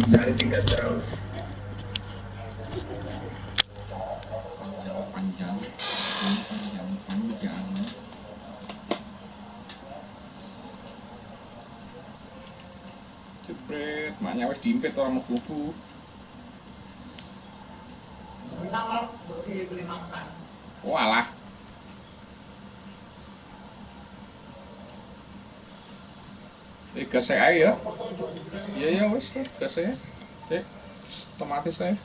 Dari tingkat terus. Panjang. Jepret, maknya wis diimpit orang mlebu. Walah. Gas saya ya. Iya wis gas saya. Otomatis saya.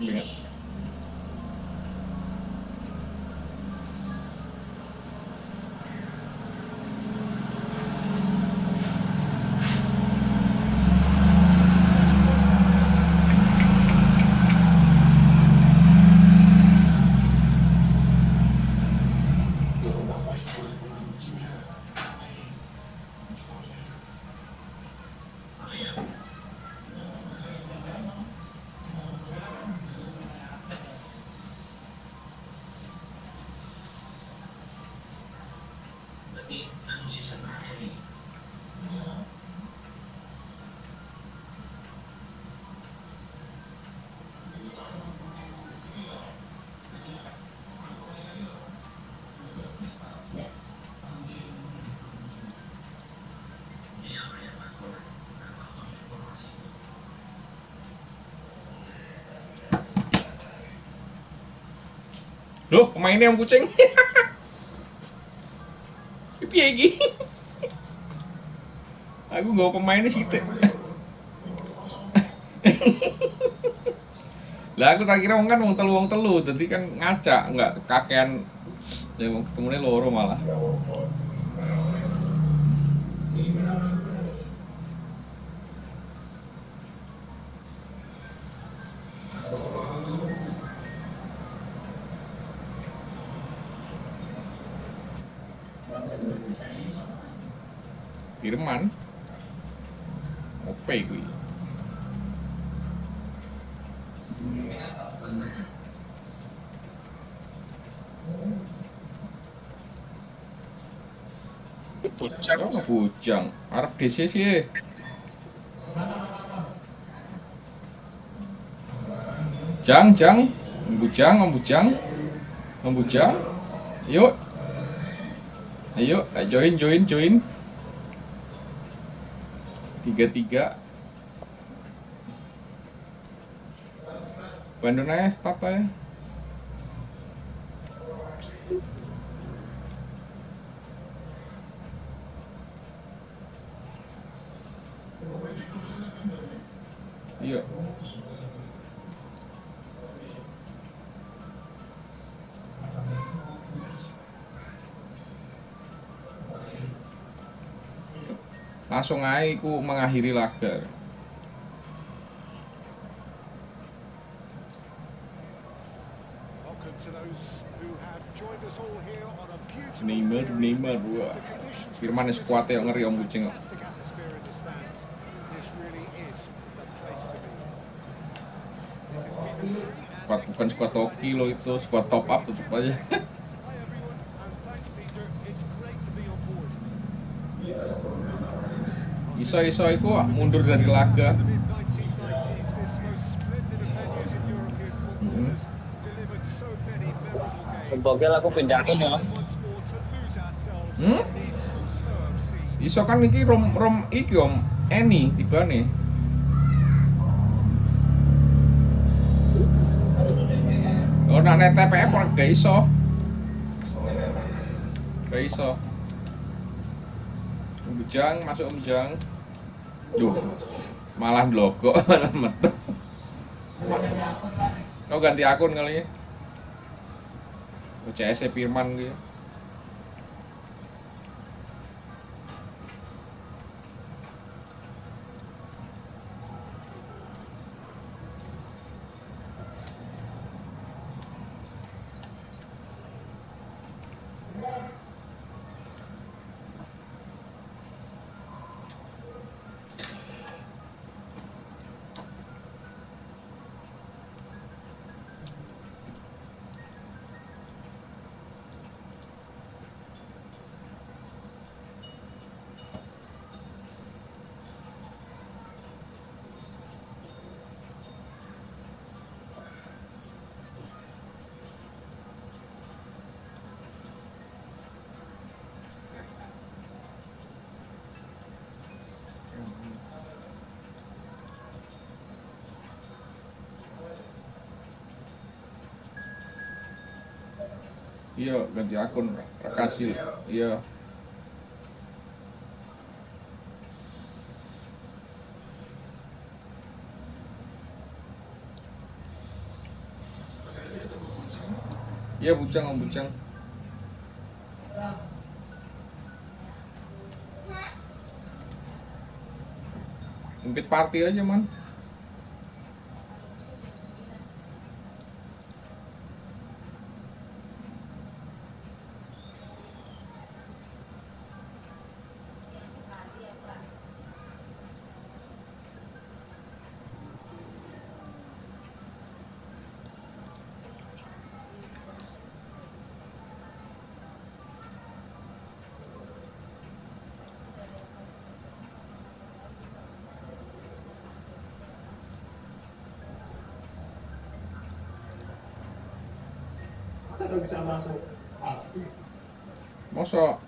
Lihat. Loh, pemainnya yang kucing. Piye iki? Aku nggawa pemainnya sithik. Lah aku tak kira wong kan wong telu, dadi kan ngacak, enggak kakean. Ya wong ketemune loro malah. Firman ope kuwi. Bujang, arep DC sih. Jang, membujang. Yuk. Ayo, join. 3-3. Bandung aja start aja. Iya. Langsung aja ku mengakhiri laga. Neymar, wah. Firman squad yang ngeri om kucing. Bukan squad Toki loh, itu squad top up tetep aja. Iso iku mundur dari laga. Bogel aku pindah akun ya. Iso kan iki rom iki om Eni tibane. Oh nak net TPF gak iso. Gak iso. Bujang masuk bujang. Duh. Malah logo malah metu. Kau ganti akun kali ya. CS Firman gitu. Iya, ganti akun Kasih. Iya. Iya, Bujang om Bujang. Invite party aja man. Bisa masuk Masa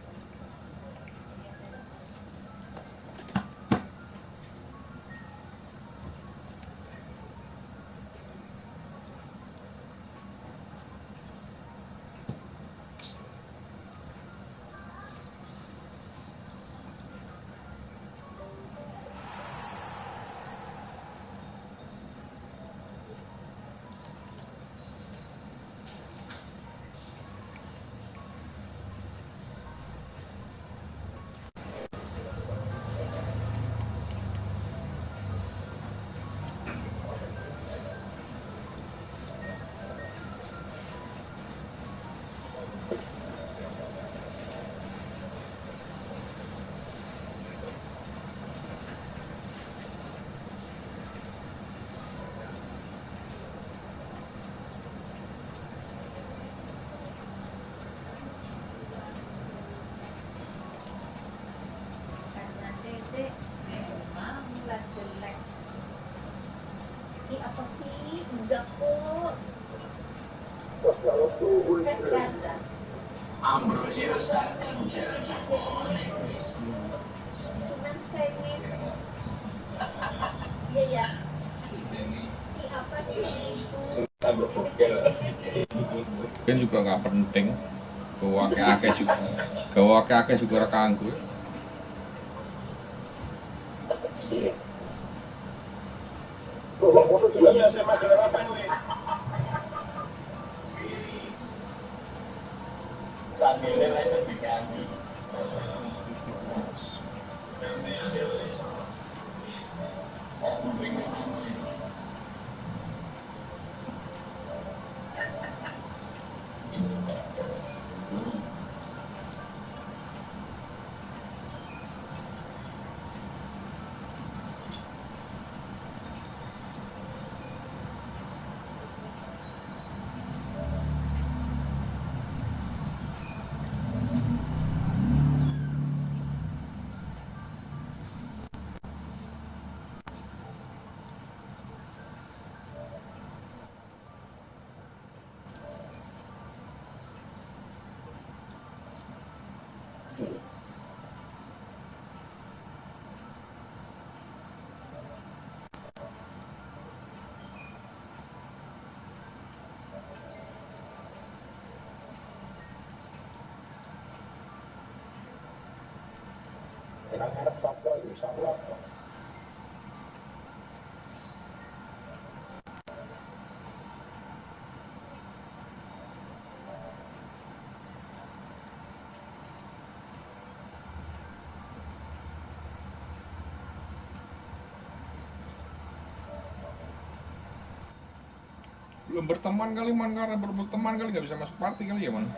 kan juga nggak penting. Gawa akeh juga ora kanggo. Iya, saya makan apa ini? Tanggalnya lain diganti. Ngarep sapa iki sapa? Belum berteman kali man, karena baru berteman kali nggak bisa masuk party kali ya man.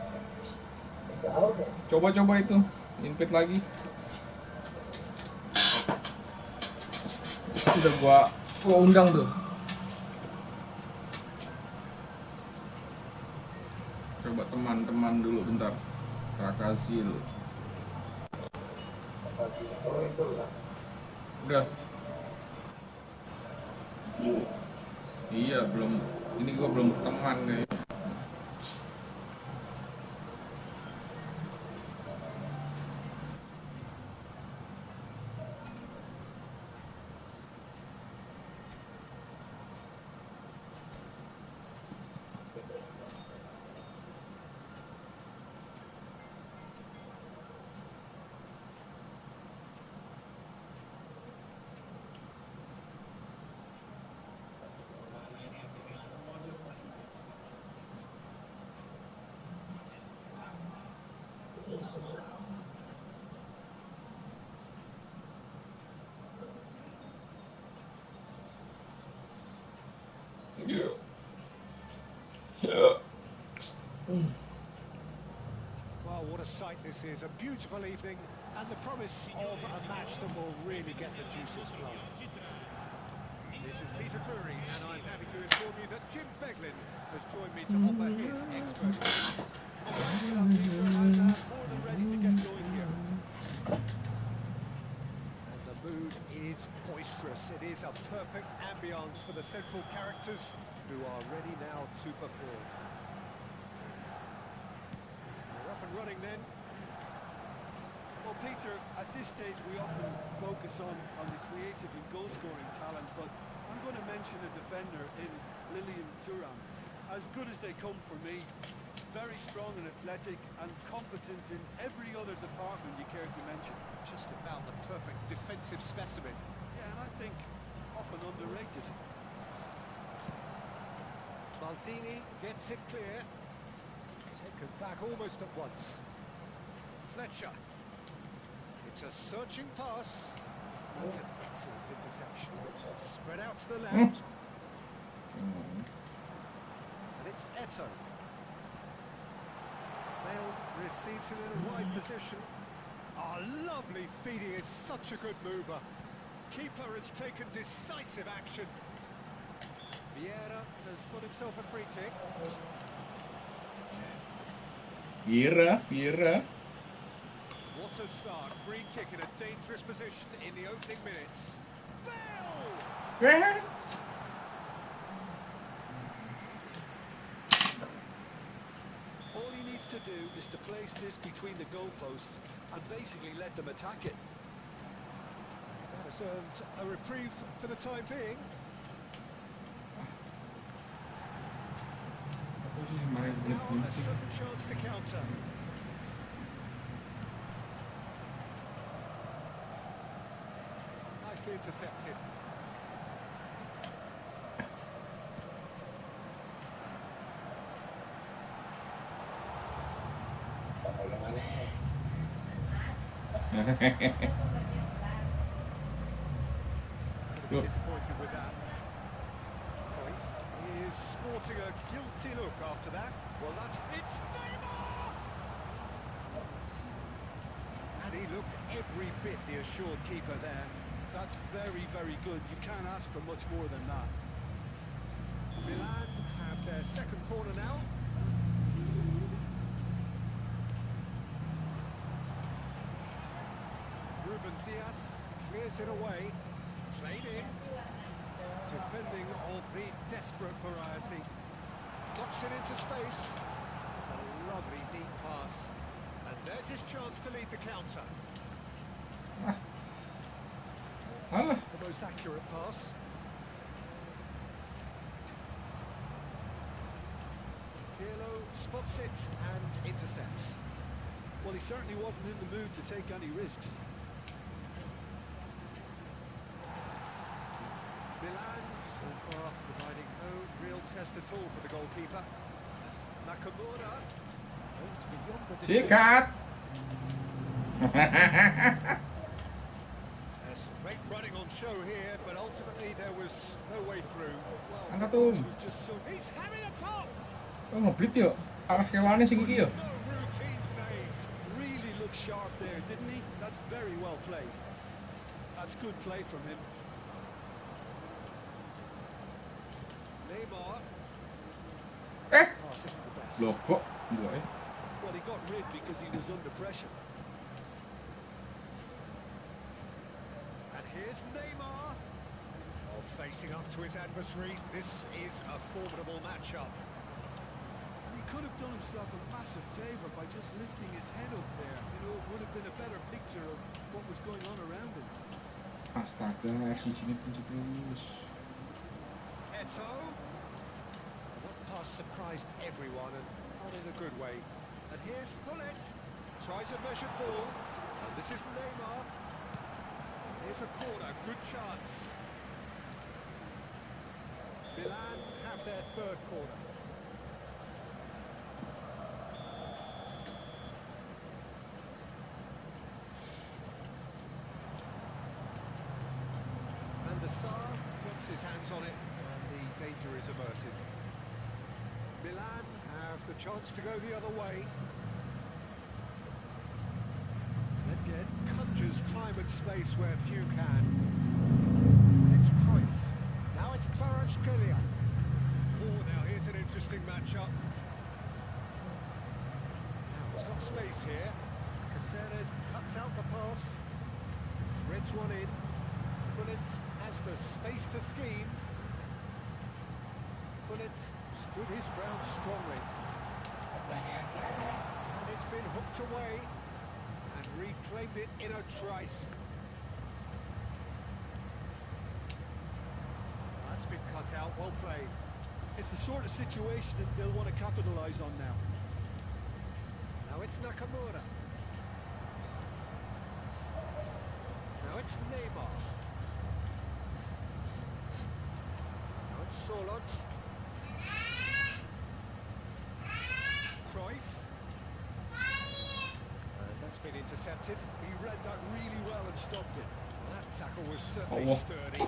Coba-coba itu invite lagi. Udah gua undang tuh. Coba teman-teman dulu bentar. Terimakasih lu. Udah. Iya belum. Ini gua belum berteman kayaknya. Well, what a sight this is. A beautiful evening and the promise of a match that will really get the juices flowing. This is Peter Drury, and I'm happy to inform you that Jim Beglin has joined me to offer his expert advice. Thanks for that, Peter. I'm more than ready to get going here. And the mood is boisterous. It is a perfect ambience for the central characters who are ready now to perform. We're up and running then. Well, Peter, at this stage we often focus on the creative and goal-scoring talent, but I'm going to mention a defender in Lilian Thuram. As good as they come for me, very strong and athletic and competent in every other department you care to mention. Just about the perfect defensive specimen. Yeah, and I think often underrated. Maldini gets it clear. Taken back almost at once. Fletcher. It's a searching pass. That's an excellent interception. Spread out to the left. And it's Eto. Bale receives it in a wide position. Oh, lovely feeding is such a good mover. Keeper has taken decisive action. Vieira has got himself a free kick. Vieira. What a start. Free kick in a dangerous position in the opening minutes. Bale! All he needs to do is to place this between the goalposts and basically let them attack it. That has earned a reprieve for the time being. Now a sudden chance to counter. Nicely intercepted. Look. Disappointed with that. Cruyff is sporting a guilty look after that. Well, it's Neymar! And he looked every bit the assured keeper there. That's very, very good. You can't ask for much more than that. Milan have their second corner now. Ruben Dias clears it away. Played in. Defending of the desperate variety. Knocks it into space. It's a lovely deep pass. And there's his chance to lead the counter. The most accurate pass. Pirlo spots it and intercepts. Well, he certainly wasn't in the mood to take any risks. test at all for the goalkeeper. Nakamura. Oh, it's beyond the Sikat. There's some great running on show here, but ultimately there was no way through. Well, Angkat tuh. he's having a pop. Oh, ngeblit yo. Arah kewane sing iki yo. No routine save. Really looked sharp there, didn't he? That's very well played. That's good play from him. Neymar. Pass isn't the best. Loh kok boy. Well, he got rid because he was under pressure. And here's Neymar. Oh, facing up to his adversary. This is a formidable matchup. He could have done himself a massive favour by just lifting his head up there. You know, it would have been a better picture of what was going on around him. Astaga, sini terus. Eto. That pass surprised everyone, and not in a good way. And here's Hullet. Tries a measured ball. And this is Neymar. Here's a corner. Good chance. Milan have their third corner. And the Sar puts his hands on it, and the danger is averted. Milan have the chance to go the other way. Nedved conjures time and space where few can. It's Cruyff. Now it's Kvaratskhelia. Oh, now here's an interesting matchup. Now it's got space here. Caceres cuts out the pass. Threads one in. Hullet has the space to scheme. Hullet stood his ground strongly. And it's been hooked away and reclaimed it in a trice. That's been cut out, well played. It's the sort of situation that they'll want to capitalise on now. Now it's Nakamura. Now it's Neymar. Now it's Solot. Cruyff. And that's been intercepted. He read that really well and stopped it. That tackle was certainly Allah. sturdy.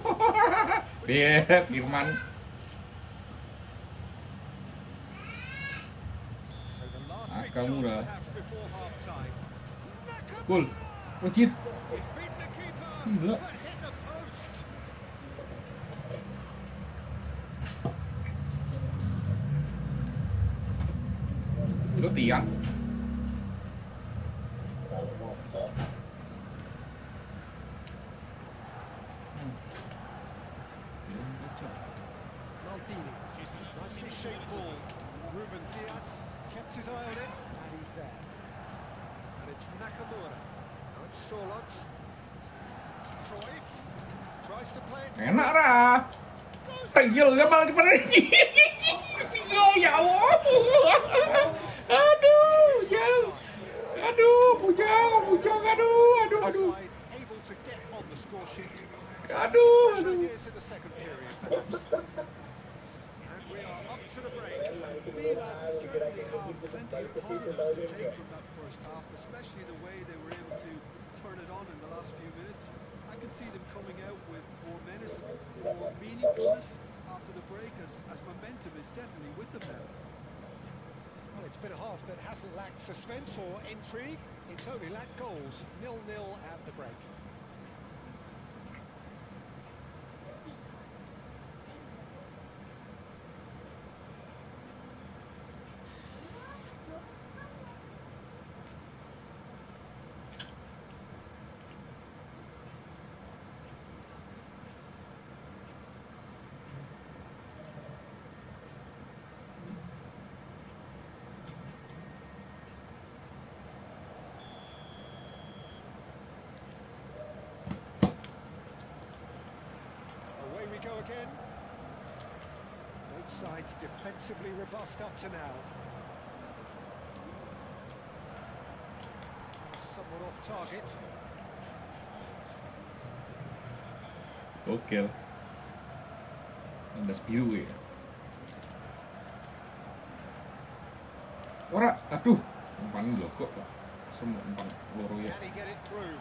Dia Firman. So the last big Nakamura. chance to have before half time. Cool. Wajir. He's beaten the keeper, Gila. but hit the post. Itu tiang. Maldini. Nicely shaped ball. Ruben Diaz kept his eye on it, and he's there. And it's Nakamura. Now it's Solot. Cruyff tries to play it. Enak dah. Tayel kan malah daripada ini. Ya Allah. Aduh, jauh. Aduh, bujang, aduh. Able to get on the score sheet. Aduh. Ideas in the second period, perhaps. And we are up to the break. Milan certainly have plenty of positives to take from that first half, especially the way they were able to turn it on in the last few minutes. I can see them coming out with more menace, more meaningfulness after the break, as momentum is definitely with them now. Well, it's been a half that hasn't lacked suspense or intrigue. It's only lacked goals. 0-0 at the break. Go again. Both sides defensively robust up to now. Somewhat off target. Gokil. Ada biru ya. Ora, aduh, umpan lho kok semua umpan loro ya. Can he get it through?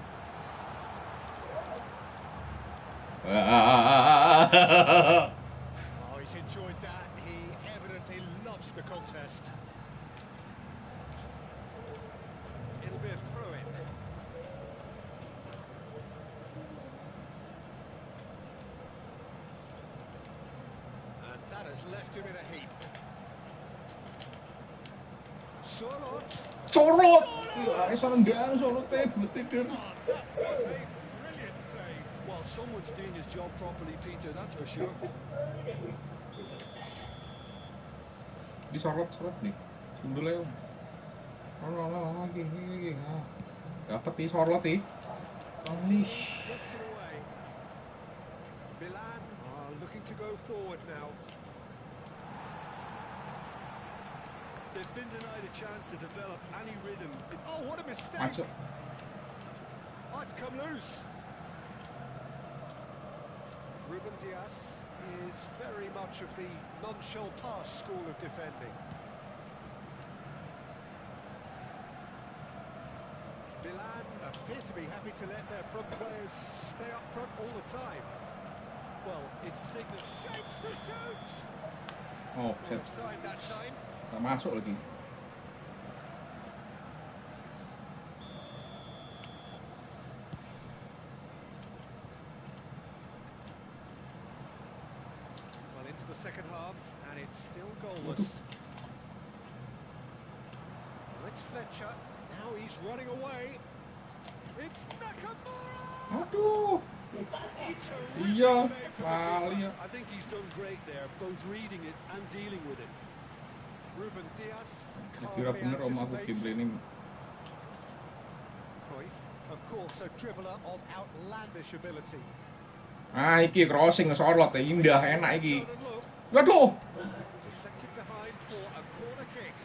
Oh, he's enjoyed that. He evidently loves the contest. It'll be a throw-in. And that has left him in a heap. Sorot. Sorot. Ares nendang sorote buat tidur. Oh, that was a brilliant save. Well, someone's doing his job properly, Peter, that's for sure. Disorot-sorot nih. Sundulnya om. Lagi. Nah. Dapat nih sorot nih. Gets it away. Milan are looking to go forward now. They've been denied a chance to develop any rhythm. Oh, what a mistake! Masuk. Oh, it's come loose. Ruben Dias is very much of the non-shell pass school of defending. Milan appear to be happy to let their front players stay up front all the time. Well, it's signal Shapes to shoot! Oh, set. Offside that time. Nggak masuk lagi. Well, into the second half, and it's still goalless. Well, it's Fletcher. Now he's running away. It's Nakamura! Aduh. It's a Iya, really save from the kali keeper. ya. I think he's done great there, both reading it and dealing with it. Ruben Dias Kira calmly bener om aku anticipates. gameplay ini. Cruyff, of course, a dribbler of outlandish ability. Ah, iki crossing sorot ya indah enak iki. Turn and look, Waduh. deflected behind for a corner kick.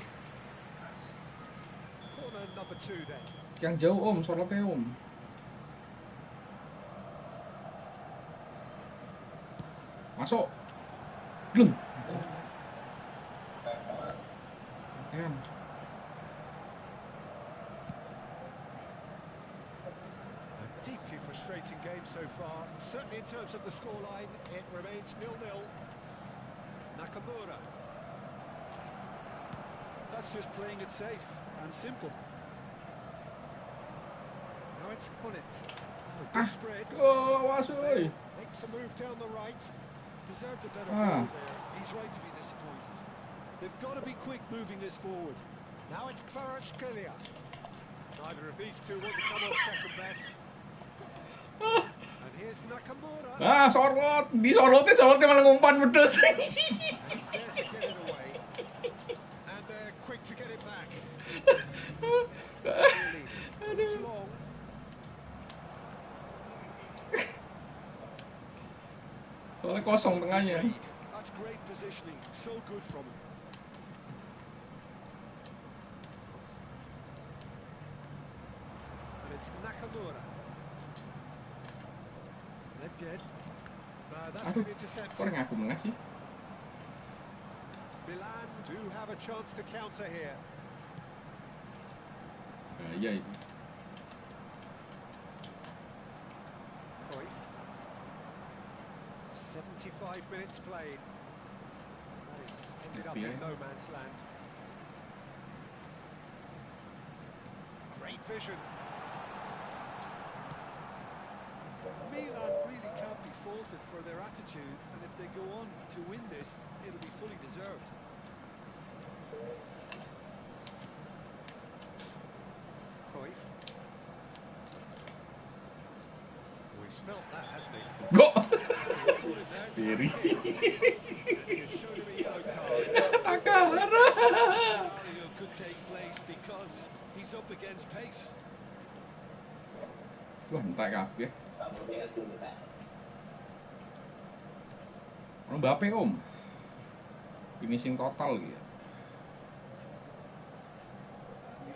Corner number 2 then. Yang jauh om sorotnya om. Masuk. Belum. Kan. A deeply frustrating game so far. Certainly in terms of the scoreline, it remains 0-0. Nakamura. That's just playing it safe and simple. Now it's Gullit. Oh, good spread. Oh, masuk. Makes a move down the right. Deserved a better Ah. goal there. He's right to be disappointed. They've got to be quick moving this forward. Now it's Kvaratskhelia. Neither of these two want to come on second best. And here's Nakamura. Ah, sorot. Sorotnya malah ngumpan pedes. He's there to get it away. And they're quick to get it back. It's long. Soalnya kosong tengahnya. That's great positioning. So good from him. And it's Nakamura. Nedved. That's Aduh, been intercepted. kok ngaku menang sih? Milan do have a chance to counter here. Nah, iya itu. Cruyff. 75 minutes played. That is ended up in no man's land. Great vision. Milan really can't be faulted for their attitude, and if they go on to win this, it'll be fully deserved. Cruyff. Oh, he's felt that, hasn't he? Go. Very. Very. He showed him a yellow card. Takar. Scenario could take place because he's up against pace. Wah, entek kabeh. Mbappe om. Finishing total gitu.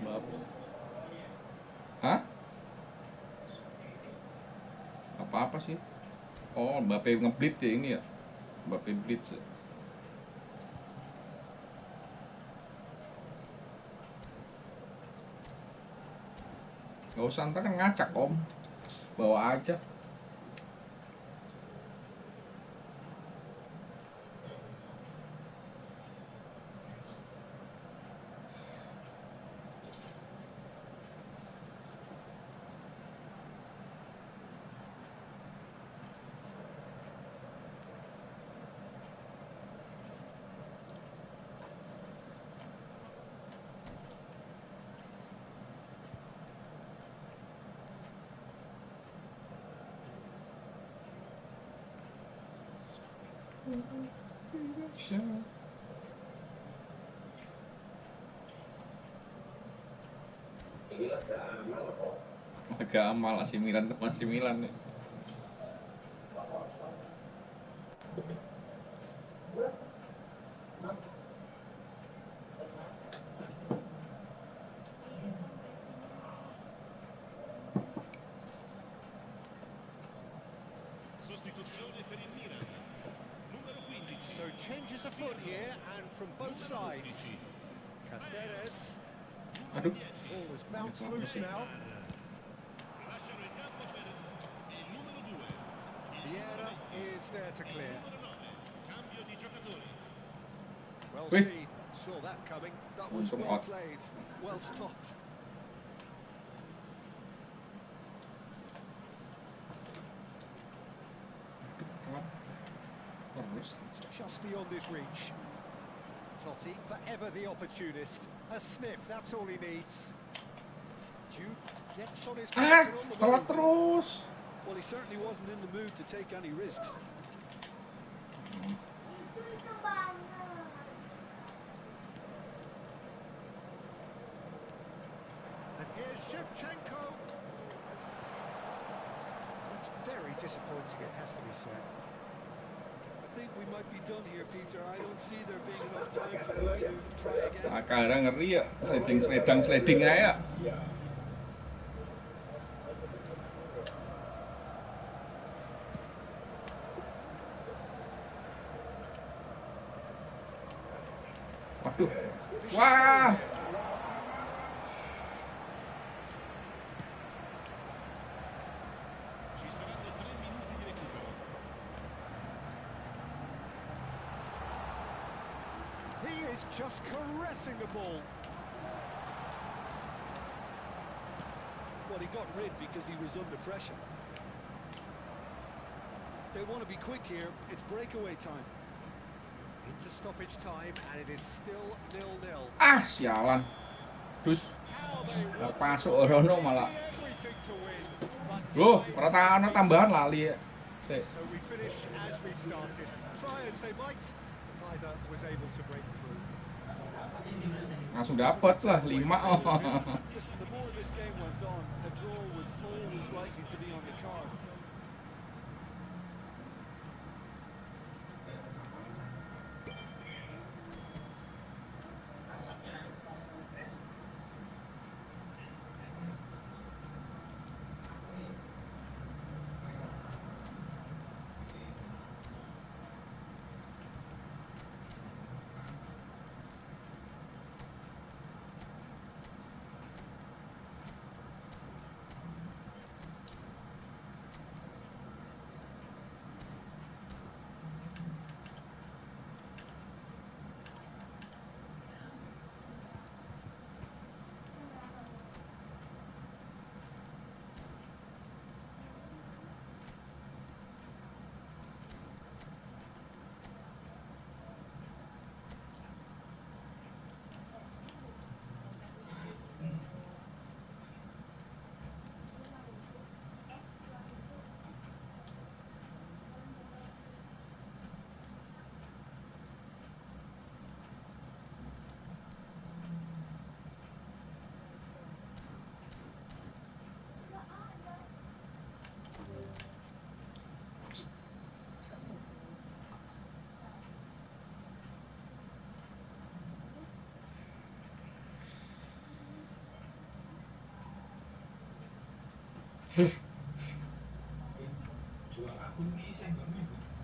Mbappe. Hah? Apa-apa sih? Oh, Mbappe ngeblit ya ini ya. Mbappe blitz. Ya. Gak usah ntar ngacak om, bawa aja. Agak amal AC Milan teman AC Milan nih. So changes a foot here, and from both sides. Caceres. Aduh, Ball is bounced loose now. Vieira is there to clear. Well seen, saw that coming. That was well played, well stopped. Just beyond his reach. Totti, forever the opportunist. A sniff, that's all he needs. Duke gets on his back and on the telat move. terus. Well, he certainly wasn't in the mood to take any risks. And here's Shevchenko. It's very disappointing, it has to be said. I think we might be done here, Peter. I don't see there being enough time for them to try again. Kadang ngeri ya, sliding aja. Waduh, wah. He is just caressing the ball. Well, he got rid because he was under pressure. They want to be quick here. It's breakaway time. Into stoppage time, and it is still 0-0. Sialan. Dus, How they gak want masuk Rono malah. everything to win, but Loh, time. pertahanan tambahan lali ya. So we finish as we started. Try as they might, neither was able to break through. Langsung dapat lah 5. Listen, the more this game went on, a draw was always likely to be on the cards.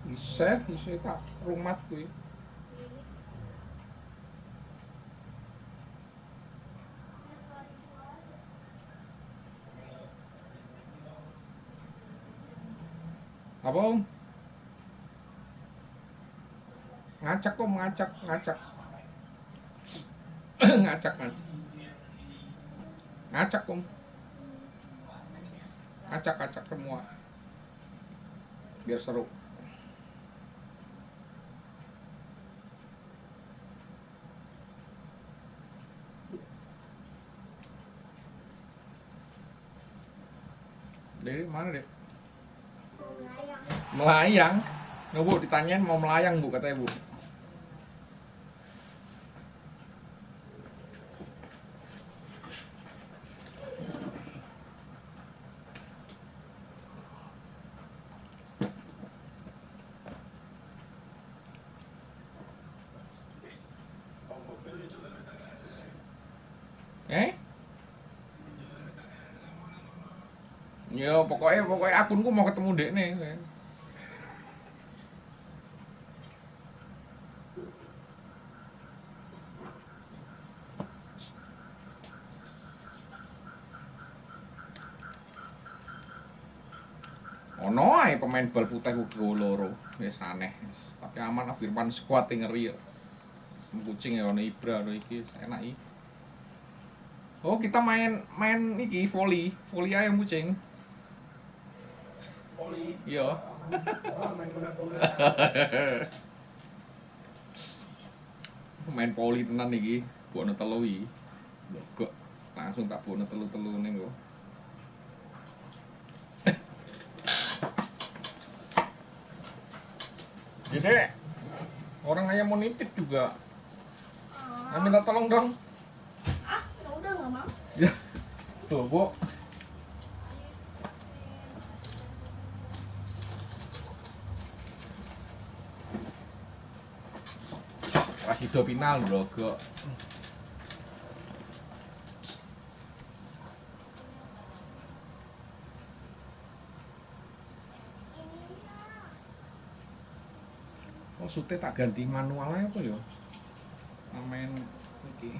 Bisa tak rumat kuwi. Apa Om? Ngacak Om, ngacak. Ngacak Om. Acak semua biar seru. Dari mana deh? Melayang. Nah, Bu, ditanyain mau melayang Bu, katanya Bu. Ya pokoknya akunku mau ketemu dek nih. Ono ae pemain bal putih ku loro. Wis aneh. Tapi aman Firman squad ngeri ya. Kucing ya ono Ibra ono iki enak iki. Oh, kita main iki volley ae kucing. Volley. Iya. Main volley tenan iki, buono telu iki. Kok langsung tak buono telu-telu ning kok. Jadi orang ayam mau nitip juga. Nah, minta tolong dong. Ya udah nggak mau. Ya. Tuh, Bu. Rasido final bro, kok. Oh, sute tak ganti manual aja apa ya? Main iki.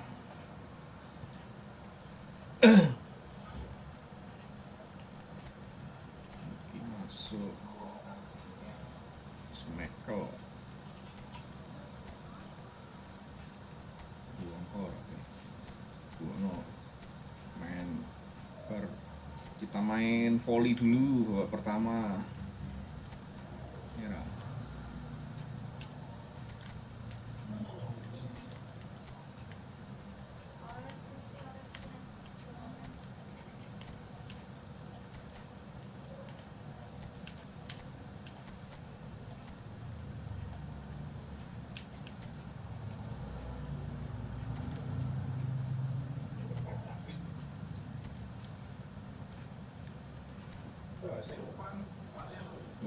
Iki masuk. Smekel. Kita main volley dulu babak pertama. Ya.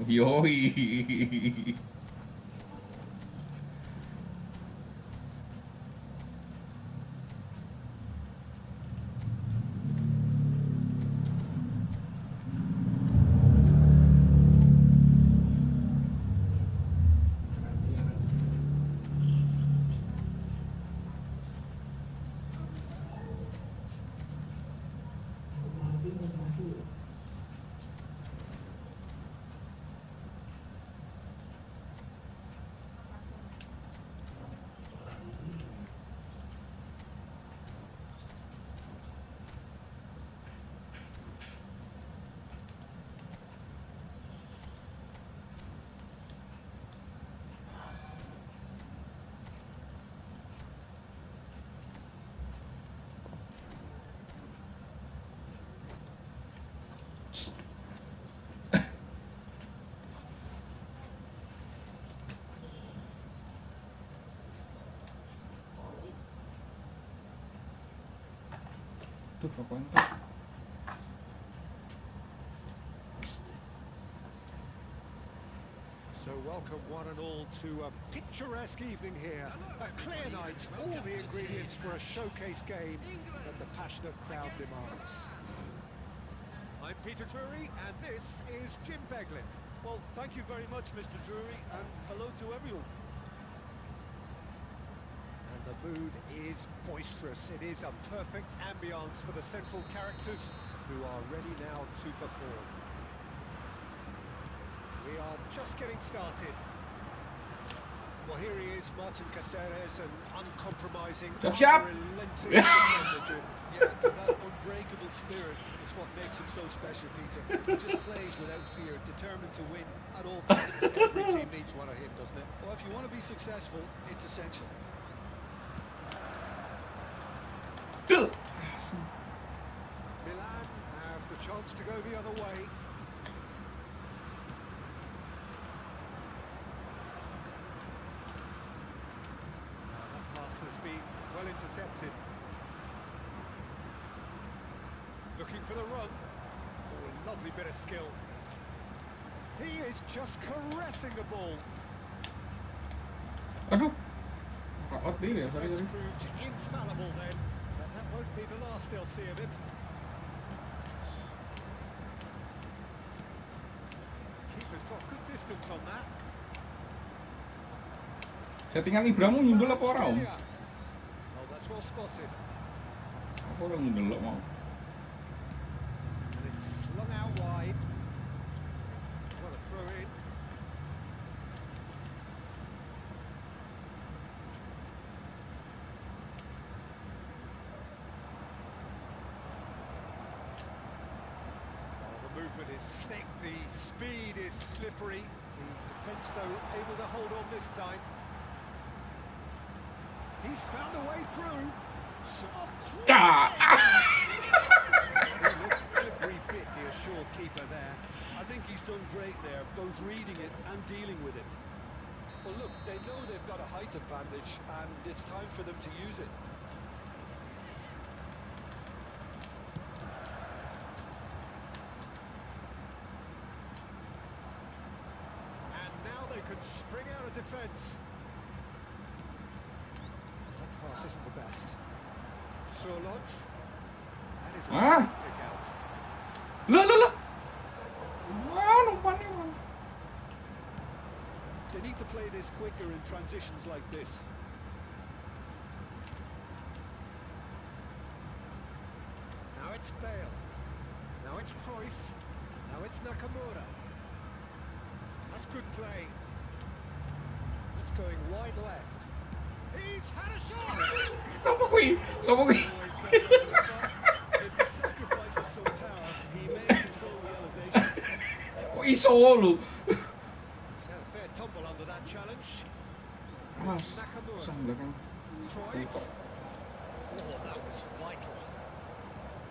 Yoi. Tuh pokoknya. So welcome one and all to a picturesque evening here. A clear night, all the ingredients for a showcase game that the passionate crowd demands. I'm Peter Drury and this is Jim Beglin. Well, thank you very much, Mr. Drury, and hello to everyone. And the mood is boisterous. It is a perfect ambience for the central characters who are ready now to perform. We are just getting started. Well, here he is, Martin Caceres, an uncompromising, unrelenting defender. Yeah, that unbreakable spirit is what makes him so special, Peter. He just plays without fear, determined to win at all costs. Every team needs one of him, doesn't it? Well, if you want to be successful, it's essential. Milan Have the chance to go the other way. That pass has been well intercepted. Looking for the run. Oh, a lovely bit of skill. He is just caressing the ball. Aduh. Raot dia, sorry. Defence proved infallible then, but that won't be the last they'll see of him. Keeper's got good distance on that. Settingan Ibrahmu nyundul apa ora, Om? Oh, that's well spotted. Apa ora nyundul mau? And it's slung out wide. What a throw in. Oh, the movement is slick, the speed is slippery. The defence, though, able to hold on this time. He's found a way through. So, Ah! he looked every bit the assured keeper there. I think he's done great there, both reading it and dealing with it. Well, look, they know they've got a height advantage, and it's time for them to use it. And now they can spring out of defence. That pass isn't the best. Surlot. That is a Ah. great pick out. Lah. Wah, umpannya. They need to play this quicker in transitions like this. Now it's Bale. Now it's Cruyff. Now it's Nakamura. That's good play. It's going wide left. He's had a shot! Sopo kuwi? If the sacrifice is so tower, he may control the elevation. Kok iso lu? He's had a fair tumble under that challenge. Mas, Nakamura. sang belakang. Cruyff. Oh, that was vital.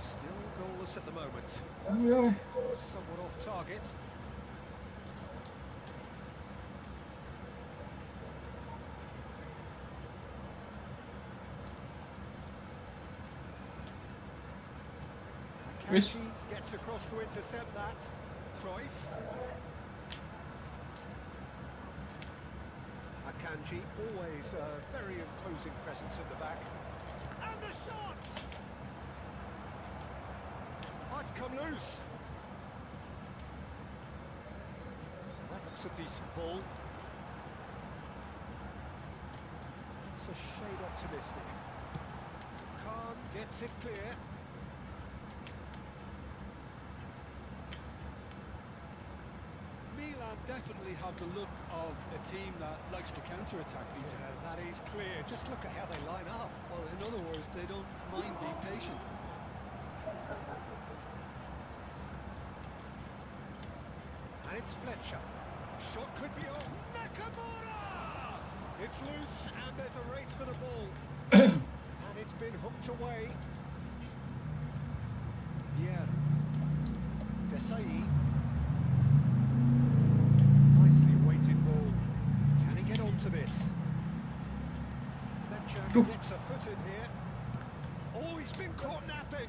Still goalless at the moment. Oh ya. Somewhat off target. Wis. Akanji gets across to intercept that. Cruyff. Akanji, always a very imposing presence at the back. And the shot! Oh, it's come loose. That looks a decent ball. It's a shade optimistic. Khan gets it clear. Milan definitely have the look of a team that likes to counter-attack, Peter. Yeah, that is clear. Just look at how they line up. Well, in other words, they don't mind being patient. And it's Fletcher. Shot could be on. Nakamura! It's loose and there's a race for the ball. And it's been hooked away. Yeah. Desai. Nicely weighted ball. Can he get onto this? Fletcher gets a foot in here. Oh, he's been caught napping.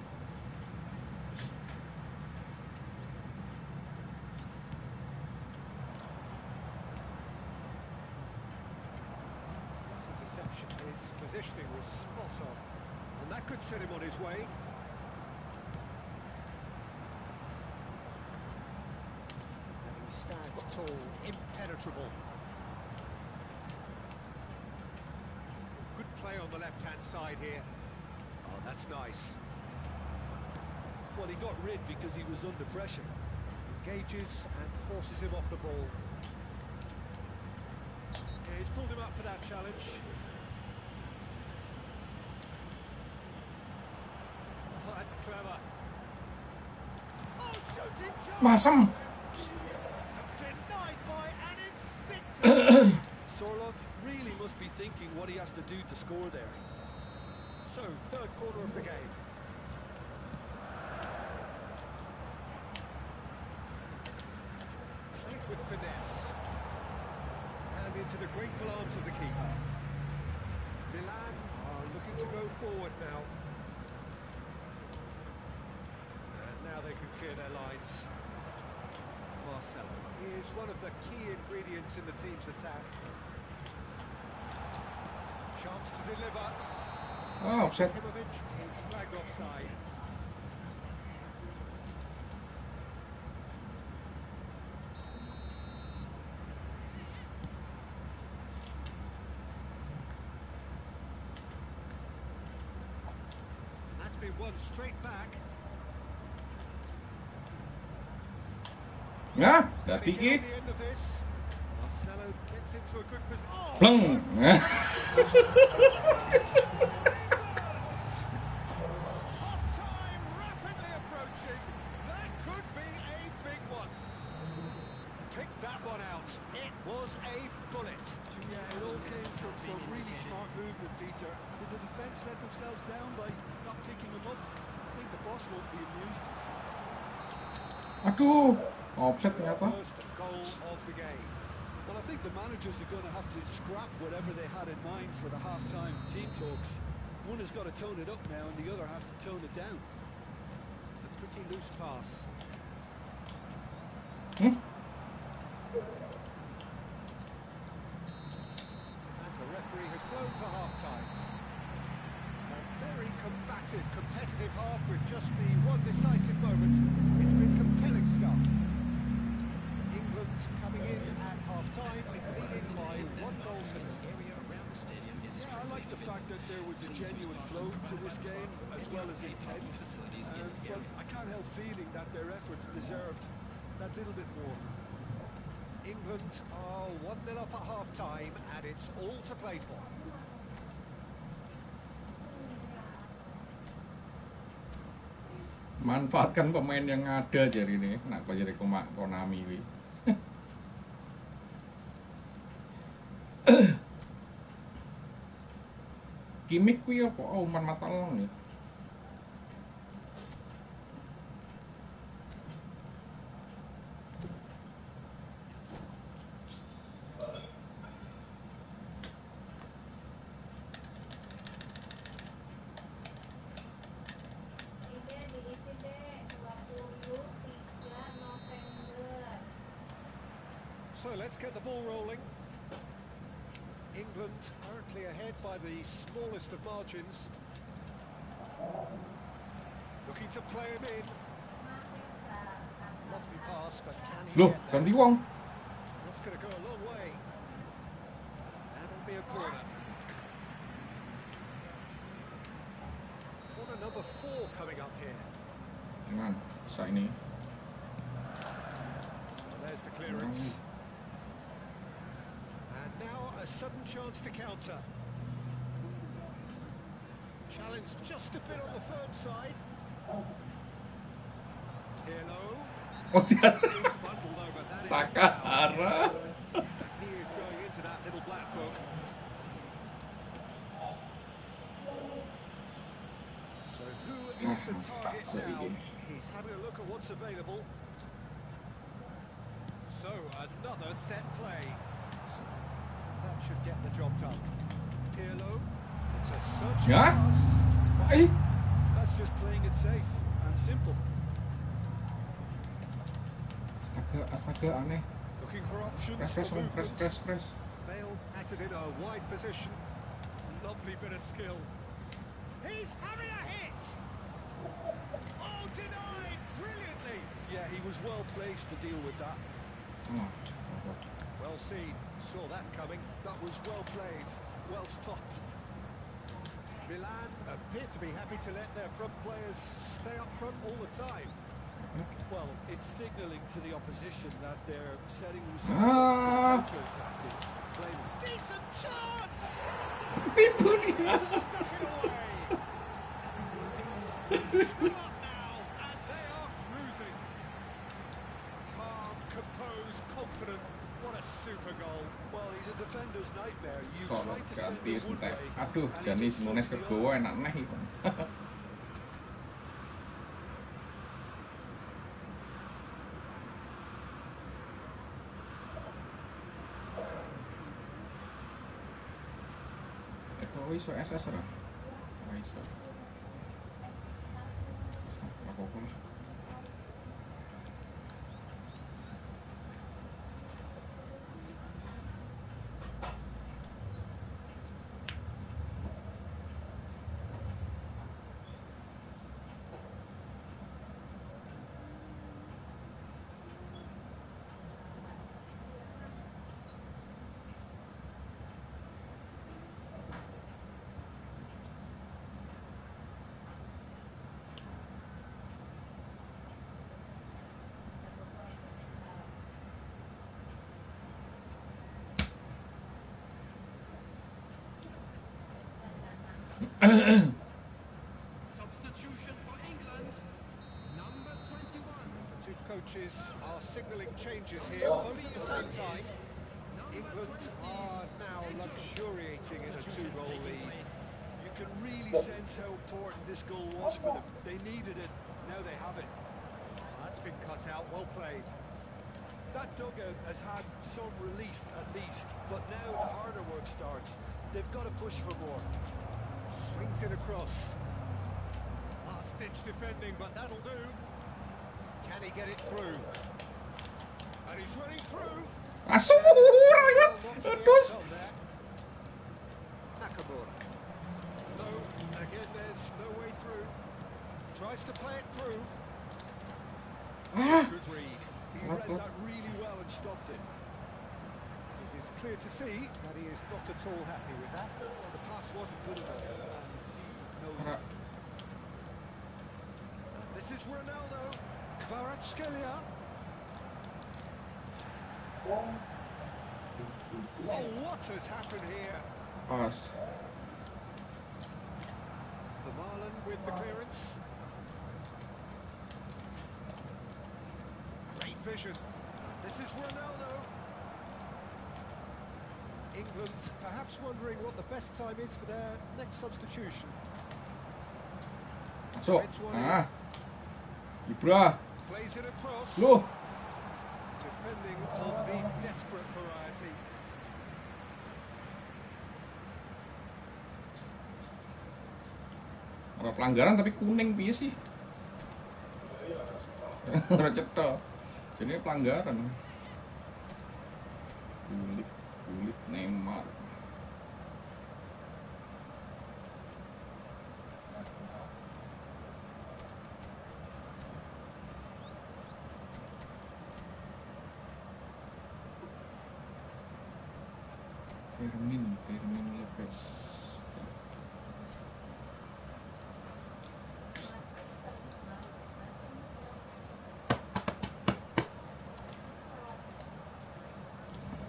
His positioning was spot on, and that could set him on his way. And he stands tall, impenetrable. Good play on the left-hand side here. Oh, that's nice. Well, he got rid because he was under pressure. Engages and forces him off the ball. pulled him up for that challenge. Oh, that's clever. Oh, shooting chance! Masem. Denied by an instinctive. Sorlot really must be thinking what he has to do to score there. So, third quarter of the game. Played with finesse. And into the grateful arms of the keeper. Milan are looking to go forward now. And now they can clear their lines. Wassallam is one of the key ingredients in the team's attack. Chance to deliver. Oh, offset. Ibrahimovic is flagged offside. That's been won straight back. Ya, udah Getting dikit. on the end of this. Marcelo gets into a good position. Oh! Pleng. Half-time rapidly approaching. That could be a big one. Pick that one out. It was a bullet. Yeah, it all came from some really smart movement, Peter. Did the defence let themselves down by not picking him up? I think the boss won't be amused. Aduh, offset ternyata. First goal of the game. Well, I think the managers are going to have to scrap whatever they had in mind for the half-time team talks. One has got to tone it up now, and the other has to tone it down. It's a pretty loose pass. Hmm? And the referee has blown for half-time. A very combative, competitive half with just the one decisive moment. It's been compelling stuff. England coming in at half-time, leading by 1 goal to nil. Yeah, I like the fact that there was a genuine flow to this game, as well as intent. But I can't help feeling that their efforts deserved that little bit more. England are 1-0 up at half-time, and it's all to play for. Manfaatkan pemain yang ada jadi ini. Nak kok jadi Konami ini. Kimik kuwi apa umpan mata long ya. So let's get the ball rolling. England currently ahead by the smallest of margins. Looking to play him in. Lovely pass, but can he Loh, get there? ganti wong. That's going to go a long way. That'll be a corner. Corner number 4 coming up here. Jangan, bisa ini. Well, there's the clearance. And now a sudden chance to counter. Challenge just a bit on the firm side. Hello. Oh, dia Bundled over. That is a foul. Takahara. He is going into that little black book. So who is the target now? He's having a look at what's available. So another set play. That should get the job done. Pirlo. It's a searching Yeah? pass. Eh, That's just playing it safe and simple. astaga aneh. Looking for options. Press, for movement. press. Bale has it in a wide position. Lovely bit of skill. He's having a hit. Oh, denied brilliantly. Yeah, he was well placed to deal with that. Oh, Well seen. Saw that coming. That was well played, well stopped. Milan appear to be happy to let their front players stay up front all the time. Well, it's signalling to the opposition that they're setting themselves up for a counter-attack. It's plain as Decent Tipu nih. Sorot ganti entek. Aduh, jane Nunes kegowo enak neh iku. Itu iso SS ora? Ora iso. Apa-apa lah. Substitution for England, number 21. Two coaches are signalling changes here, both at the same time. England are now luxuriating in a two-goal lead. You can really sense how important this goal was for them. They needed it, now they have it. That's been cut out, well played. That dugout has had some relief at least, but now the harder work starts. They've got to push for more. Swings it across. Last-ditch defending, but that'll do. Can he get it through? And he's running through. Langsung lewat. Terus. Nakamura. No, again there's no way through. Tries to play it through. Ah. Good read. He read that really well and stopped it. It is clear to see that he is not at all happy with that. Well, the pass wasn't good enough, and he knows it. This is Ronaldo. Kvaratskhelia. Oh, what has happened here? Pas. The Marlon with the clearance. Great vision. This is Ronaldo. England perhaps wondering what the best time is for their next substitution. Masuk. Ah. Ibra. Plays it across. Loh. Defending of the desperate variety. Ora pelanggaran tapi kuning piye sih? Ora cetha. Jenenge pelanggaran. Kulit Neymar. Fermin Lopez.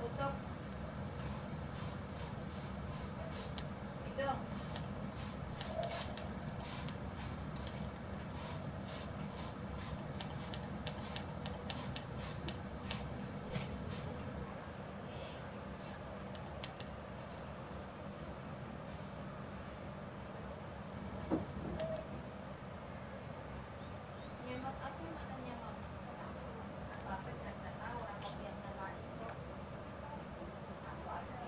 Tutup. Itu. Nyemak apa mana nyemak? Apa yang tak tahu orang kopi yang lain itu. Apa sih?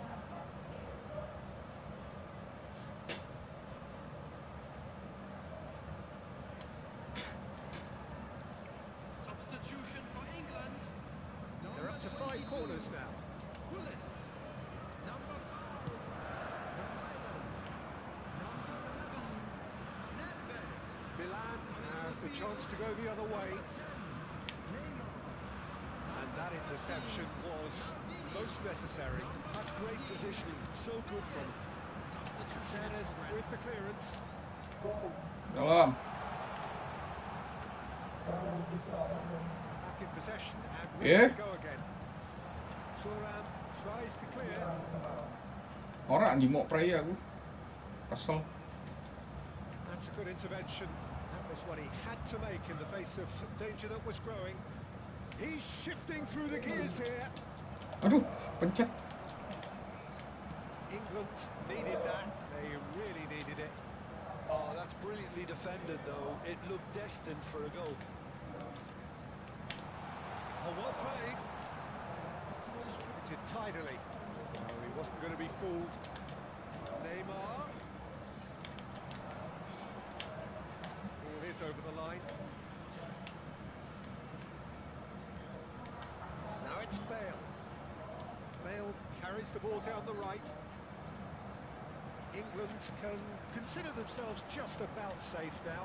Substitution for England. They're up to 5 corners now. Bullets. Number 5. Number 11. Nedved. Milan has the chance to go the other way. And that interception was most necessary. That's great positioning, so good from him. Caceres with the clearance. Dalam. Back in possession and ready Yeah. to go again. Thuram tries to clear. Ora nyimok prei aku. Kesel. That's a good intervention. That was what he had to make in the face of danger that was growing. He's shifting through the gears here. Aduh, pencet. England needed that. They really needed it. Oh, that's brilliantly defended, though. It looked destined for a goal. Oh, well played. Distributed tidily. No, he wasn't going to be fooled. Neymar. Ball is over the line. Now it's Bale. Bale carries the ball down the right. England can consider themselves just about safe now.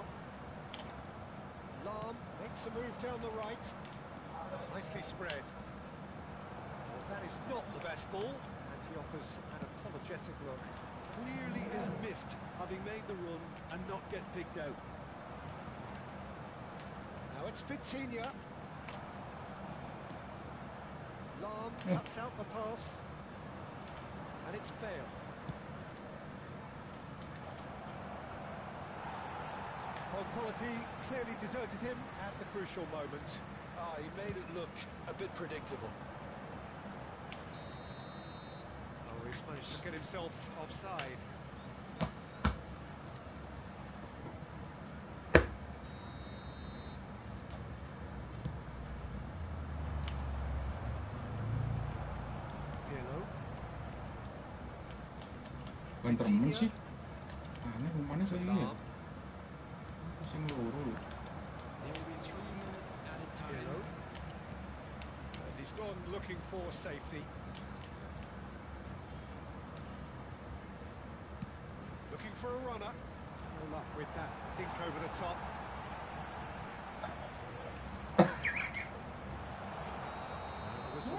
Lahm makes a move down the right. Nicely spread. Well, that is not the best ball, and he offers an apologetic look. Clearly is miffed, having made the run and not get picked out. Now it's Vitinha. Lahm cuts out the pass. And it's Bale. Well, quality clearly deserted him at the crucial moment. Ah, he made it look a bit predictable. Oh, he's managed to get himself offside. Bukan temen sih. Aneh, rumahnya kayak gini ya. Sing loro lho. And he's gone looking for safety. Looking for a runner. No luck with that dink over the top.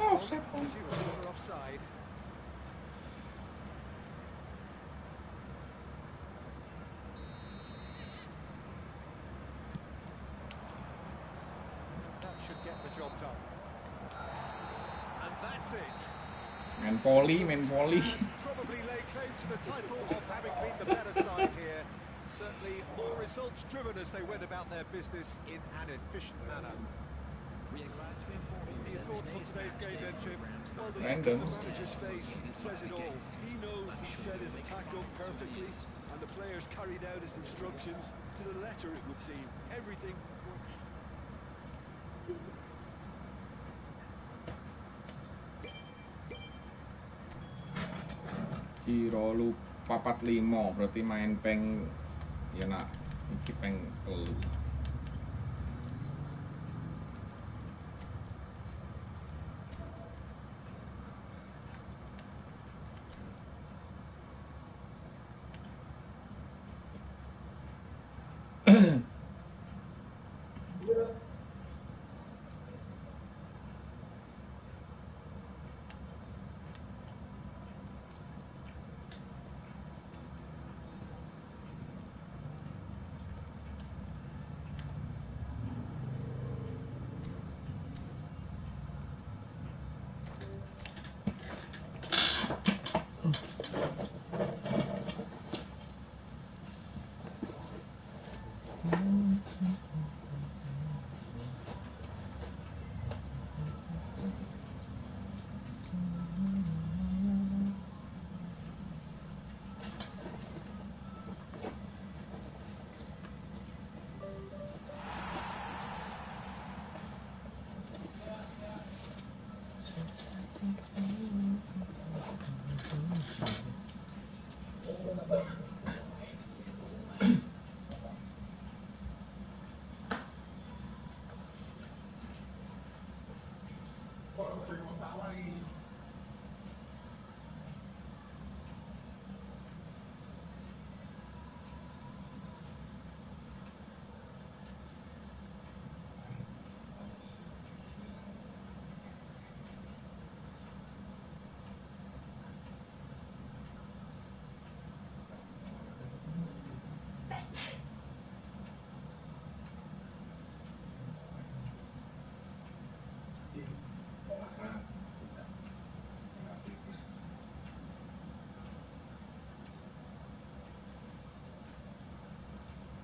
Oh, offside. Offside. That should get the job done. And that's it. Main poli. Probably lay claim to the title of having been the better side here. Certainly more results driven as they went about their business in an efficient manner. What are your thoughts on today's game then, Jim? Well, the look on the manager's face says it all. He knows he set his attack up perfectly, and the players carried out his instructions to the letter, it would seem. Everything worked. Ciro lu 45 berarti main peng ya nak iki peng telu.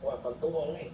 Wah, betul nih.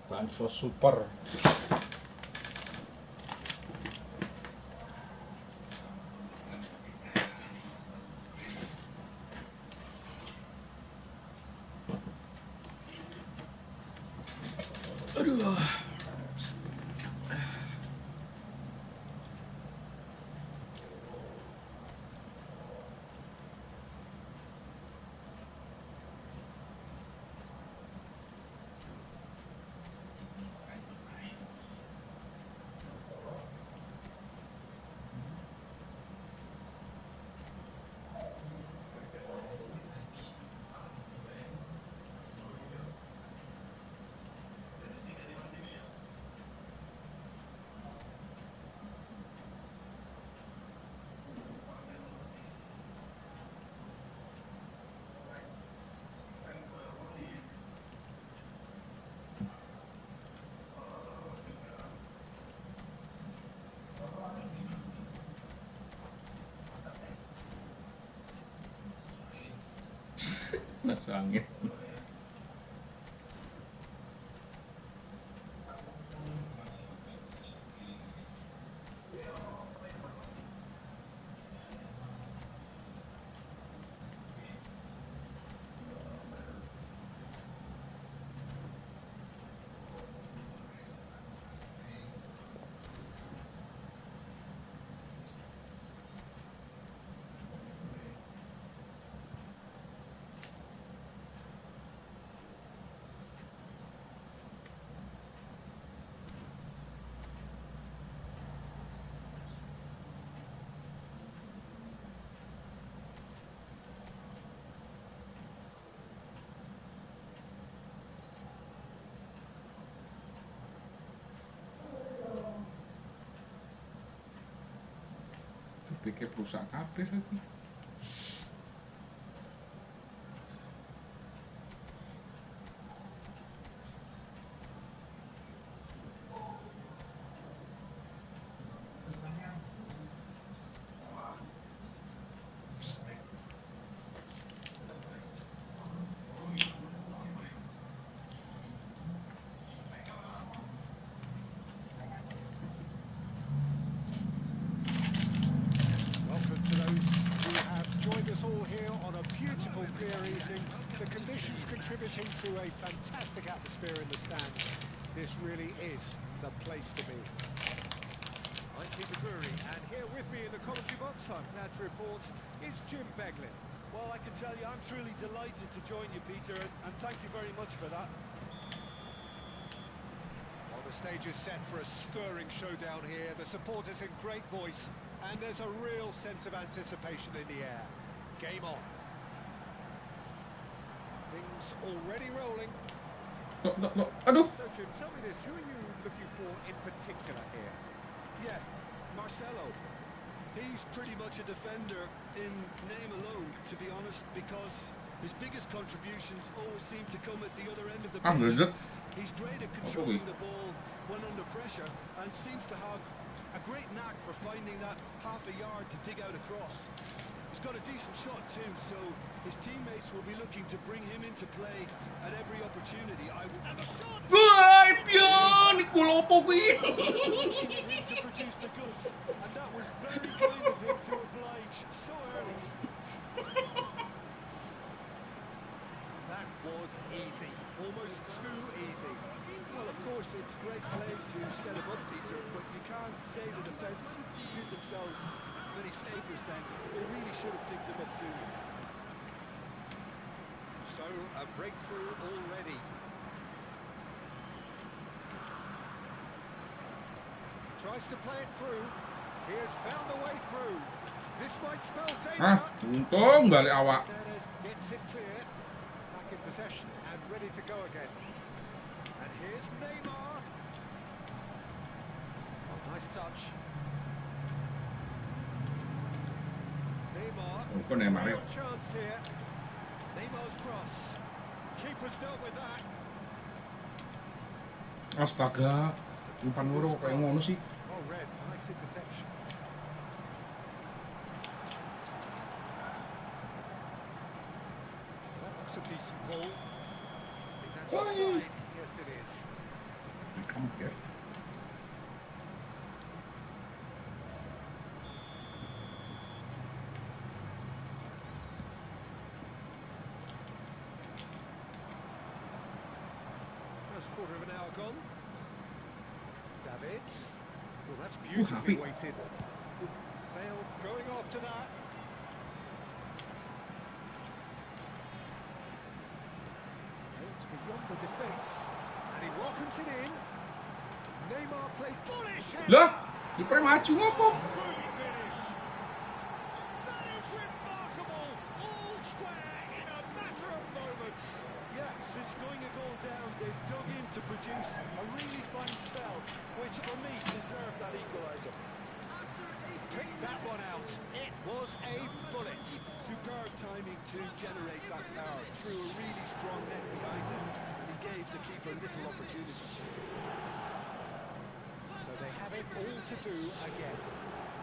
Bansos super. Aduh. Masuk angin. Pikir rusak kabeh lagi. Welcome to those who have joined us all here on a beautiful clear evening. The conditions contributing to a fantastic atmosphere in the stands. This really is the place to be. I'm Peter Drury, and here with me in the commentary box, I'm glad to report, is Jim Beglin. Well, I can tell you I'm truly delighted to join you, Peter, and thank you very much for that. Well, the stage is set for a stirring showdown here. The supporters in great voice, and there's a real sense of anticipation in the air. Game on. Things already rolling. Look. Aduh. So, Jim, tell me this, who are you looking for in particular here? Yeah, Marcelo. He's pretty much a defender in name alone, to be honest, because his biggest contributions always seem to come at the other end of the pitch. He's great at controlling the ball when under pressure and seems to have a great knack for finding that half a yard to dig out across. He's got a decent shot too, so his teammates will be looking to bring him into play at every opportunity. And the shot! Wah, pion, kulopo kuwi. To produce the goods, and that was very kind of him to oblige so early. That was easy, almost too easy. Well, of course, it's great play to set him up, Peter, but you can't say the defence did themselves many favours then. They really should have picked him up sooner. So, a breakthrough already. Tries to play it through. He has found a way through. This might spell Ah, danger. untung balik awak. Caceres gets it clear. Back in possession and ready to go again. And here's Neymar. Oh, nice touch. Neymar. Oh, kok Neymar ya? Real chance here. Neymar's cross. Keeper's dealt with that. Astaga, umpan loro kok kayak ngono sih. Oh, red. Nice interception. That looks a decent ball. I think that's Oi. offside. Yes, it is. Come here. First quarter of an hour gone. Davids. Well, that's beautifully Happy. weighted. Bale going after that. It's beyond the defence. And he welcomes it in. Neymar plays bullish header. Lah, kiper maju ngopo? Good finish. That is remarkable. All square in a matter of moments. Yeah, since going a goal down, they've dug in to produce a really fine spell, which for me deserved that equaliser. Pick that one out. It was a bullet. Superb timing to generate that power through a really strong net behind him, and he gave the keeper little opportunity. So they have it all to do again.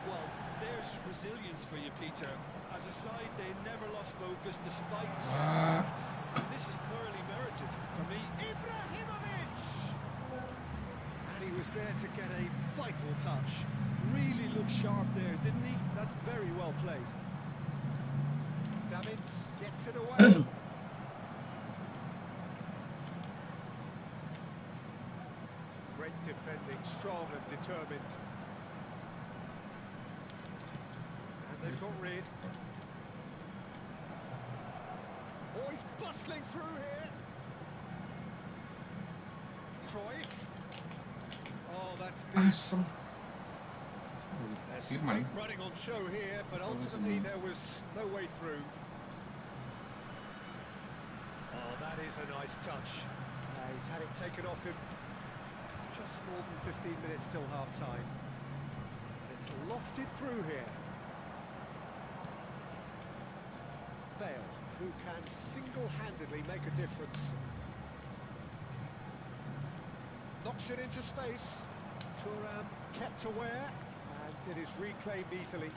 Well, there's resilience for you, Peter. As a side, they never lost focus despite the Ah, setback. And this is thoroughly merited for me. Ibrahimovic! And he was there to get a vital touch. Really looked sharp there, didn't he? That's very well played. Davids gets it away. Great defending, strong and determined. And they've got rid. Oh, he's bustling through here. Cruyff. Oh, that's deep. asem. There's Firman. great running on show here, but ultimately there was no way through. Oh, that is a nice touch. He's had it taken off him. Just more than 15 minutes till half-time. And it's lofted through here. Bale, who can single-handedly make a difference. Knocks it into space. Thuram kept aware, and it is reclaimed easily.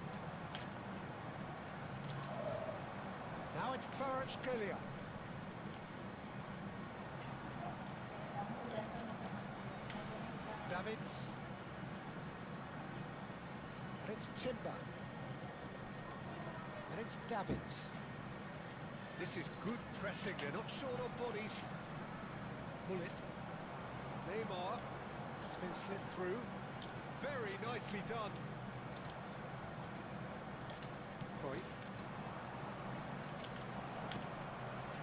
Now it's Kvaratskhelia. Davids. And it's Timber. And it's Davids. This is good pressing, they're not short on bodies. Bullet. Neymar. It's been slid through. Very nicely done. Cruyff.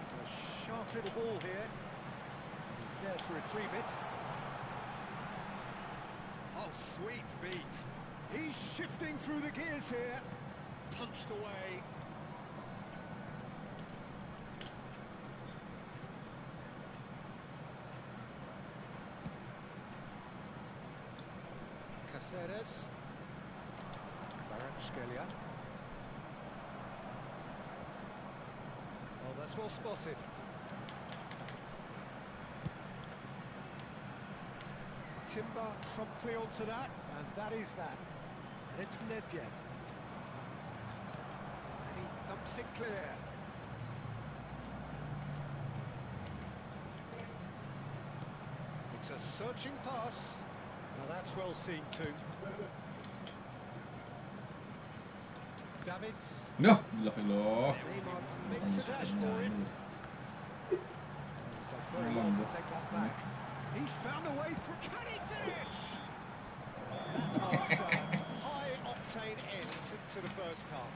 It's a sharp little ball here. He's there to retrieve it. Oh, sweet feet. He's shifting through the gears here. Punched away. Caceres. Kvaratskhelia. Oh, that's well spotted. Timber promptly onto that, and that is that. And it's Nedved. And he thumps it clear. It's a searching pass. Now that's well seen too. Davids. Loh, loh. Neymar makes a dash for him. He's done very well to take that back. He's found a way through. Can he finish? That marks a high-octane end to the first half.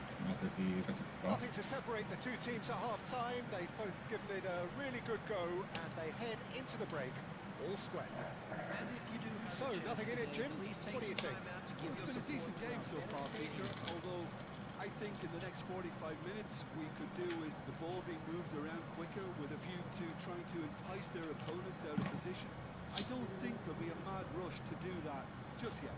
Nothing to separate the two teams at half-time. They've both given it a really good go, and they head into the break all square. So, nothing in it, Jim. What do you think? Well, it's been a decent game so far, Peter, although I think in the next 45 minutes we could do with the ball being moved around quicker with a view to trying to entice their opponents out of position. I don't think there'll be a mad rush to do that just yet.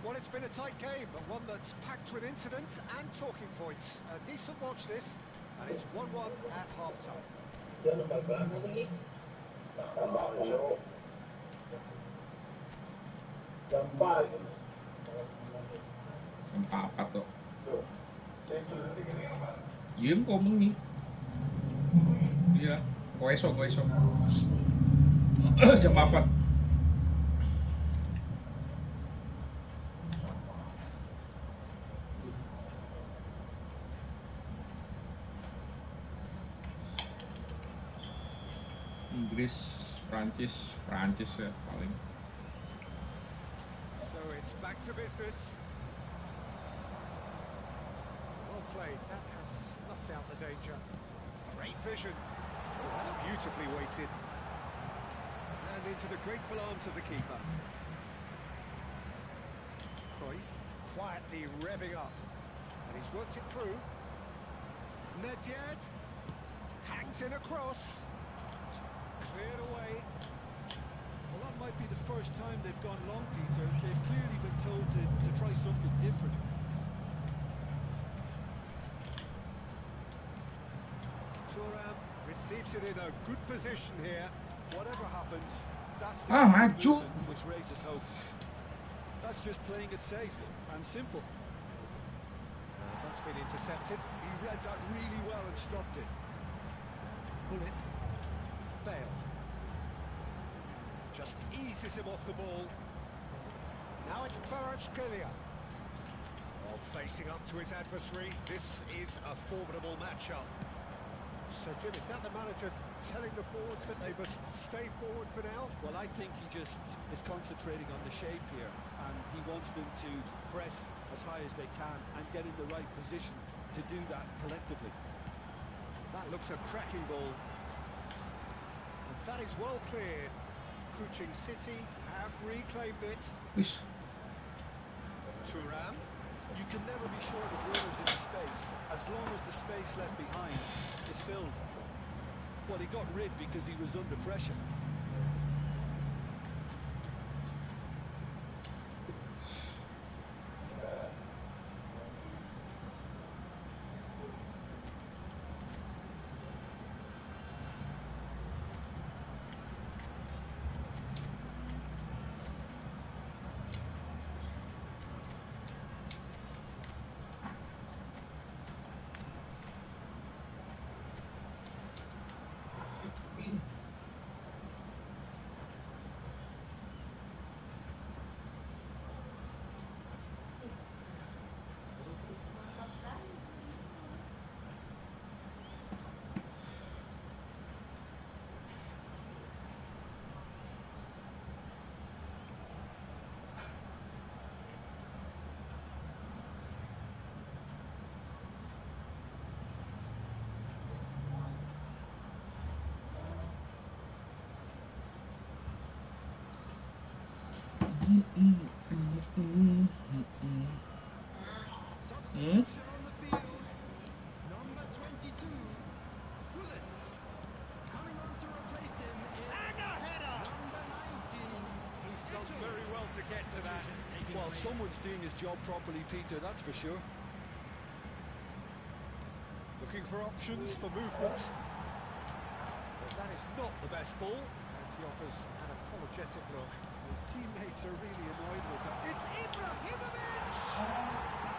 Well, it's been a tight game, but one that's packed with incident and talking points. A decent watch this, and it's 1-1 at half-time. Empat tuh. Yếm kok mengi. Iya, kok esok. Jam 4. Inggris, Prancis ya paling. So it's back to business. Well played. That has snuffed out the danger. Great vision. Oh, that's beautifully weighted. And into the grateful arms of the keeper. Cruyff quietly revving up. And he's worked it through. Nedved hangs in a cross. Cleared away. Well, that might be the first time they've gone long, Peter. They've clearly been told to try something different. Thuram receives it in a good position here. Whatever happens, that's the Maju. movement which raises hope. That's just playing it safe and simple. That's been intercepted. He read that really well and stopped it. Bullet. Bale. Just eases him off the ball. Now it's Kvaratskhelia. Oh, facing up to his adversary. This is a formidable matchup. So, Jim, is that the manager telling the forwards that they must stay forward for now? Well, I think he just is concentrating on the shape here, and he wants them to press as high as they can and get in the right position to do that collectively. That looks a cracking ball. And that is well cleared. Kuching City have reclaimed it. Wis. Thuram. You can never be short of runners in the space, as long as the space left behind is filled. Well, he got rid because he was under pressure. Well, someone's doing his job properly, Peter, that's for sure. Looking for options for movement. But that is not the best ball. And he offers an apologetic look. His teammates are really annoyed with that. It's Ibrahimovic!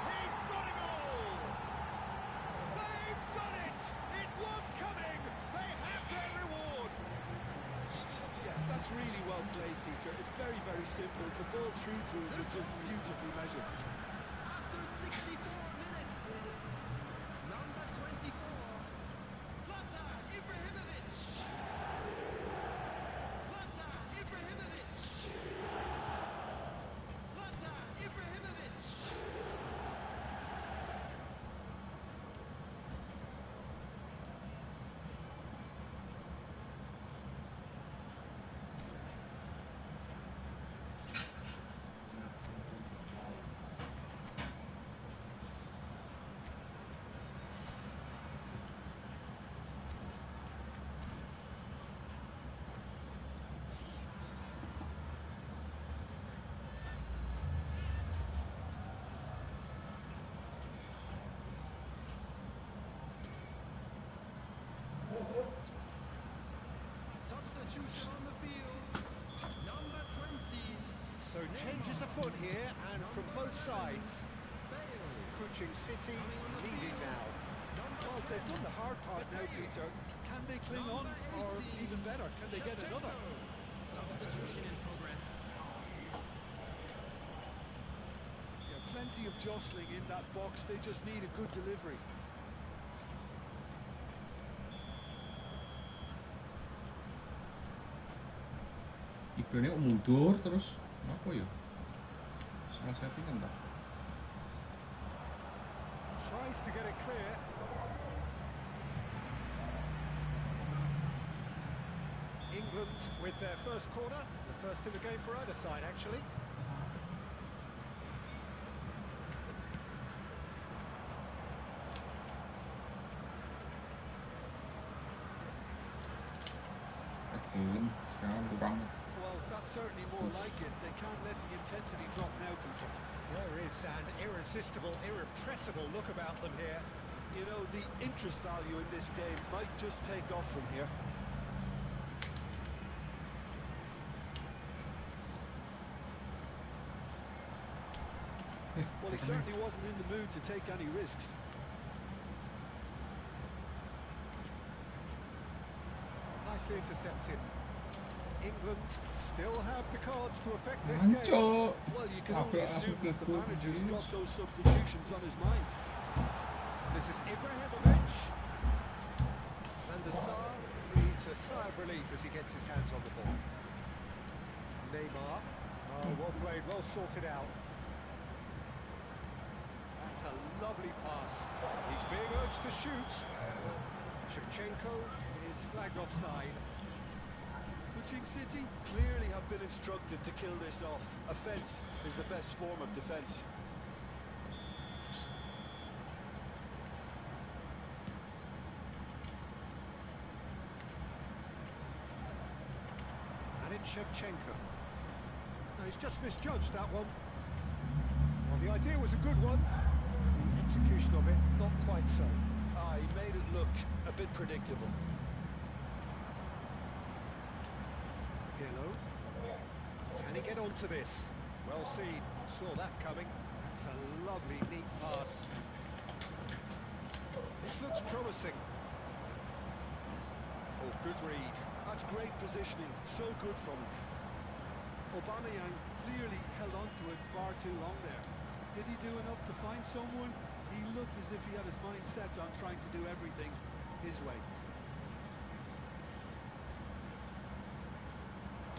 He's got a goal! They've done it! It was coming! They have their reward! Yeah, that's really well played, Peter. It's very, very simple. The ball through to him was just beautifully measured. After 64 minutes, number 24, Zlatan Ibrahimovic. Zlatan Ibrahimovic. Zlatan Ibrahimovic. changes afoot here, and from both sides. Kuching City leading now. Well, they've done the hard part now, Peter. Can they cling on, or even better, can they get another? Substitution in progress. Yeah, plenty of jostling in that box. They just need a good delivery. Ibrahimnya kok mundur terus apa ya? Salah settingan tak? Tries to get it clear. England with their first corner, the first in the game for either side actually. Belum, sekarang kurang. Well, that's certainly more like it. They can't let the intensity drop now, Peter. There is an irresistible, irrepressible look about them here. You know, the interest value in this game might just take off from here. Well, he certainly wasn't in the mood to take any risks. Nicely intercepted. England still have the cards to affect this game. Hancur. Well, you can only assume that the manager's got those substitutions on his mind. This is Ibrahimovic. Van der Sar breathes a sigh of relief as he gets his hands on the ball. Neymar. Oh, well played, well sorted out. That's a lovely pass. He's being urged to shoot. Shevchenko is flagged offside. Kuching City clearly have been instructed to kill this off. Offence is the best form of defence. And it's Shevchenko. Now, he's just misjudged that one. Well, the idea was a good one. The execution of it, not quite so. He made it look a bit predictable. Pirlo. Can he get onto this? Well seen. Saw that coming. It's a lovely, neat pass. This looks promising. Oh, good read. That's great positioning. So good from him. Aubameyang clearly held on to it far too long there. Did he do enough to find someone? He looked as if he had his mind set on trying to do everything his way.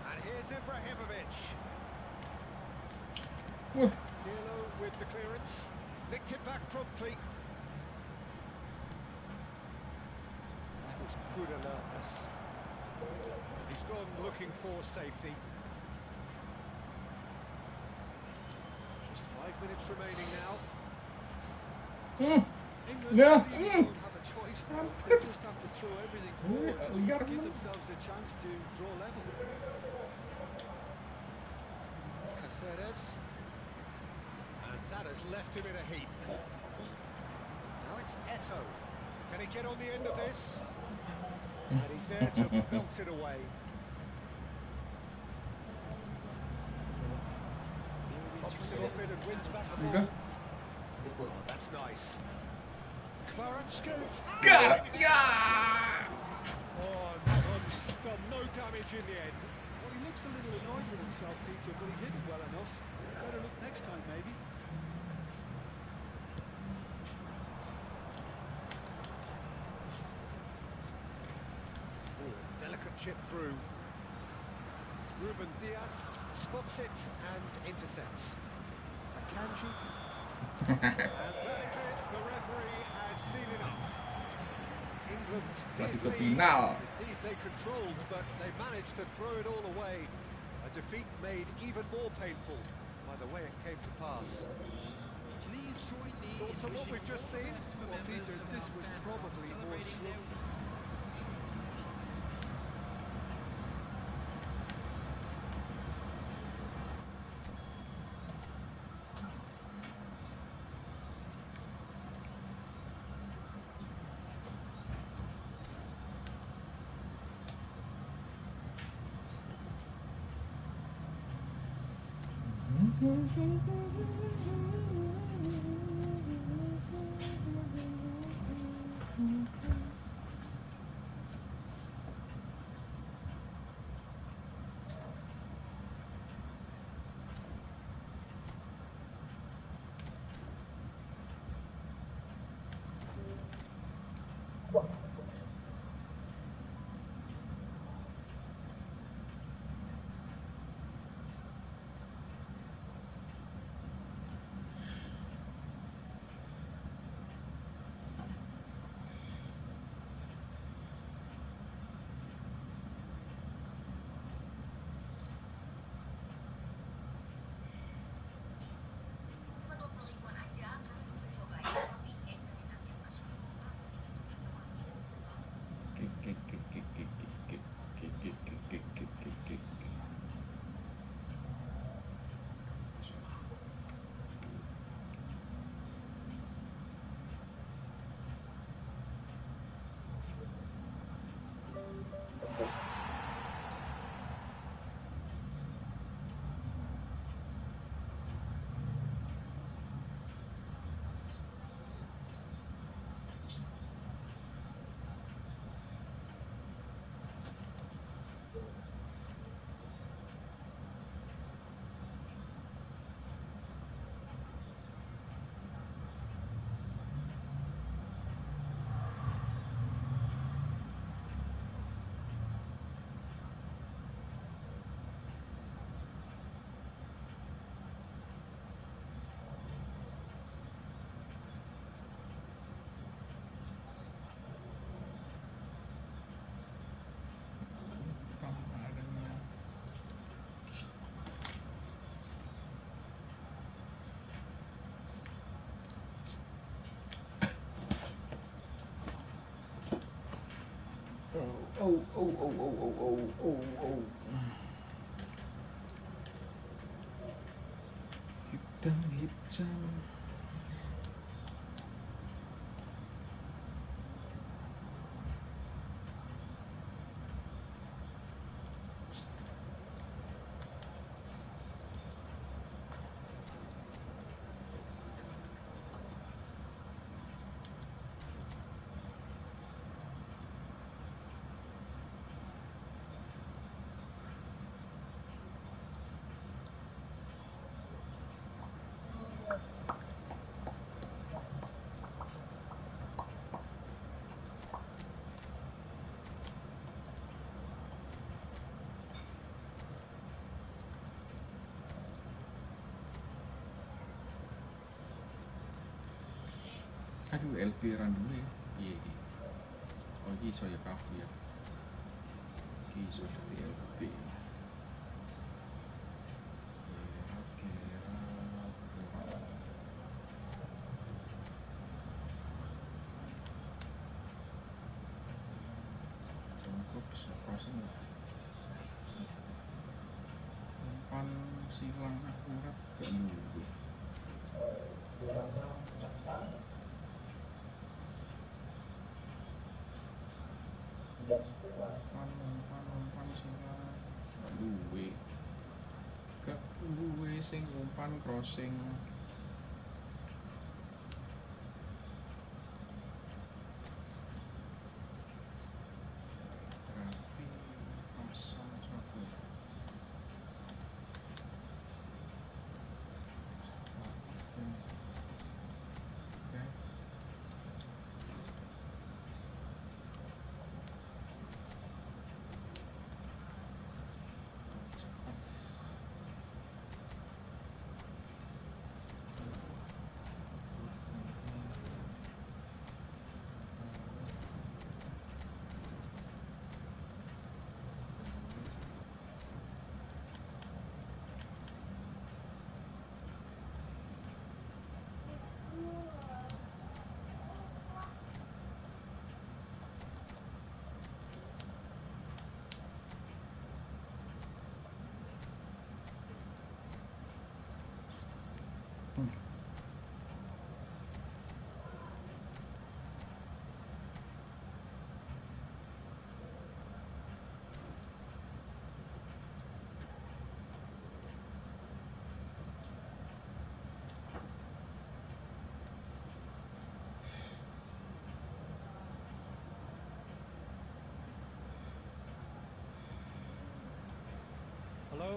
And here's Ibrahimovic. Pirlo with the clearance. Nicked it back promptly. That was good alertness. He's gone looking for safety. Just 5 minutes remaining now. England Yeah. really don't have a choice now. They just have to throw everything forward and give themselves a chance to draw level. Caceres. And that has left him in a heap. Now it's Eto'o. Can he get on the end of this? And he's there to belt it away. Pops it off in and wins back the ball. Oh, that's nice. Clarence scoops. Got it! Yeah! Oh, that one's done no damage in the end. Well, he looks a little annoyed with himself, Peter, but he hit it well enough. Better look next time, maybe. Ooh, delicate chip through. Ruben Diaz spots it and intercepts. Akanji. And that is it. The referee has seen enough. England Masih ke did lead. final. Indeed, they controlled, but they managed to throw it all away. A defeat made even more painful by the way it came to pass. Please join the Thoughts on what we've just seen? Well, Peter, this was probably more slow. Hitam. Aduh, LP randomnya iya. Oh ini iso ya kabeh ya. Iki iso dadi LP. Cukup bisa crossing ya. Umpan silang akurat gak luwe. Umpan silang gak luwe. Gak luwe sing umpan crossing. Berarti pasang sabun. Oke.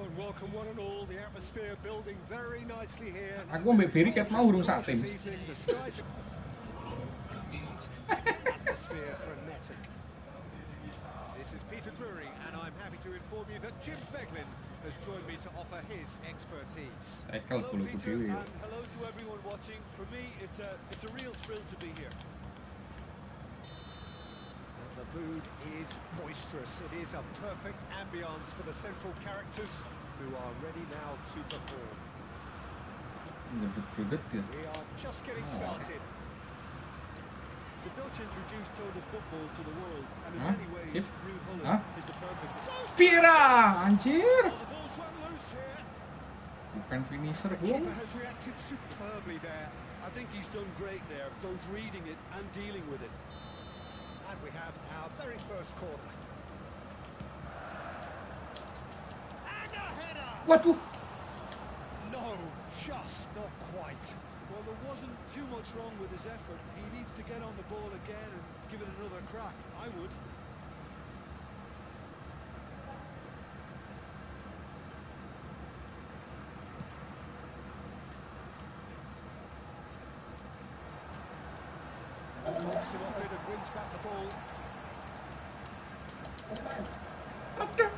and welcome one and all. The atmosphere building very nicely here. Aku ambek Beri ket mau urung sak tim. The skies atmosphere frenetic. This is Peter Drury, and I'm happy to inform you that Jim Beglin has joined me to offer his expertise. Hello Peter, and hello to everyone watching. For me, it's a real thrill to be here. And the mood is boisterous. It is a perfect ambience for the central characters who are ready now to perform. We are just getting started. The Dutch introduced total football to the world, and in many ways, Ruud Gullit is the perfect. Vira, anjir. The ball's run loose here. Bukan finisher, The Bung. keeper has reacted superbly there. I think he's done great there, both reading it and dealing with it. And we have our very first corner. And a header! Waduh. No, just not quite. Well, there wasn't too much wrong with his effort. He needs to get on the ball again and give it another crack. I would. Pops him off it and wins back the ball. Aduh.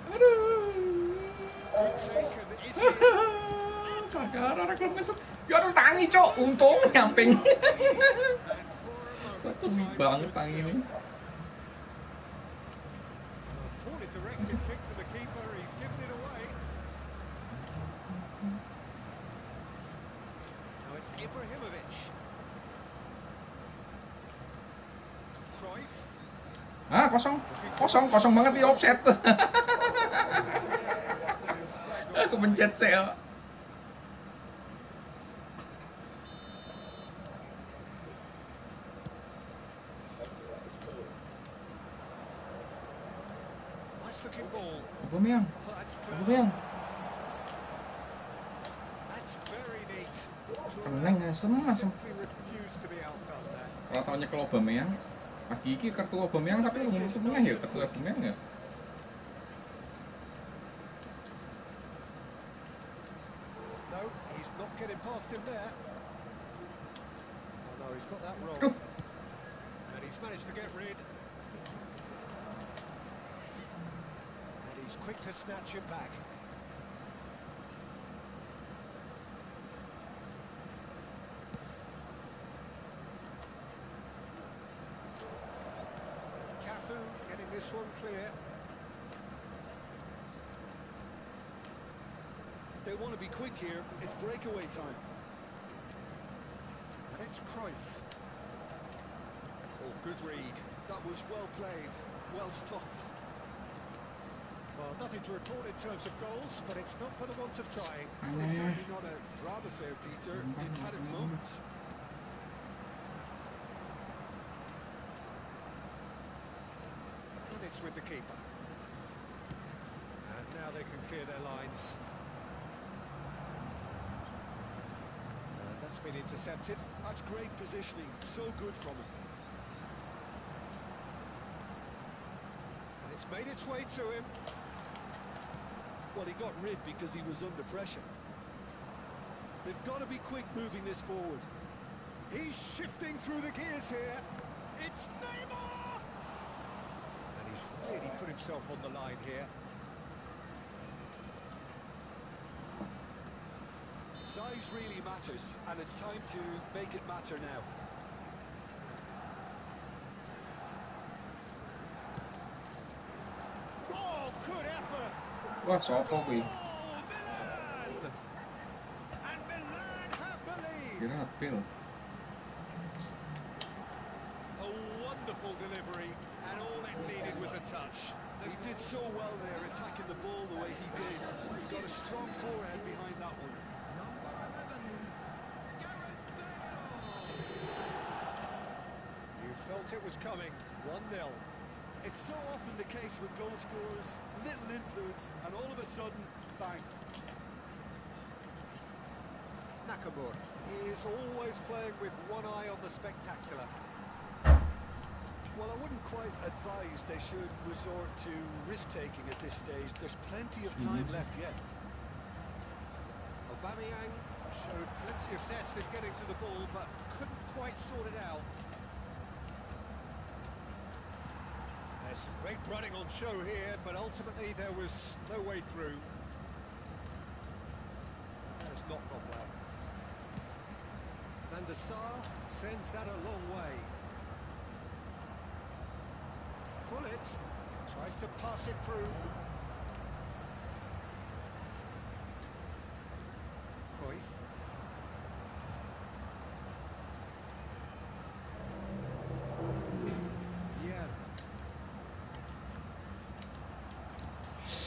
Aduh. Taken, is it? Kagak ada klub mesut. Ya aduh tangi, Cok. Untung nyamping. And for a Satu moment, banget stood tangi still. ini. Poorly directed kick from the keeper. He's given it away. Now it's Ibrahimovic. Cruyff. Ah, kosong banget di offset. Aku pencet sel. Nice looking ball. Aubameyang. Oh, that's clever. Aubameyang. That's very neat. Tenang asem. Simply refused to be outdone there. Kalau taunya kalau Aubameyang, pagi ini kartu Aubameyang tapi lu ngurus tengah ya kartu Aubameyang ya. No, he's not getting past him there. Oh no, he's got that wrong. Aduh. And he's managed to get rid. And he's quick to snatch it back. Cafu getting this one clear. They want to be quick here. It's breakaway time. And it's Cruyff. Oh, good read. That was well played, well stopped. Well, nothing to report in terms of goals, but it's not for the want of trying. It's certainly not a drab affair, Peter. It's had its moments. And it's with the keeper. And now they can clear their lines. That's been intercepted. That's great positioning. So good from him. And it's made its way to him. Well, he got rid because he was under pressure. They've got to be quick moving this forward. He's shifting through the gears here. It's Neymar! And he's really put himself on the line here. Size really matters, and it's time to make it matter now. Oh, good effort! Wah, sopo kuwi? Oh, Milan! And Milan have the lead! Kira Pil. A wonderful delivery, and all it needed was a touch. He did so well there, attacking the ball the way he did. He got a strong forehead behind that one. You felt it was coming. 1-0. It's so often the case with goal scorers, little influence, and all of a sudden, bang. Nakamura is always playing with one eye on the spectacular. Well, I wouldn't quite advise they should resort to risk-taking at this stage. There's plenty of time left yet. Aubameyang showed plenty of zest in getting to the ball, but couldn't quite sort it out. There's some great running on show here, but ultimately there was no way through. There's not gone well. Van der Sar sends that a long way. Pullet tries to pass it through. Cruyff. Yeah.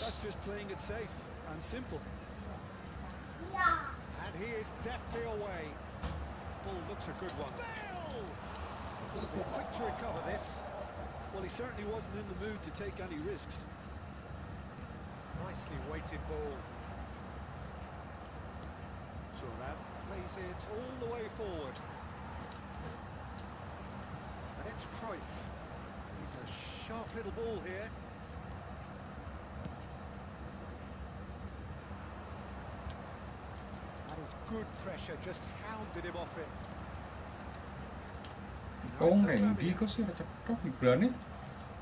That's just playing it safe and simple. Yeah. And he is deftly away. Ball looks a good one. Bale! Quick to recover this. Well, he certainly wasn't in the mood to take any risks. Nicely weighted ball. Thuram plays it all the way forward. And it's Cruyff. He's a sharp little ball here. That is good pressure, just hounded him off it. Oh, Randy kok sih cetok hiburannya.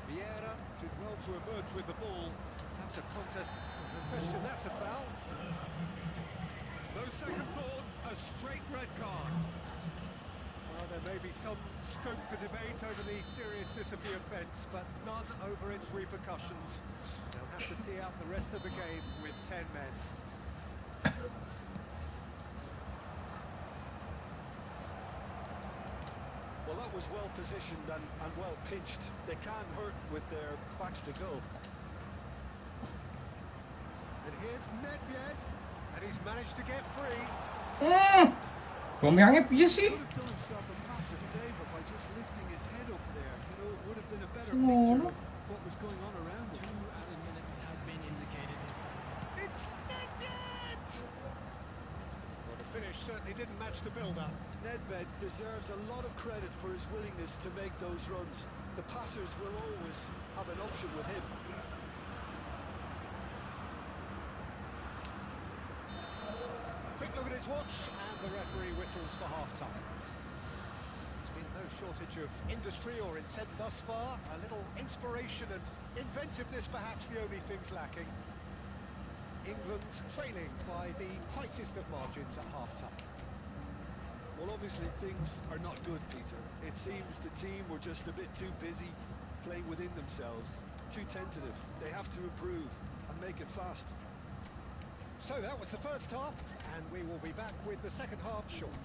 Vieira did well to emerge with the ball. That's a contest. No question, that's a foul. No second thought, a straight red card. Well, there may be some scope for debate over the seriousness of the offence, but none over its repercussions. They'll have to see out the rest of the game with 10 men. Well, that was well positioned and well pinched. They can't hurt with their backs to goal. And here's Nedved, and he's managed to get free. Aubameyangnya piye sih? Could have done himself a massive favour by just lifting his head up there. You know, it would have been a better picture of what was going on around him. 2 added minutes has been indicated. It's Nedved! Well, the finish certainly didn't match the build-up. Nedved deserves a lot of credit for his willingness to make those runs. The passers will always have an option with him. Quick look at his watch, and the referee whistles for half-time. There's been no shortage of industry or intent thus far. A little inspiration and inventiveness, perhaps the only things lacking. England trailing by the tightest of margins at half-time. Well, obviously things are not good, Peter. It seems the team were just a bit too busy playing within themselves, too tentative. They have to improve and make it fast. So that was the first half, and we will be back with the second half shortly.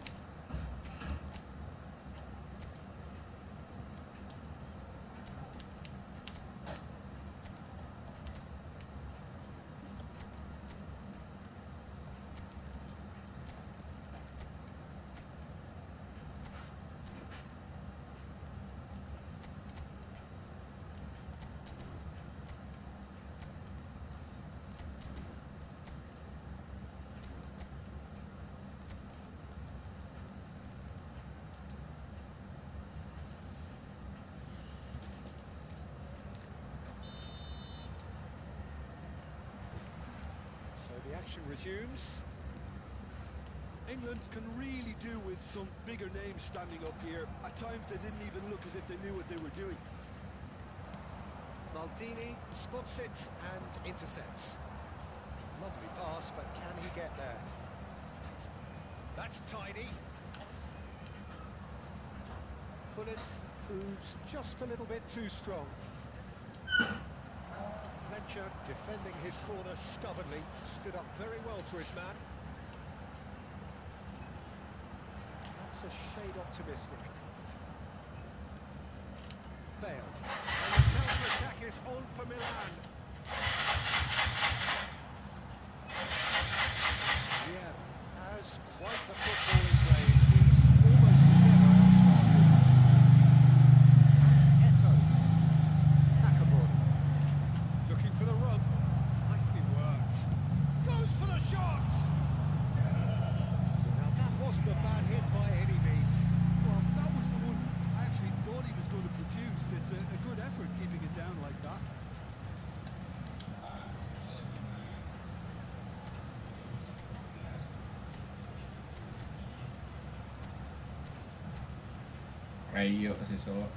The action resumes. England can really do with some bigger names standing up here. At times they didn't even look as if they knew what they were doing. Maldini spots it and intercepts. Lovely pass, but can he get there? That's tidy. Pullet proves just a little bit too strong. Fletcher defending his corner stubbornly, stood up very well to his man. That's a shade optimistic. Bale. And the counter-attack is on for Milan. Yeah, has quite the footballing brain. He's almost never outsmarted. That's Eto. Nakabon. Looking for the run. Nicely worked. Goes for the shot! Now that wasn't a bad hit by any means. Well, that was the one I actually thought he was going to produce. It's a Ayo sesuk.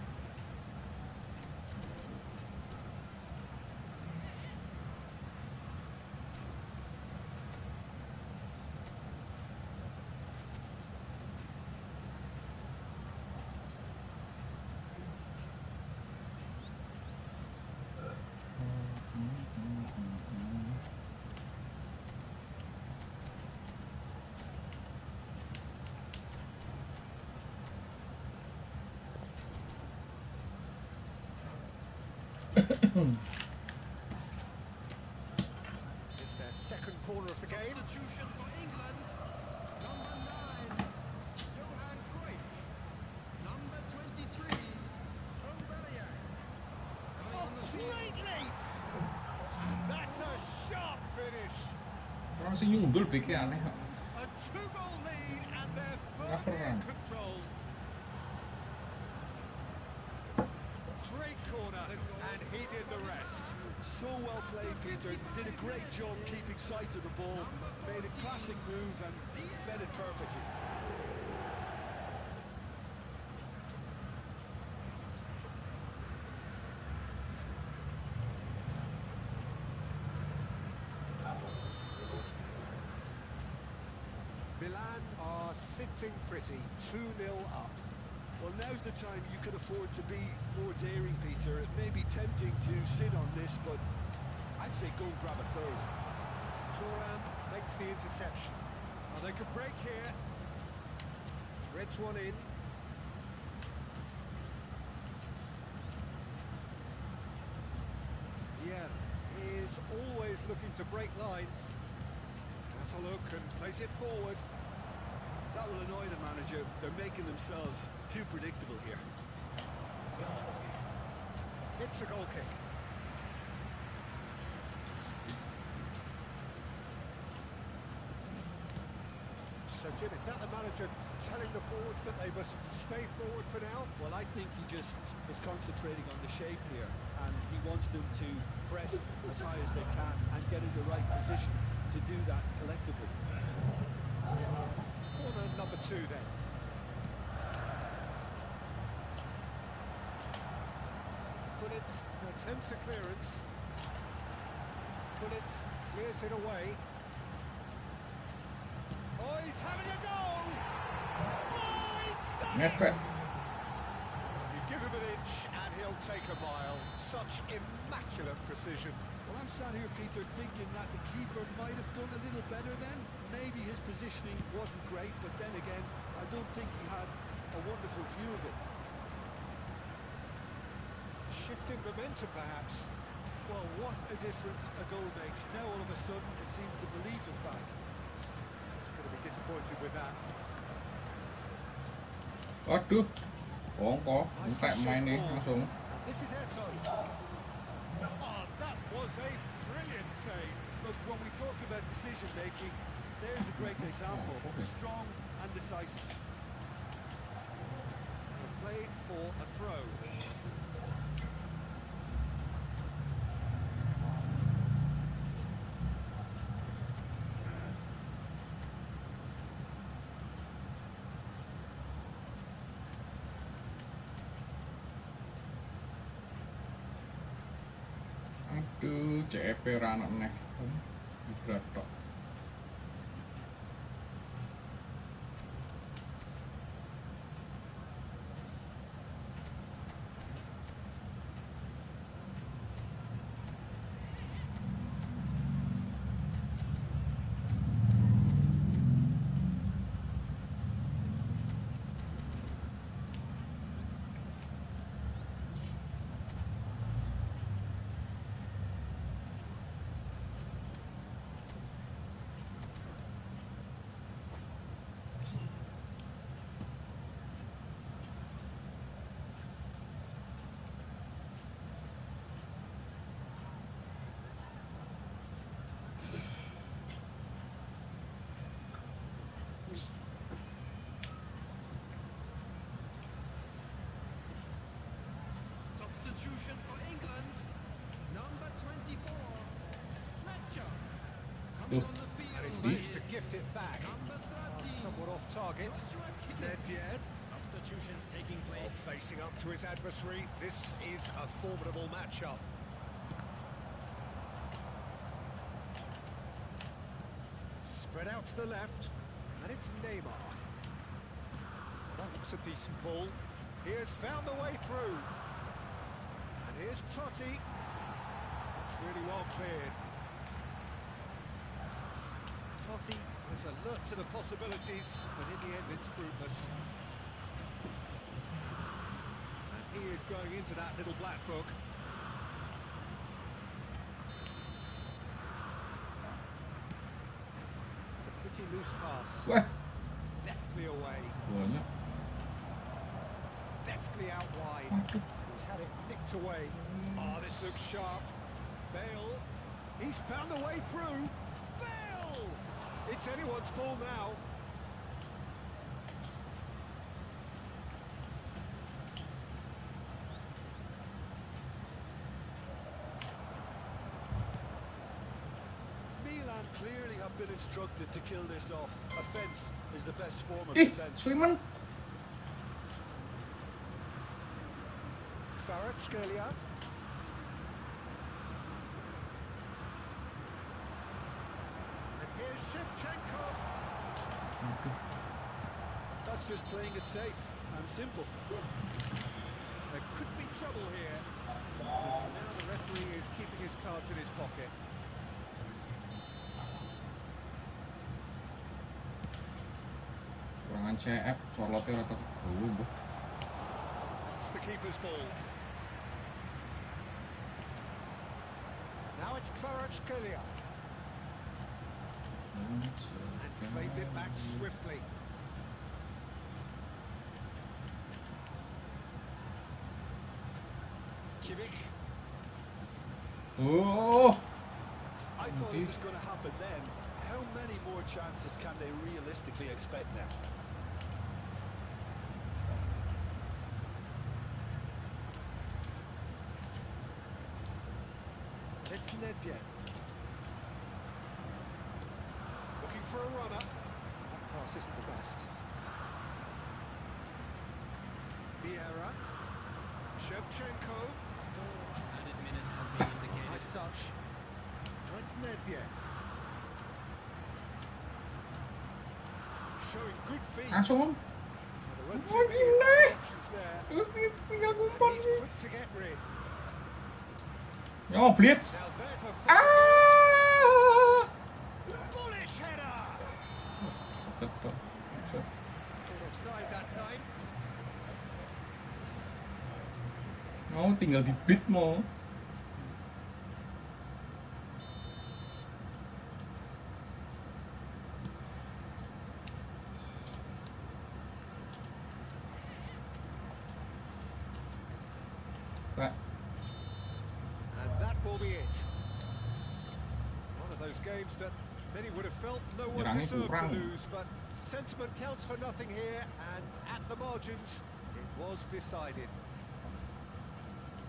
It's their second corner of the game. Substitution for England. Number 9, Johan Cruyff. Number 23, Aubameyang. Coming on the Great leap! And that's a sharp finish. Orang sing nyundul beke aneh kok. A 2-goal lead and they're Apa, firmly in Bang? control. Great corner and he did the rest. So well played, Peter. Did a great job keeping sight of the ball. Made a classic move and fed it perfectly. Milan are sitting pretty, 2-0 up. Well, now's the time you can afford to be more daring, Peter. It may be tempting to sit on this, but I'd say go and grab a third. Thuram makes the interception. Oh, they could break here. Threads one in. Yeah, he is always looking to break lines. That's a look and place it forward. That will annoy the manager. They're making themselves too predictable here. It's a goal kick. So, Jim, is that the manager telling the forwards that they must stay forward for now? Well, I think he just is concentrating on the shape here, and he wants them to press as high as they can and get in the right position to do that collectively. Corner number 2 then. Pullet attempts a clearance. Pullet clears it away. Oh, he's having a goal! Oh, he's done it! Ngepet. You give him an inch and he'll take a mile. Such immaculate precision. Well, I'm sat here, Peter, thinking that the keeper might have done a little better then. Maybe his positioning wasn't great, but then again, I don't think he had a wonderful view of it. Shifting momentum, perhaps. Well, what a difference a goal makes. Now, all of a sudden, it seems the belief is back. He's going to be disappointed with that. Waduh. Bongko, entek main nih langsung. This is Eto. Oh, that was a brilliant save. Look, when we talk about decision-making, there's a great example. Strong and decisive. Play for a throw. Aduh, CEP ra anak meneh. Berat tok. Substitution for England. Number 24, Fletcher. Coming on the And field. he's managed to gift it back. Number 13. Somewhat off target. Nedved. substitutions taking place. Facing up to his adversary, this is a formidable matchup. Spread out to the left, and it's Neymar. That looks a decent ball. He has found the way through. And here's Totti. It's really well cleared. Totti was alert to the possibilities, but in the end it's fruitless. And he is going into that little black book. It's a pretty loose pass. Wah, Deftly away. banyak. Deftly out wide. Aduh. He's had it nicked away. Oh, this looks sharp. Bale. He's found the way through. Bale! It's anyone's ball now. Milan clearly have been instructed to kill this off. Offence is the best form of Ih, defence. Swiman. Kvaratskhelia. And here's Shevchenko. Aduh. That's just playing it safe and simple. There could be trouble here. But for now, the referee is keeping his cards in his pocket. Kurangan CF, Sorlote rata kegawe, Mbah. That's the keeper's ball. Now it's Kvaratskhelia. And played it back swiftly. Kimmich. Oh, I thought it was going to happen then. How many more chances can they realistically expect now? It's Nedved. Looking for a runner. That pass isn't the best. Vieira. Shevchenko. Added minute has been indicated. Nice touch. That's Nedved. Showing good feet. langsung, Om. The red Oh, team gila. has options there. Tinggal And umpan he's sih. quick to get rid. Oh, blitz. Now there's a Ah. bullish header. Tetep. Caught offside that time. Mau tinggal di beat mau. Pak, And that will be it. One of those games that many would have felt no one Nyerangnya deserved to kurang. lose, but sentiment counts for nothing here, and at the margins, it was decided.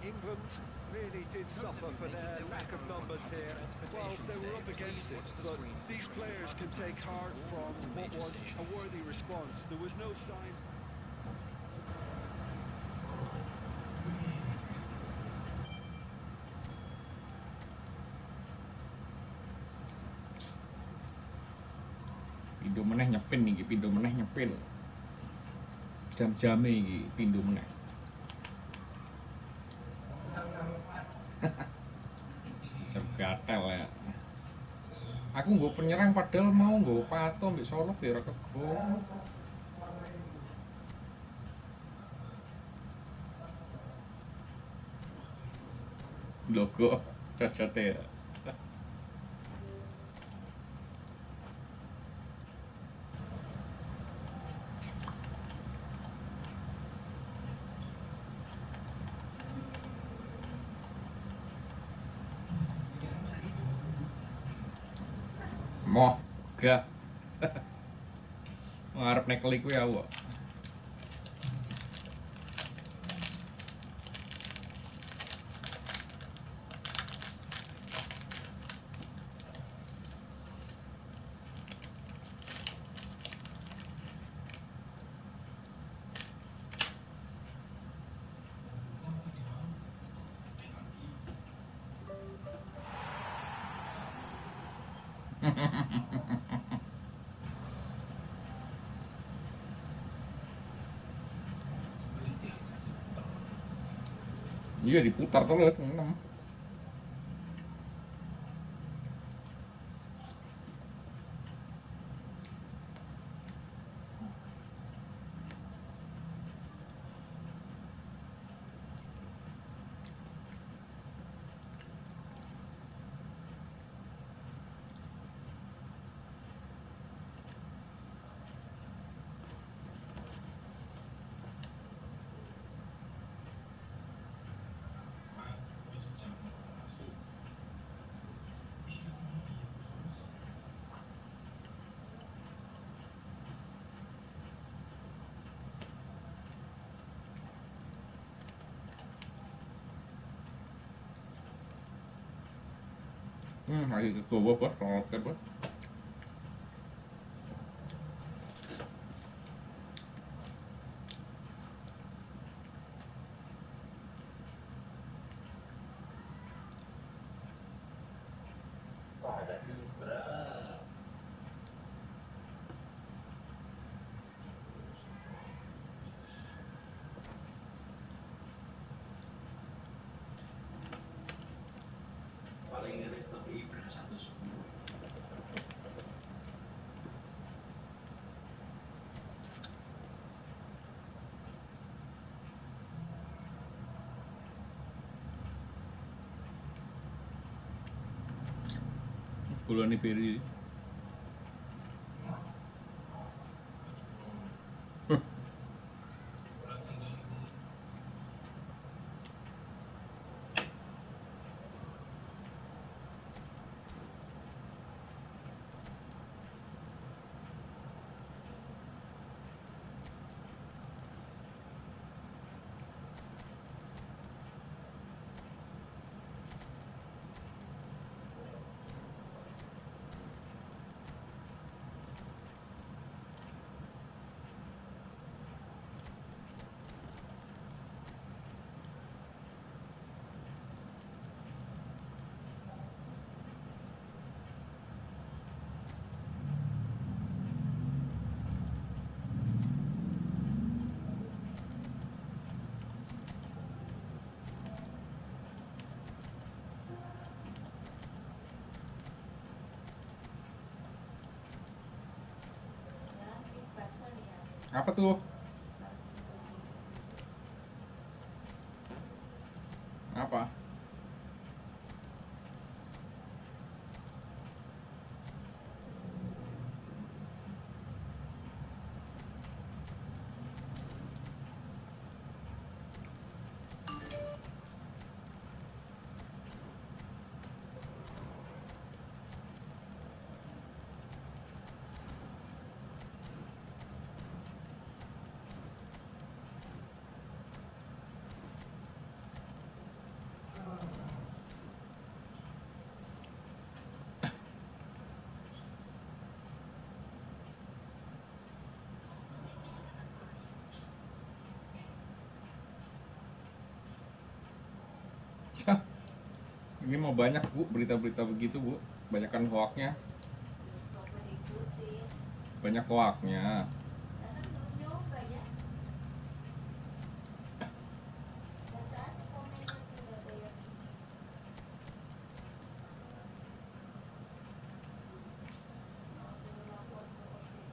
England really did suffer for their lack of numbers here. Well, they were up against it, but these players can take heart from what was a worthy response. There was no sign. pindho meneh nyepin iki, pindho meneh nyepin. Jam-jame iki pindho meneh. Jam gatel ya. Aku nggo penyerang padahal mau nggo pato mbek Solo ya ora kego. Logo cacote ya. Moh, gak. Ngarep nekel iku ya, Wak. Iya diputar terus 6. Masih coba bos, oke bos. Bulan ini peri. Apa tuh? Apa? Ini mau banyak bu berita-berita begitu bu, banyakkan hoaknya, Coba diikutin. banyak hoaknya. Kan belum nyoba ya. Dan satu komennya sudah bayar ini. Suruh lapor ke OJK.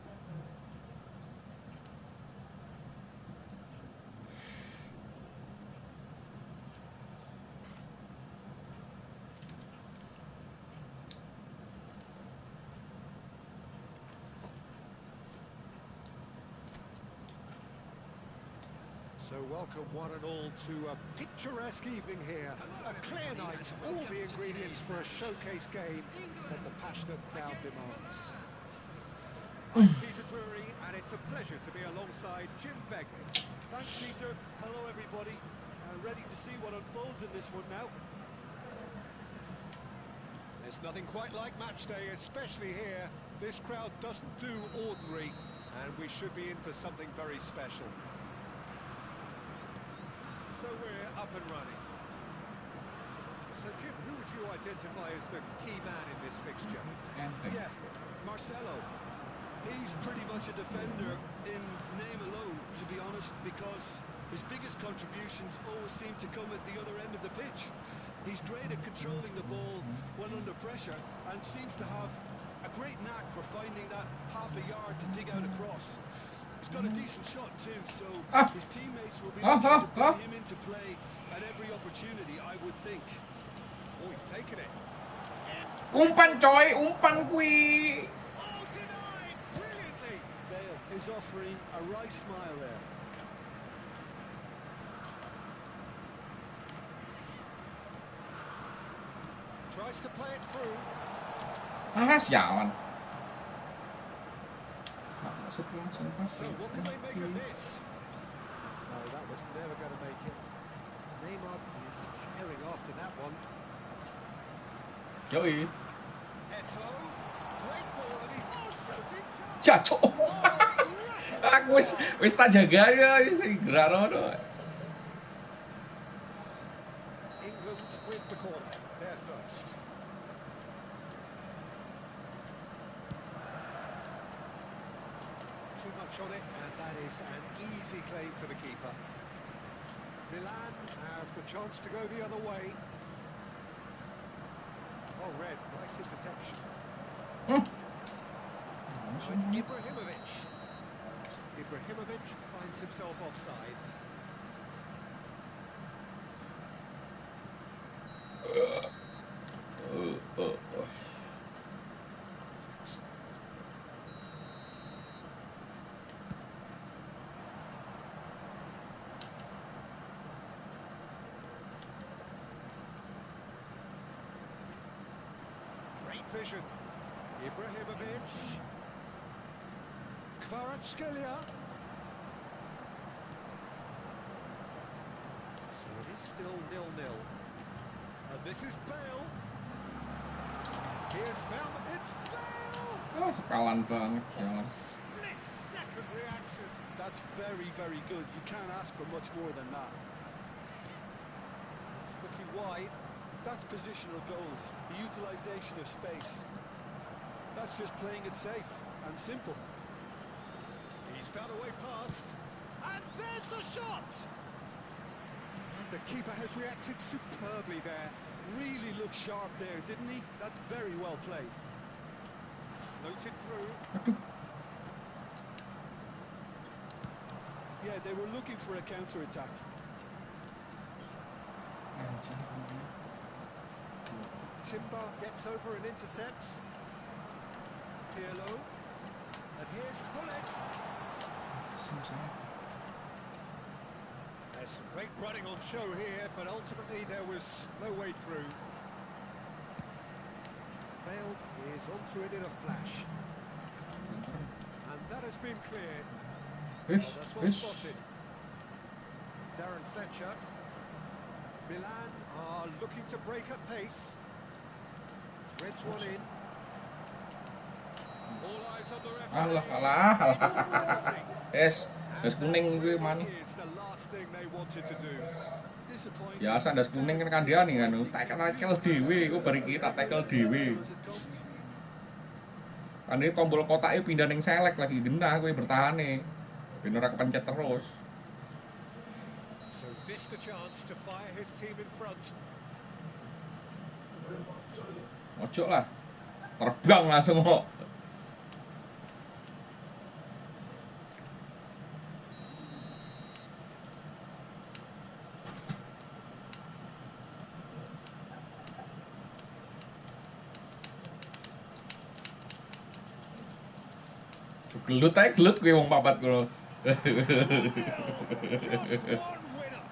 So welcome one and all to a picturesque evening here. A clear night, all the ingredients for a showcase game that the passionate crowd demands. I'm Peter Drury, and it's a pleasure to be alongside Jim Begley. Thanks, Peter. Hello, everybody. Ready to see what unfolds in this one now. There's nothing quite like match day, especially here. This crowd doesn't do ordinary, and we should be in for something very special. So we're up and running. So Jim, who would you identify as the key man in this fixture? Yeah, Marcelo. He's pretty much a defender in name alone, to be honest, because his biggest contributions always seem to come at the other end of the pitch. He's great at controlling the ball when under pressure and seems to have a great knack for finding that half a yard to dig out across. He's got a decent shot too, so his teammates will be looking to bring him into play at every opportunity, I would think. Oh, he's taken it. Umpan coy, umpan kui. Oh, denied! Brilliantly! Bale is offering a wry smile there. Tries to play it through. Sialan. Masuk langsung pas. So what can they make of this? No, that was never going to make it. Neymar is herring after that one. Yoi. Eto, great ball and he's shooting time. Jatuh. Aku wis tak jaga ya sing gerak. England with the corner. They're first. Too much on it, and that is an easy claim for the keeper. Milan have the chance to go the other way. Oh, red, nice interception. Now it's Ibrahimovic. Ibrahimovic finds himself offside. Great vision. Ibrahimovic. Kvaratskhelia. So it is still 0-0. And this is Bale. He has found it's Bale! Sekalan banget jalan. Split second reaction. That's very, very good. You can't ask for much more than that. It's looking wide. That's positional goal, the utilisation of space. That's just playing it safe and simple. He's found a way past. And there's the shot! The keeper has reacted superbly there. Really looked sharp there, didn't he? That's very well played. Floated through. Yeah, they were looking for a counter-attack. Timber gets over and intercepts. Pirlo. And here's Hullet. There's some great running on show here, but ultimately there was no way through. Bale is onto it in a flash. And that has been cleared. That's well spotted. Darren Fletcher. Milan are looking to break at pace. Threads one in. All eyes on the referee. Alah. Das kuning kuwi man. It's the last thing they wanted to do. Biasa das kuning kan kandhane kan tackle dhewe iku bar iki tak tackle dhewe. Kan iki tombol kotake pindah ning selek lagi genah kuwi bertahane. Ben ora kepencet terus. So this the chance to fire his team in front. Ojo lah. Terbang langsung kok. Gelut ae gelut kuwi wong papat kuwi. Just one winner.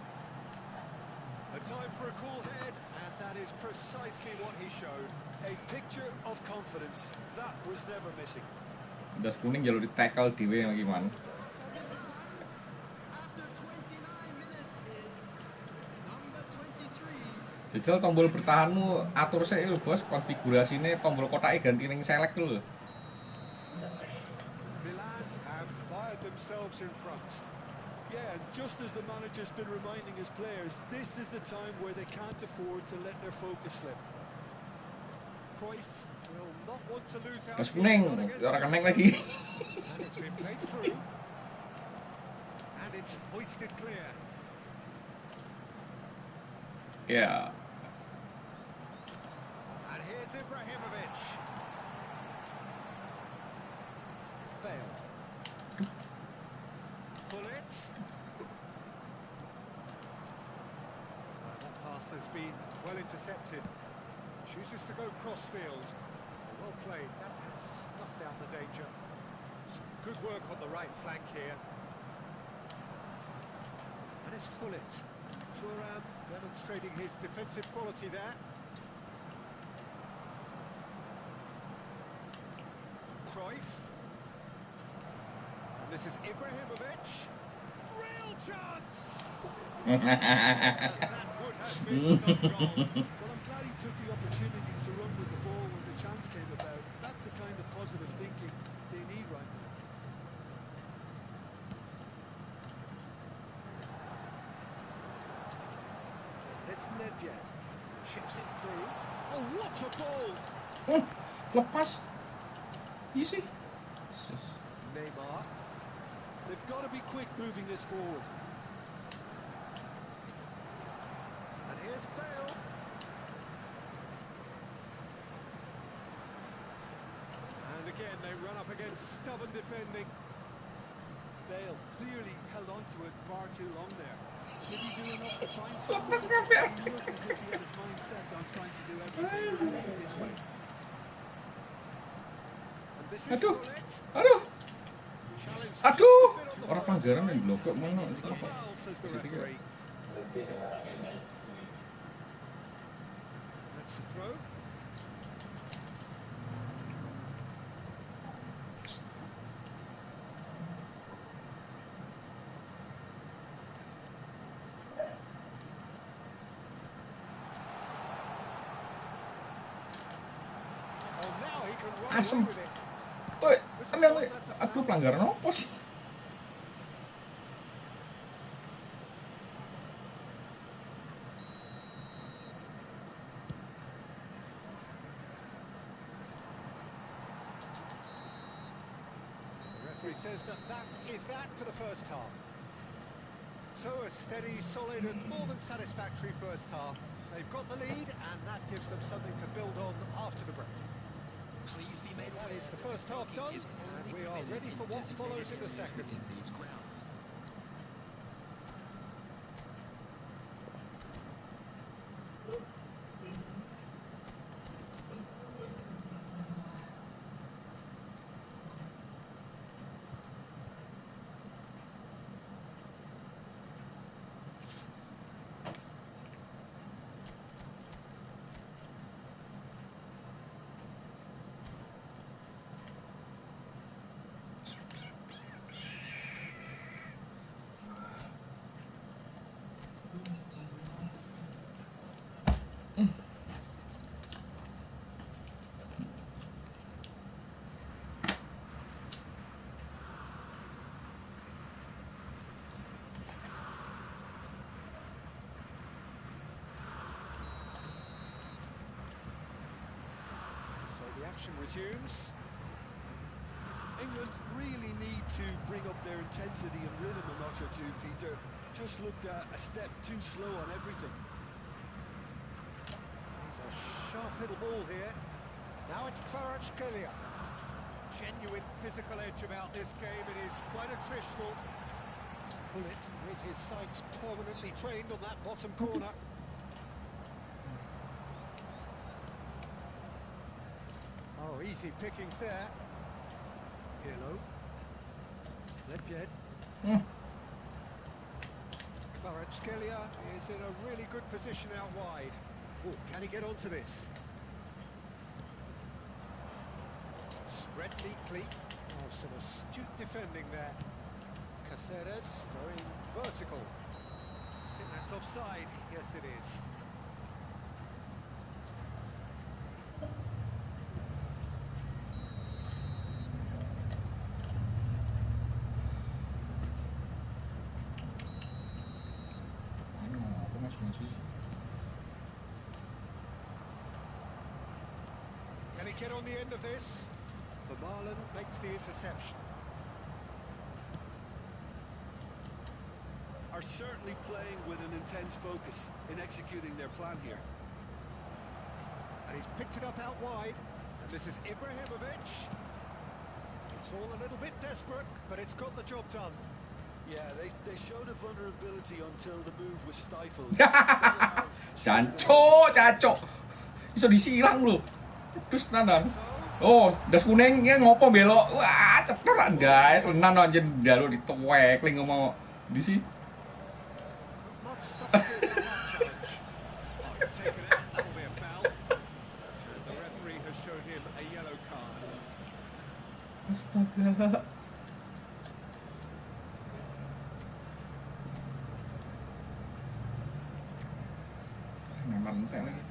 A time for a cool head, and that is precisely what he showed. A picture of confidence. That was never missing. Das kuning jalur di tackle dhewe lagi man. Jajal tombol bertahanmu atur sik lho bos, konfigurasine tombol kotake ganti ning select lho. Milan have fired themselves in front. Yeah, and just as the manager's been reminding his players, this is the time where they can't afford to let their focus slip. Cruyff will not want to lose out. Das kuning, ora keneng lagi. And it's been played through. And And it's hoisted clear. Ya. And here's Ibrahimovic. Bale. Pull it. That pass has been well intercepted. Chooses to go crossfield. Well played. That has snuffed out the danger. Some good work on the right flank here. And it's Hullet. Thuram demonstrating his defensive quality there. Cruyff. And this is Ibrahimovic. Real chance! That would have been some goal. Well, I'm glad he took the opportunity to run with the ball when the chance came about. That's the kind of positive thinking they need right now. It's Nedved. Chips it through. Oh, what a ball! Lepas. Easy. Neymar. They've got to be quick moving this forward. And here's Bale. And again, they run up against stubborn defending. Bale clearly held on to it far too long there. Did he do enough to find someone? He looked as if he had his mind set on trying to do everything his way. And this is Aduh. Hullet. Aduh. Challenge just Aduh. a bit on the Orang front. pelanggaran yang blokok mana? No foul, says the referee. That's the throw. Oh, now he can run Asem. away with it. Tuh, tenang, aduh pelanggaran apa sih? The referee says that is that for the first half. So a steady, solid and more than satisfactory first half. They've got the lead and that gives them something to build on after the break. Please be made That aware is the first half done and we are ready for what follows in the second. in these grounds. So the action resumes. England really need to bring up their intensity and rhythm a notch or two, Peter. Just looked a step too slow on everything. It's a sharp little ball here. Now it's Kvaratskhelia. Genuine physical edge about this game. It is quite attritional. Hullet with his sights permanently trained on that bottom corner. Oh, easy pickings there. Pirlo. Nedved. Kvaratskhelia is in a really good position out wide. Oh, can he get onto this? Spread neatly. Oh, some astute defending there. Caceres going vertical. I think that's offside. Yes, it is. Apa masih? Can he get on the end of this? Vermaelen makes the interception. are certainly playing with an intense focus in executing their plan here. And he's picked it up out wide. And this is Ibrahimovic. It's all a little bit desperate, but it's got the job done. Yeah, they showed a vulnerability until the move was stifled. Jancok. Iso disilang lho. Terus nanan. Oh, das kuning ya ngopo belok. Wah, ceper andai tenan anjen ndalo dituwek ling mau di si. Much substitute in that challenge. Oh, he's taken it. That'll be a foul. And the referee has shown him a yellow card. Astaga. Memang entek lagi.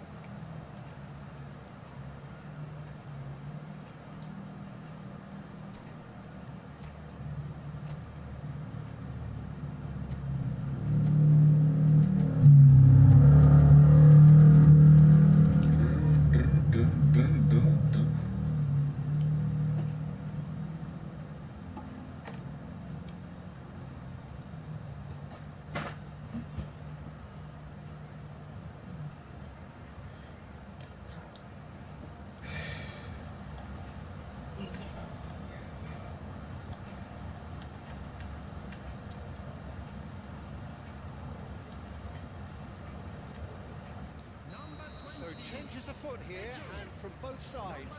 So changes afoot here, and from both sides.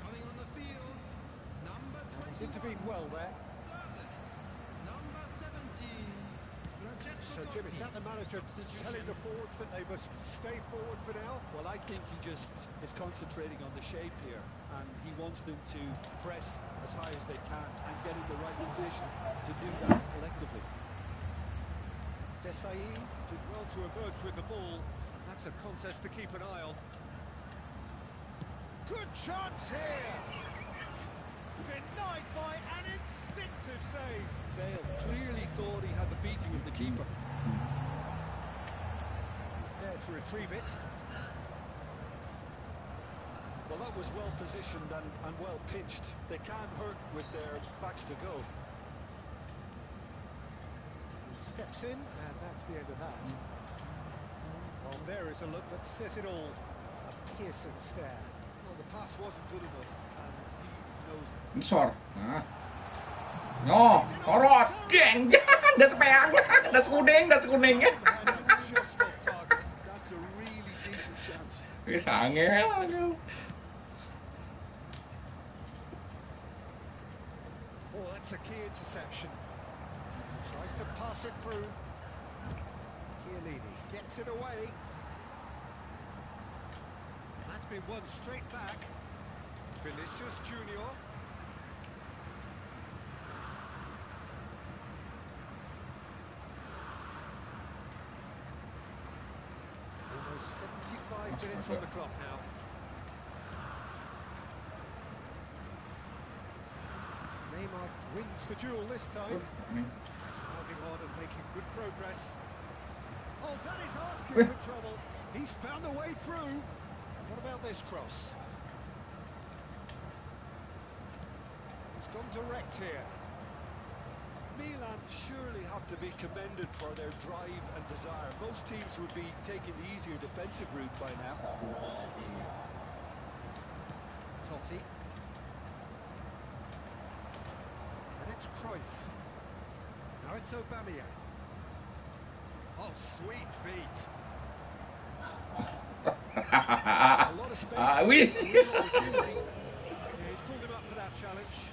Coming on the field, number He's intervened well there. number 17. So Jim, is that the manager telling the forwards that they must stay forward for now? Well, I think he just is concentrating on the shape here, and he wants them to press as high as they can and get in the right position to do that collectively. Desai did well to emerge with the ball. That's a contest to keep an eye on. Good chance here! Denied by an instinctive save. Bale clearly thought he had the beating of the keeper. He's there to retrieve it. Well, that was well positioned and well pinched. They can't hurt with their backs to go. Steps in, and that's the end of that. Well, there is a look that says it all. A piercing stare. Well, the pass wasn't good enough, and he knows that. Sor. Nah. No, korot, geng. Das peang, das kuning. Just off target. That's a really decent chance. Wis angel aduh. Oh, that's a key interception. Tries to pass it through. Chiellini gets it away. That's been won straight back. Vinicius Junior. Almost 75 minutes on the clock now. Neymar wins the duel this time. Driving on and making good progress. Oh, that is asking for trouble. He's found a way through. And what about this cross? He's gone direct here. Milan surely have to be commended for their drive and desire. Most teams would be taking the easier defensive route by now. Totti. And it's Cruyff. Now it's Aubameyang. Oh, sweet feet. A lot of space. Oui. Real opportunity. Yeah, he's pulled him up for that challenge.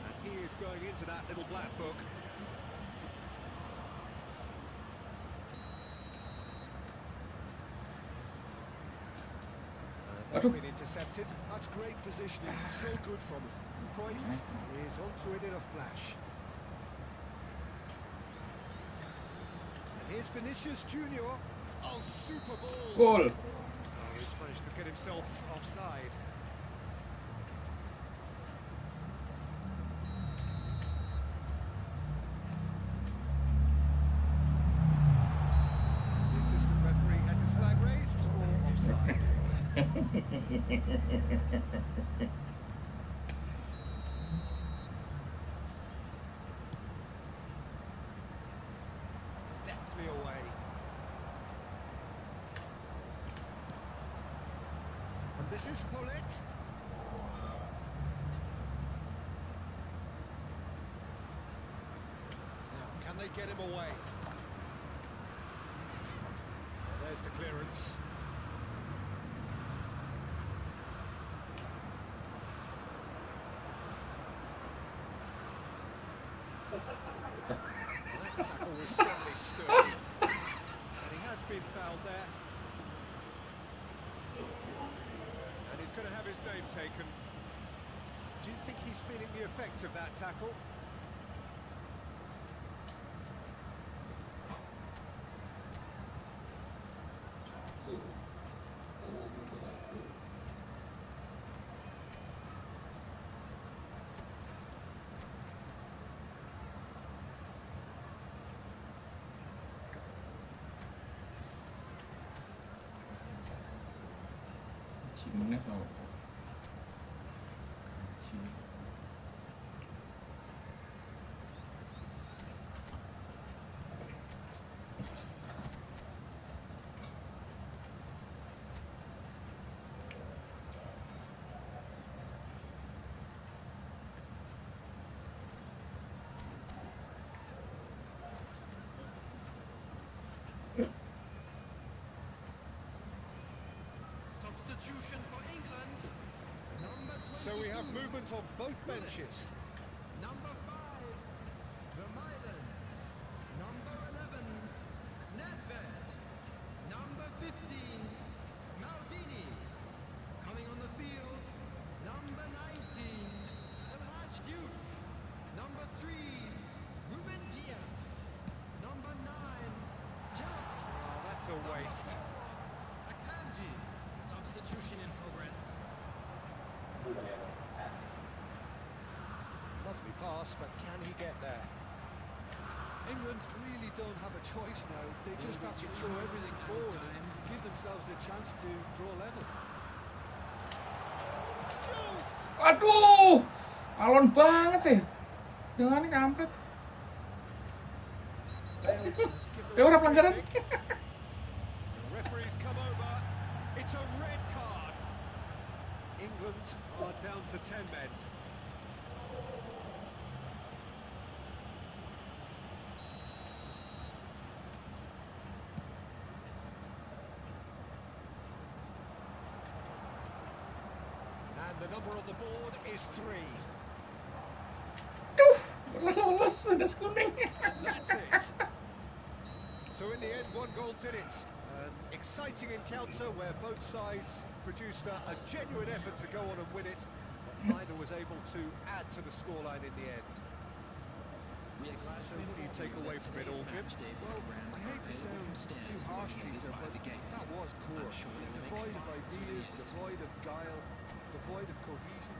And he is going into that little black book. That's been intercepted. That's great positioning. So good from it. Cruyff is onto it in a flash. And here's Vinicius Junior. Oh, super ball. Goal. Oh, he's managed to get himself offside. The assistant referee has his flag raised for offside. This is Hullet. Now, can they get him away? There's the clearance. That tackle was certainly sturdy. And he has been fouled there. And he's going to have his name taken. Do you think he's feeling the effects of that tackle? Meneh apa? Kaji. Substitution for England. Number 22. So we have movement on both benches. Number 5, Vermeulen. Number 11, Nedved. Number 15, Maldini. Coming on the field, number 19, Elhaj Diouf. Number 3, Ruben Diaz. Number 9, Gerard. Oh, that's a waste. Akanji. Substitution in progress. Lovely pass, but can he get there? England really don't have a choice now. They just have to throw everything forward and give themselves a chance to draw level. Aduh, alon banget ya. Jangan kampret. Ya udah pelanggaran. The referee's come over. It's a red card. England are down to 10 men. And the number on the board is 3. Lolos sudah kuning. And that's it. So in the end, one goal did it. An exciting encounter where both sides produced a genuine effort to go on and win it, but neither was able to add to the scoreline in the end. So what do you take away from it all, Jim? Well, I hate to sound too harsh, Peter, but that was poor. Devoid of ideas, devoid of guile, devoid of cohesion.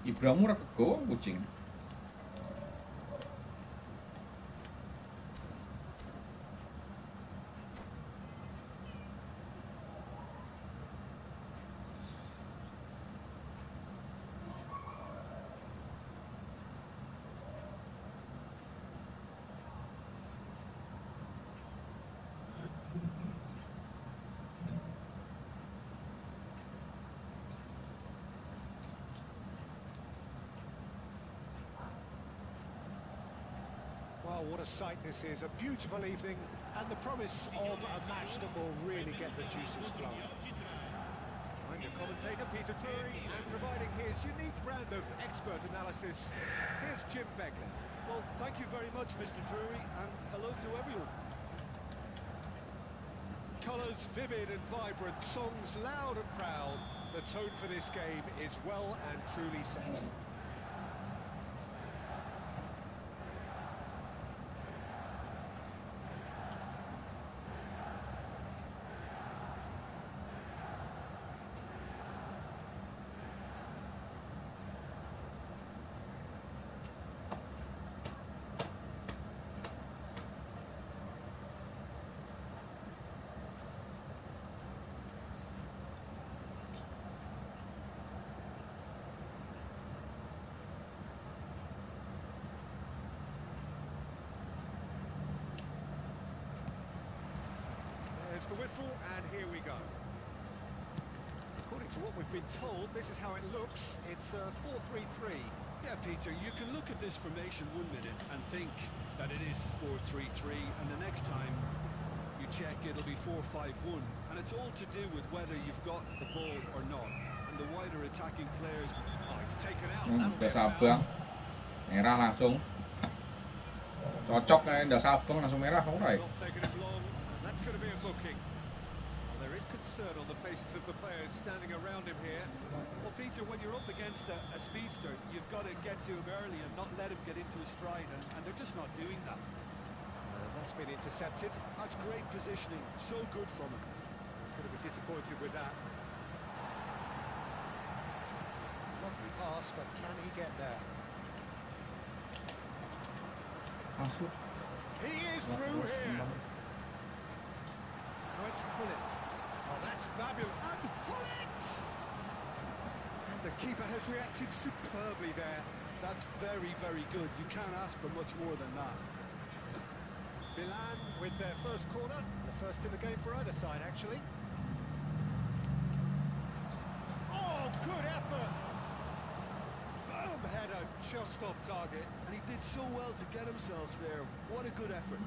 Ibramu ora kegawa kucing. Well, what a sight this is. A beautiful evening and the promise of a match that will really get the juices flowing. I'm your commentator, Peter Drury, and providing his unique brand of expert analysis, here's Jim Beglin. Well, thank you very much, Mr. Drury, and hello to everyone. Colours vivid and vibrant, songs loud and proud. The tone for this game is well and truly set. There's the whistle, and here we go. According to what we've been told, this is how it looks. It's 4-3-3. Yeah, Peter, you can look at this formation 1 minute and think that it is 4-3-3, and the next time you check, it'll be 4-5-1. And it's all to do with whether you've got the ball or not. And the wider attacking players... Oh, it's taken out. Udah Sabang. Merah langsung. Cocok kayak udah Sabang langsung merah ora ya? It's not taken him long, and that's going to be a booking. Well, there is concern on the faces of the players standing around him here. Well, Peter, when you're up against a speedster, you've got to get to him early and not let him get into his stride, and they're just not doing that. And that's been intercepted. That's great positioning, so good from him. He's going to be disappointed with that. Lovely pass, but can he get there? Masuk. He is through here. Now it's Hullet. Oh, that's fabulous. And Hullet! And the keeper has reacted superbly there. That's very, very good. You can't ask for much more than that. Milan with their first corner. The first in the game for either side, actually. Oh, good effort! Firm header just off target. And he did so well to get himself there. What a good effort.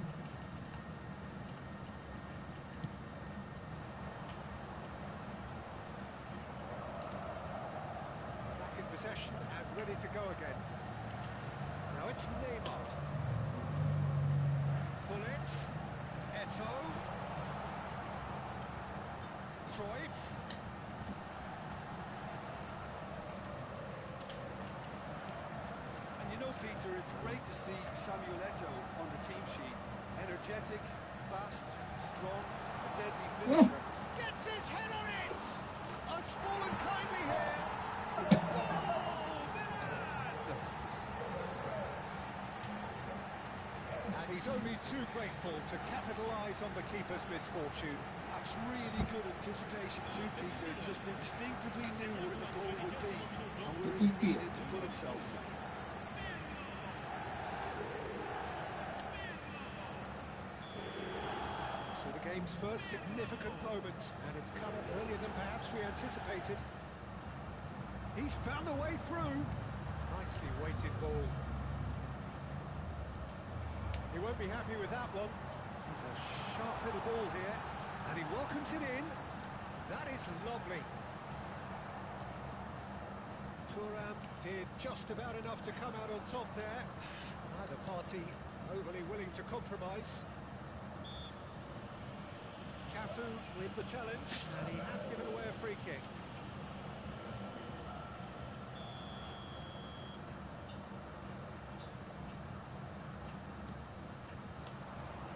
Back in possession and ready to go again. Now it's Neymar. Hullet. Eto. Cruyff. And you know, Peter, it's great to see Samuel Eto'o on the team sheet. Energetic, fast, strong, a deadly finisher. Gets his head on it! It's fallen kindly here. Goal, Milan! And he's only too grateful to capitalise on the keeper's misfortune. That's really good anticipation too, Peter. Just instinctively knew where the ball would be and where he needed to put himself. So the game's first significant moment, and it's come earlier than perhaps we anticipated. He's found a way through. Nicely weighted ball. He won't be happy with that one. He's a sharp little ball here, and he welcomes it in. That is lovely. Thuram did just about enough to come out on top there. Neither party overly willing to compromise. Cafu with the challenge, and he has given away a free kick.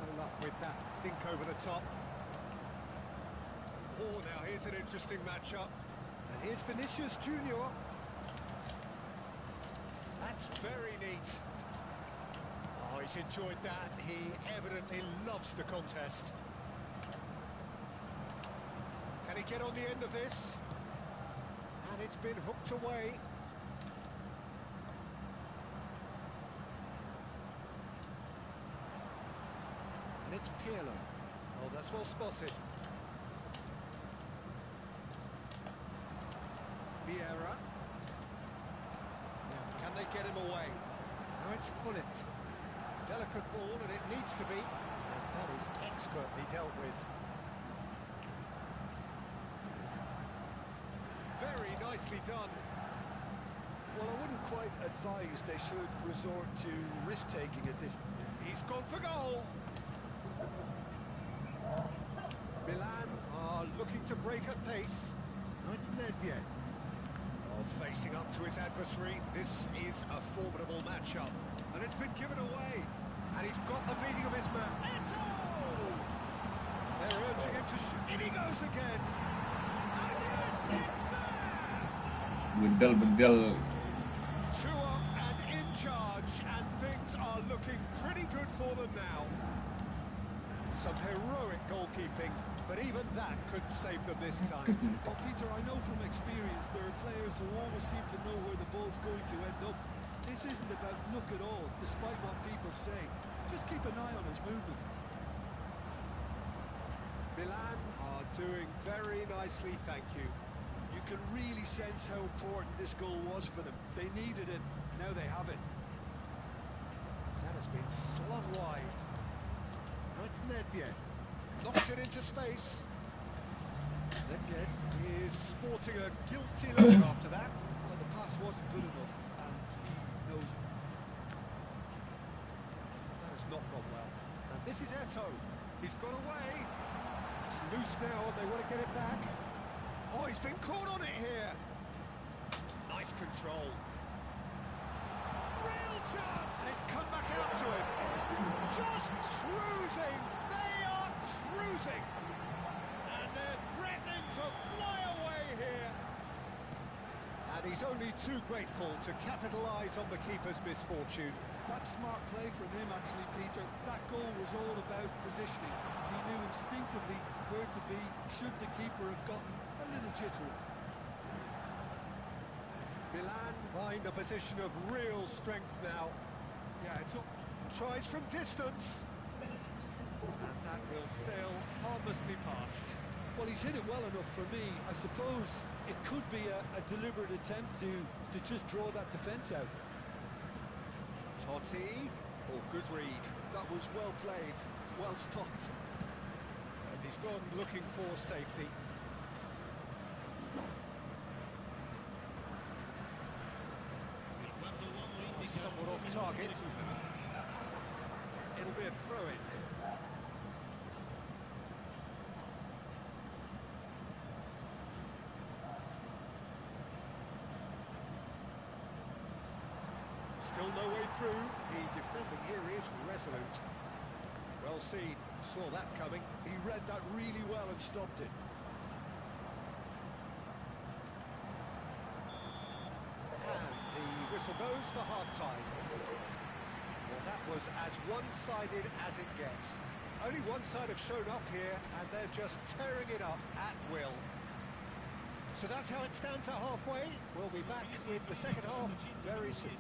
No luck with that dink over the top. Oh, now here's an interesting matchup. And here's Vinicius Junior. That's very neat. Oh, he's enjoyed that. He evidently loves the contest. Can he get on the end of this? And it's been hooked away. And it's Pirlo. Oh, that's well spotted. Vieira. Now, can they get him away? Now it's Hullet. Delicate ball, and it needs to be. And that is expertly dealt with. Very nicely done. Well, I wouldn't quite advise they should resort to risk-taking at this. He's gone for goal. Milan are looking to break at pace. Now it's Nedved. Oh, facing up to his adversary. This is a formidable matchup. And it's been given away. And he's got the beating of his man. Eto! They're urging him to shoot. In he goes again. And yes, it's there! Bedel. 2 up and in charge, and things are looking pretty good for them now. Some heroic goalkeeping, but even that couldn't save them this time. Well, Peter, I know from experience there are players who always seem to know where the ball's going to end up. This isn't about luck at all, despite what people say. Just keep an eye on his movement. Milan are doing very nicely, thank you. You can really sense how important this goal was for them. They needed it, now they have it. That has been slung wide. Now it's Nedved. Knocks it into space. Nedved is sporting a guilty look after that. Well, the pass wasn't good enough, and he knows it. That has not gone well. And this is Eto. He's got away. It's loose now and they want to get it back. Oh, he's been caught on it here. Nice control. Real chance! And it's come back out to him. Just cruising. They are cruising. And they're threatening to fly away here. And he's only too grateful to capitalise on the keeper's misfortune. That's smart play from him, actually, Peter. That goal was all about positioning. He knew instinctively where to be should the keeper have gotten a little jittery. Milan find a position of real strength now. Yeah, it's up. Tries from distance. And that will sail harmlessly past. Well, he's hit it well enough for me. I suppose it could be a deliberate attempt to just draw that defence out. Totti. Oh, good read. That was well played, well stopped. And he's gone looking for safety. Somewhat off target. It'll be a throw-in. Still no way through. The defending here is resolute. Well seen. Saw that coming. He read that really well and stopped it. And the whistle goes for half-time. Well, that was as one-sided as it gets. Only one side have shown up here, and they're just tearing it up at will. So that's how it stands at halfway. We'll be back in the second half very soon.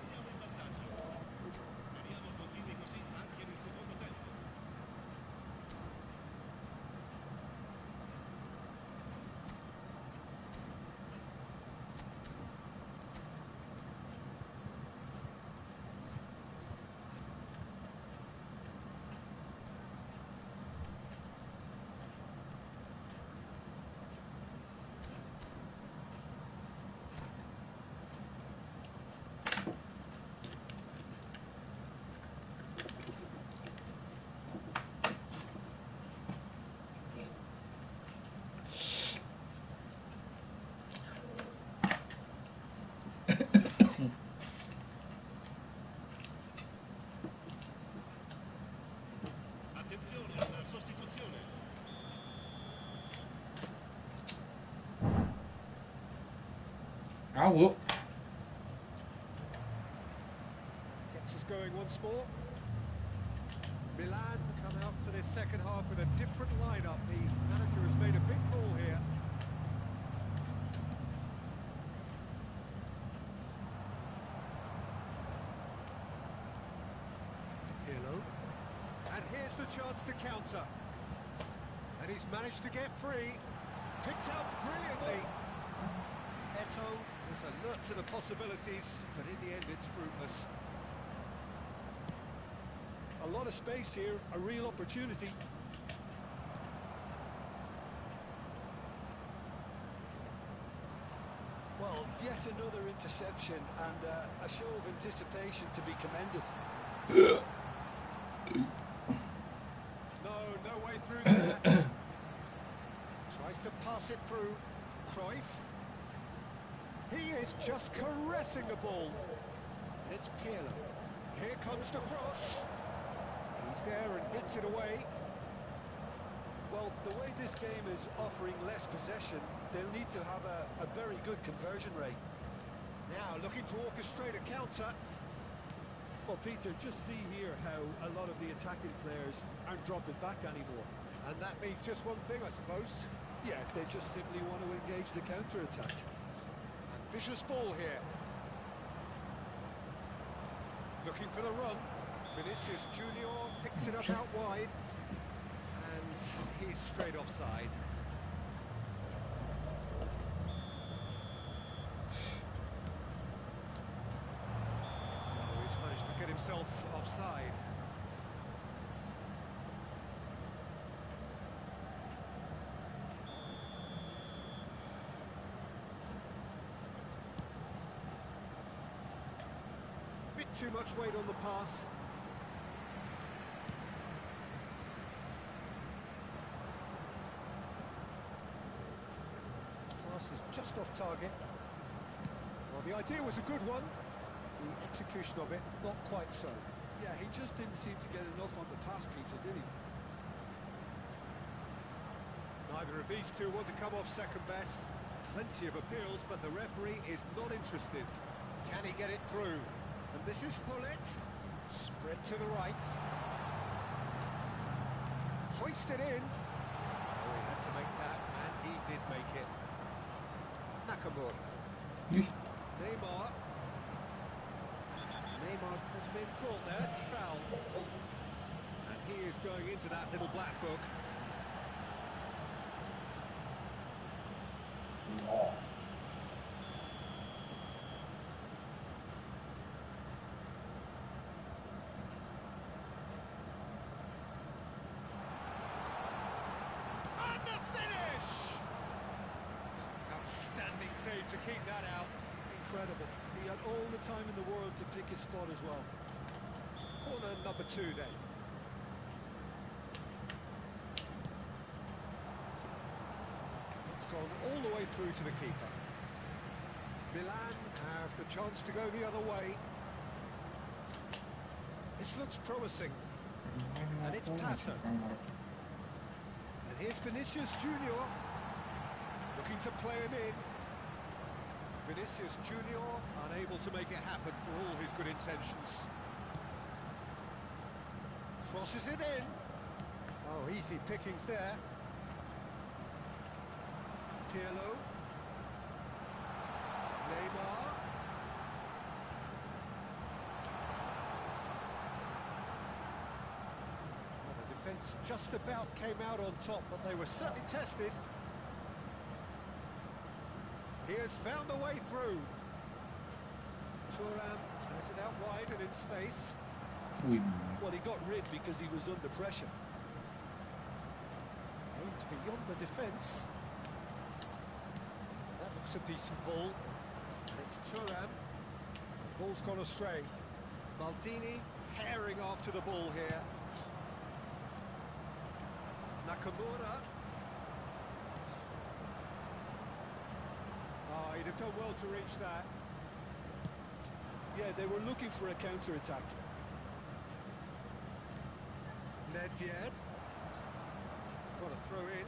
Whoop. Gets us going once more. Milan come out for this second half with a different lineup. The manager has made a big call here. Pirlo. And here's the chance to counter. And he's managed to get free. Picked out brilliantly. Eto is alert to the possibilities, but in the end it's fruitless. A lot of space here, a real opportunity. Well, yet another interception and a show of anticipation to be commended. No way through there. Tries to pass it through. Cruyff. He is just caressing the ball. It's Pirlo. Here comes the cross. He's there and hits it away. Well, the way this game is offering less possession, they'll need to have a very good conversion rate. Now looking to orchestrate a counter. Well, Peter, just see here how a lot of the attacking players aren't dropping back anymore. And that means just one thing, I suppose. Yeah, they just simply want to engage the counter-attack. Vicious ball here. Looking for the run. Vinicius Junior picks it up out wide. And he's straight offside. Oh, he's managed to get himself offside. Too much weight on the pass. pass is just off target. Well, the idea was a good one. The execution of it, not quite so. Yeah, he just didn't seem to get enough on the pass, Peter, did he? Neither of these two want to come off second best. Plenty of appeals, but the referee is not interested. Can he get it through? And this is Hullet. Spread to the right. Hoisted in. Oh, he had to make that, and he did make it. Nakamura. Neymar. Neymar has been caught there, it's a foul. And he is going into that little black book. And the finish! Outstanding save to keep that out. Incredible. He had all the time in the world to pick his spot as well. Corner number 2 then. It's gone all the way through to the keeper. Milan have the chance to go the other way. This looks promising. And it's Pato. And here's Vinicius Junior. Looking to play him in. Vinicius Junior unable to make it happen for all his good intentions. Crosses it in. Oh, easy pickings there. Pirlo. Neymar. Well, the defence just about came out on top, but they were certainly tested. He has found a way through. Thuram has it out wide and in space. Well, he got rid because he was under pressure. Aimed beyond the defence. That looks a decent ball. And it's Thuram. The ball's gone astray. Maldini herring after the ball here. Nakamura. Oh, he'd have done well to reach that. Yeah, they were looking for a counter-attack. Nedved. Got a throw in.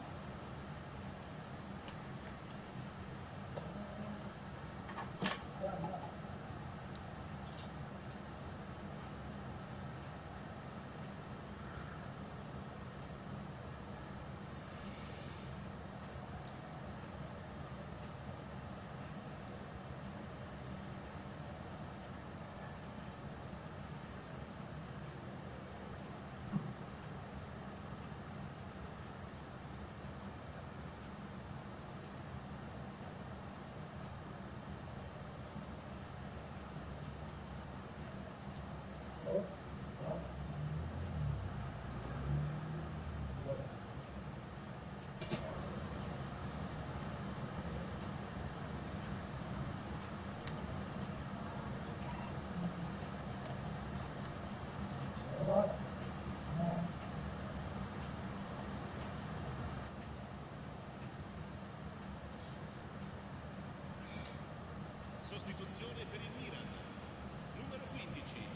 Sostituzione per il Milan. Numero 15,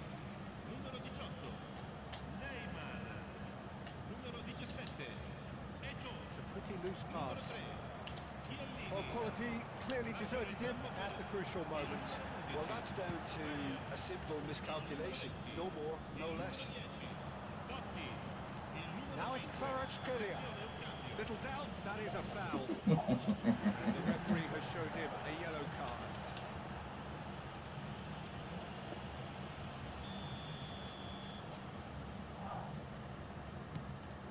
numero 18, Neymar, numero 17, Eto. It's a pretty loose Numero pass. 3, Chiellini. Well, quality clearly deserted him at the crucial moment. Well, that's down to a simple miscalculation. No more, no less. Totti. Il numero Now it's 5. Kvaratskhelia. Little doubt, that is a foul. And the referee has shown him a yellow card.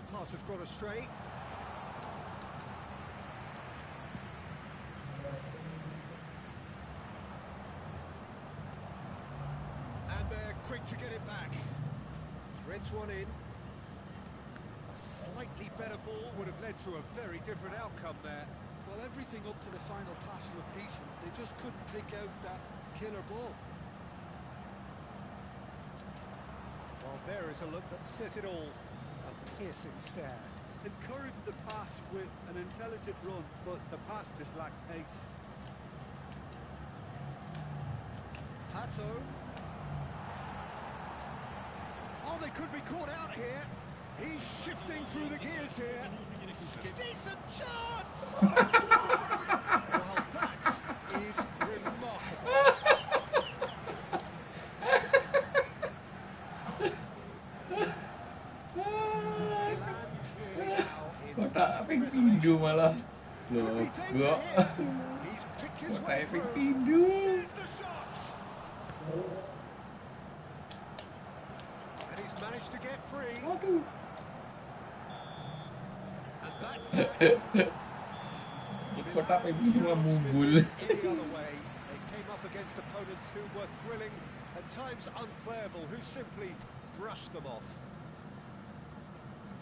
The pass has gone astray. And they're quick to get it back. Threads one in. Slightly better ball would have led to a very different outcome there. Well, everything up to the final pass looked decent. They just couldn't pick out that killer ball. Well, there is a look that says it all. A piercing stare. encouraged the pass with an intelligent run, but the pass just lacked pace. Pato. Oh, they could be caught out here. He's shifting through the gears here. Decent chance! Well, that is remarkable. Kotak efek tinju malah. Loh, gua. Kotak efek tinju. There's the shot. And he's managed to get free. Waduh. And that's that. Kotak efek tinju malah mumbul. Any other way, they came up against opponents who were thrilling, at times unplayable, who simply brushed them off.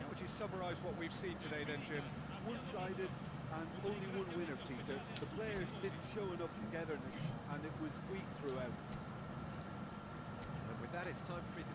How would you summarise what we've seen today then, Jim? One-sided and only one winner, Peter. The players didn't show enough togetherness and it was weak throughout. And with that, it's time for me to...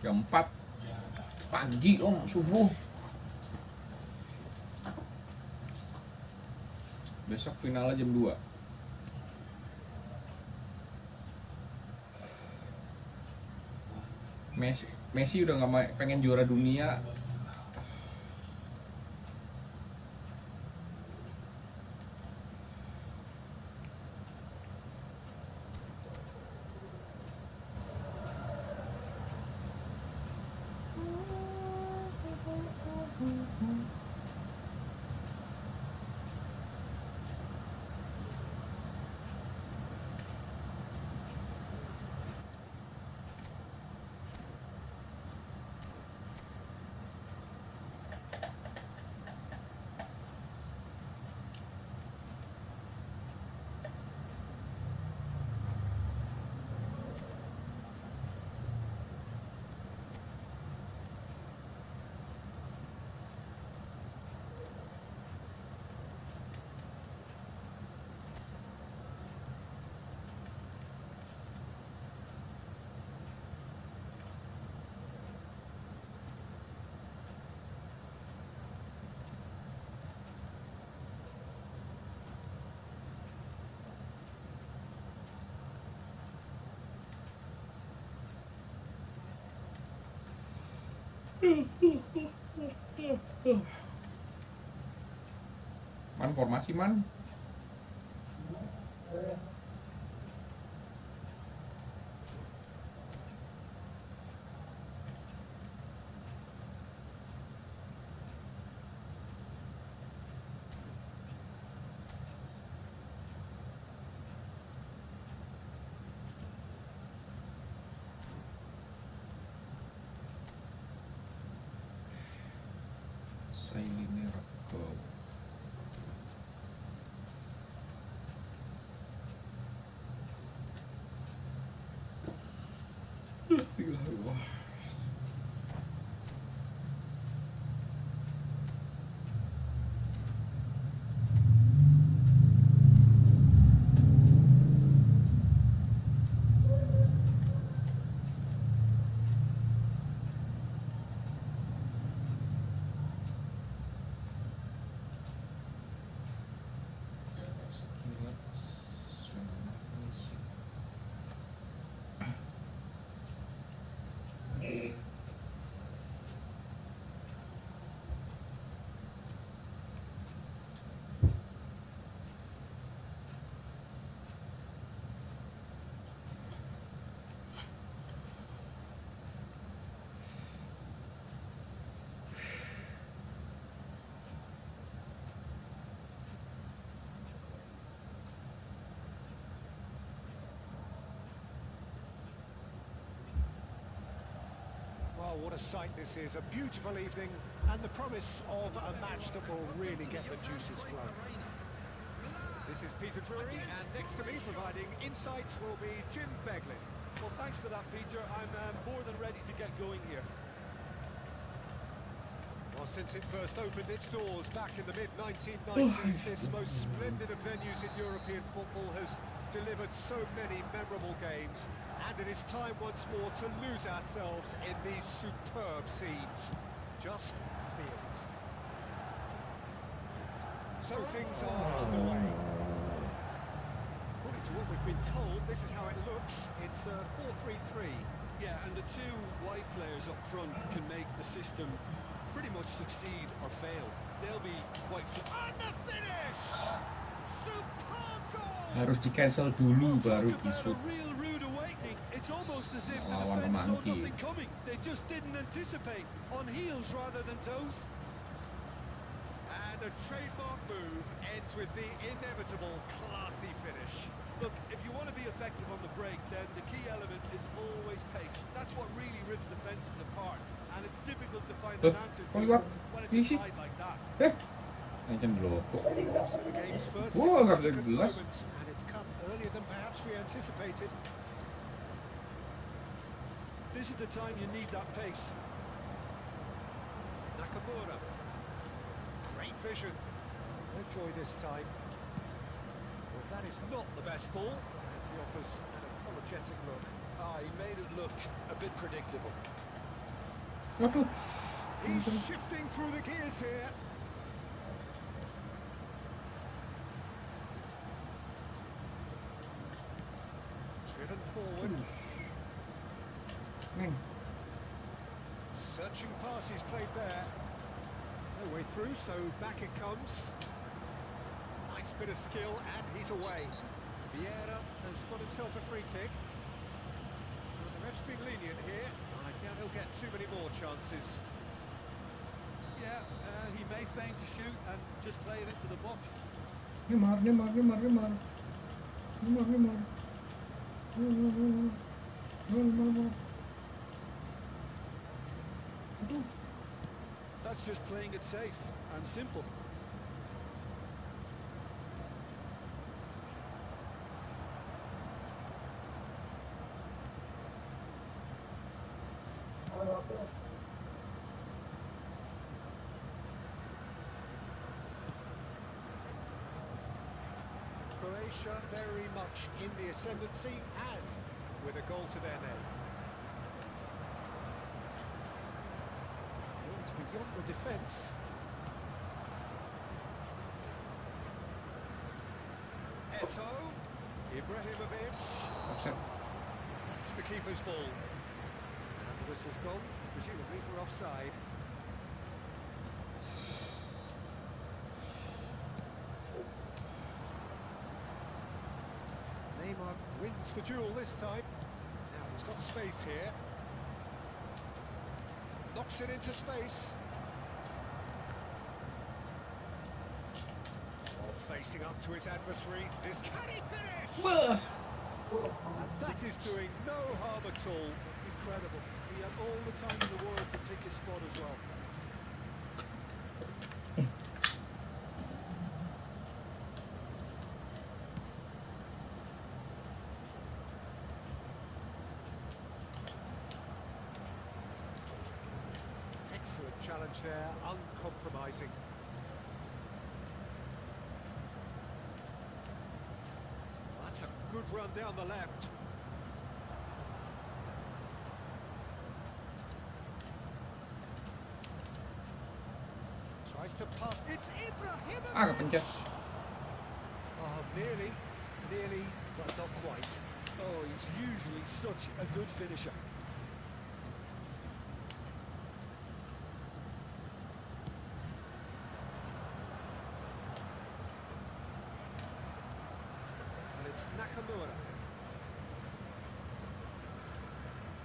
Jam 4 pagi om, subuh. Besok finalnya jam 2. Messi udah nggak pengen juara dunia. Man, formasi man. Sailine rego. Wah. Oh, what a sight this is. A beautiful evening and the promise of a match that will really get the juices flowing. This is Peter Drury, and next to me providing insights will be Jim Beglin. Well, thanks for that, Peter. I'm more than ready to get going here. Well, since it first opened its doors back in the mid-1990s, this most splendid of venues in European football has delivered so many memorable games, and it is time once more to lose ourselves in these superb scenes. Just feel it. So things are underway. According to what we've been told, this is how it looks. It's a 4-3-3. Yeah, and the two wide players up front can make the system pretty much succeed or fail. They'll be quite... And the finish! Superb goal! Harus di cancel dulu Well, baru talk about disut. a real rude awakening. It's almost as if the Lawan defence saw pemangki. nothing coming. They just didn't anticipate. On heels rather than toes. And a trademark move ends with the inevitable classy finish. Look, if you want to be effective on the break, then the key element is always pace. That's what really rips defences apart. And it's difficult to find an answer to it when it's applied like that. Ancen bloko. So the game's first Whoa, nggak bisa significant jelas. moment, and it's come earlier than perhaps we anticipated. This is the time you need that pace. Nakamura. Great vision. No joy this time. Well, that is not the best ball, and he offers an apologetic look. Ah, he made it look a bit predictable. Waduh. He's shifting through the gears here. Driven forward. Searching pass he's played there. No way through, so back it comes. Nice bit of skill, and he's away. Vieira has got himself a free kick. Well, the ref's been lenient here. I doubt he'll get too many more chances. Yeah, he may feign to shoot and just play it into the box. Neymar. That's just playing it safe and simple. Croatia very much in the ascendancy and with a goal to their name. Aimed beyond the defence. Eto, Ibrahimovic. Offset. It's the keeper's ball. And the whistle's gone. presumably for offside. Neymar wins the duel this time. Now he's got space here. Knocks it into space. Oh, facing up to his adversary. This can he finish? And that is doing no harm at all. Incredible. He had all the time in the world to take his spot as well. Excellent challenge there, uncompromising. That's a good run down the left. Tries to pass. It's Ibrahimovic. Kepencet. Oh, nearly, but not quite. Oh, he's usually such a good finisher. And it's Nakamura.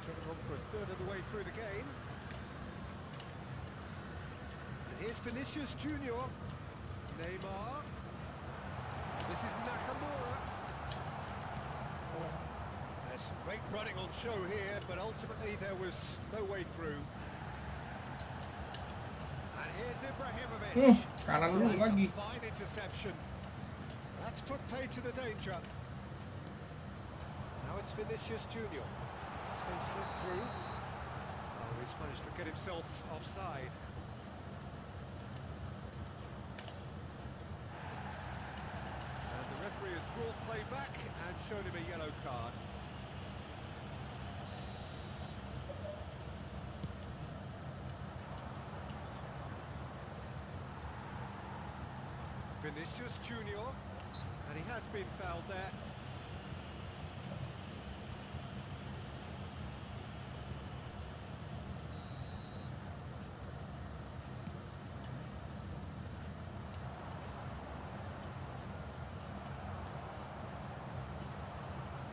Getting on for a third of the way through the game. And here's Vinicius Junior. Neymar. This is Nakamura. There's some great running on show here, but ultimately there was no way through. And here's Ibrahimovic. Kanan dulu That's a lagi. fine interception. That's put pay to the danger. Now it's Vinicius Junior. It's been slipped through. Oh, he's managed to get himself offside. And the referee has brought play back and shown him a yellow card. Vinicius Junior, and he has been fouled there.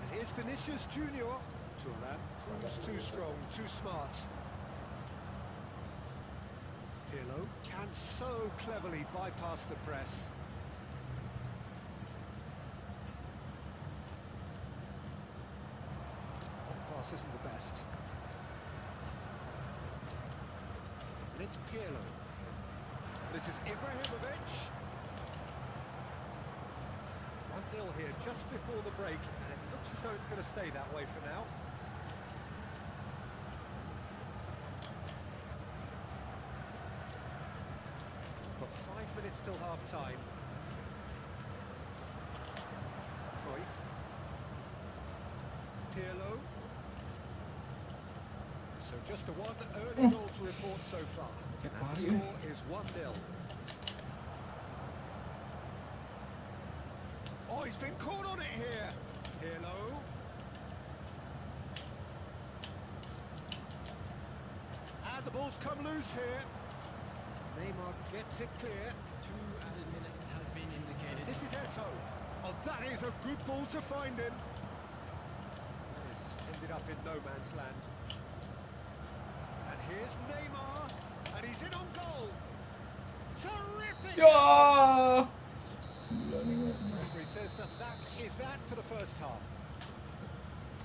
And here's Vinicius Junior. Turan proves too strong, too smart. Pirlo can so cleverly bypass the press. Pass isn't the best. And it's Pirlo. This is Ibrahimovic. 1-0 here just before the break, and it looks as though it's going to stay that way for now. Got 5 minutes till half-time. Cruyff. Pirlo. So just the one early goal to report so far. And the score is 1-0. Oh, he's been caught on it here. Pirlo. And the ball's come loose here. Neymar gets it clear. 2 added minutes has been indicated. This is Eto. Oh, that is a good ball to find him. This ended up in no man's land. And here's Neymar. And he's in on goal. Terrific! Ya. The referee says that is that for the first half.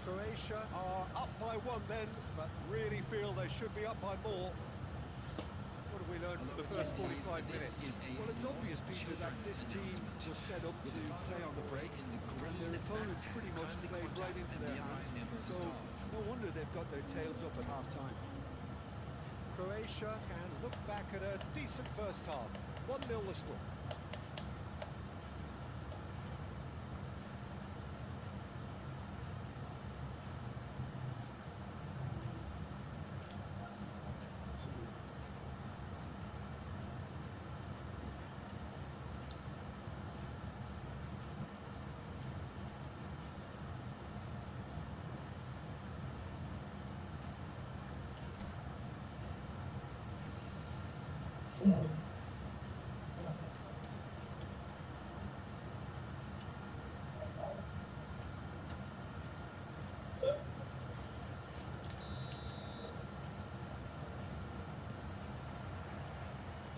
Croatia are up by 1 then, but really feel they should be up by more. What have we learned from the first 45 minutes? Well, it's obvious, Peter, that this team was set up to play on the break, and their opponents pretty much played right into their hands. So, no wonder they've got their tails up at half-time. Croatia can look back at a decent first half. 1-0 the score.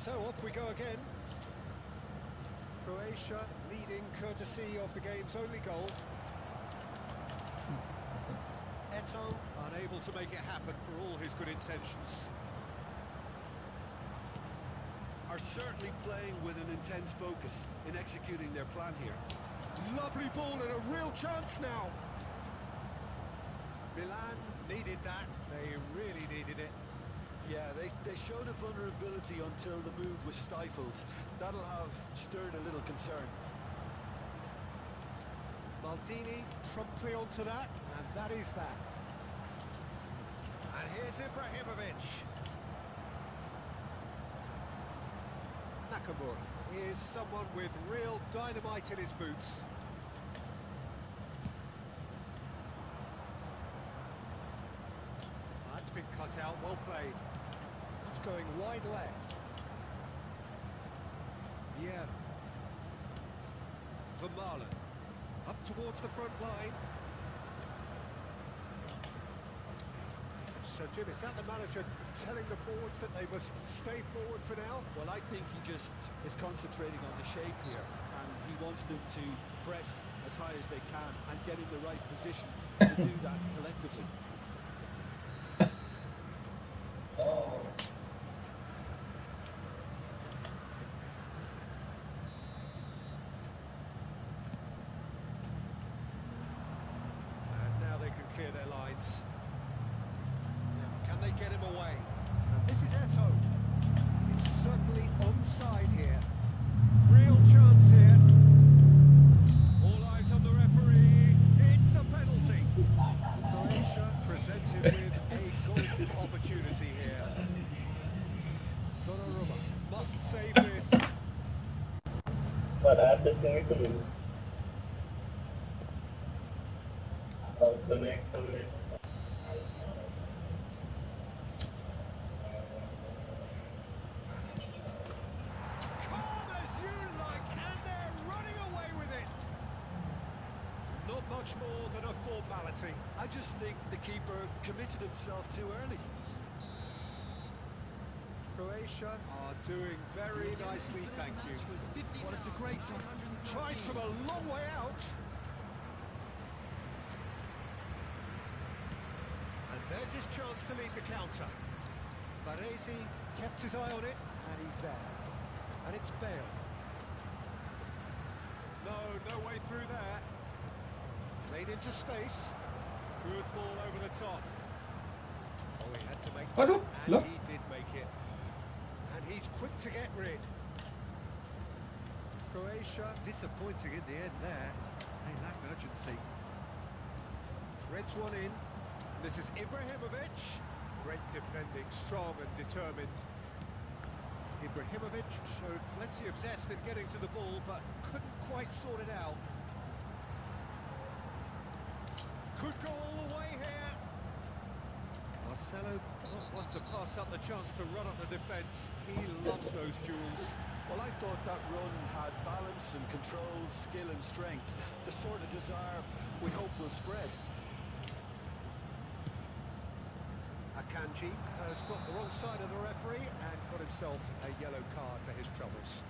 So off we go again. Croatia leading courtesy of the game's only goal. Eto unable to make it happen for all his good intentions. Are certainly playing with an intense focus in executing their plan here. Lovely ball and a real chance now. Milan needed that. They really needed it. Yeah, they showed a vulnerability until the move was stifled. That'll have stirred a little concern. Maldini promptly onto that, and that is that. And here's Ibrahimovic. Nakamura is someone with real dynamite in his boots. That's been cut out, well played. That's going wide left. Yeah. Vermaelen. Up towards the front line. So, Jim, is that the manager telling the forwards that they must stay forward for now? Well, I think he just is concentrating on the shape here, and he wants them to press as high as they can and get in the right position to do that collectively. And now they can clear their lines. Can they get him away? And this is Eto. He's certainly onside here. Real chance here. All eyes on the referee. It's a penalty. Croatia presented with a golden opportunity here. Donnarumma must save this. Pada asesnya itu dulu. Atau connect. Calm as you like, and they're running away with it. Not much more than a formality. I just think the keeper committed himself too early. Croatia are doing very nicely, thank you. Well, it's a great time. Tries from a long way out. And there's his chance to lead the counter. Baresi kept his eye on it, and he's there. And it's Bale. No way through there. Played into space. Good ball over the top. Oh, he had to make that, Aduh, and loh. he did make it. And he's quick to get rid. Croatia disappointing in the end there. They lack urgency. Threads one in. This is Ibrahimovic. Great defending, strong and determined. Ibrahimovic showed plenty of zest in getting to the ball, but couldn't quite sort it out. Could go all the way here. Marcelo not want to pass up the chance to run up the defence. He loves those duels. Well, I thought that run had balance and control, skill and strength. The sort of desire we hope will spread. Akanji has got the wrong side of the referee and got himself a yellow card for his troubles.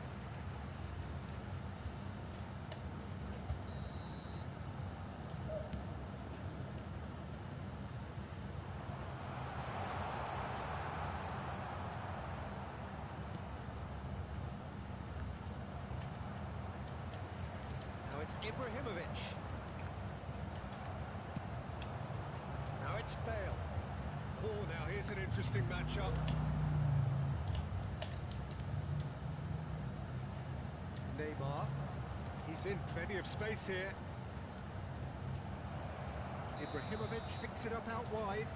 Now it's Ibrahimovic. Now it's Bale. Oh, now here's an interesting matchup. Neymar. He's in plenty of space here. Ibrahimovic picks it up out wide.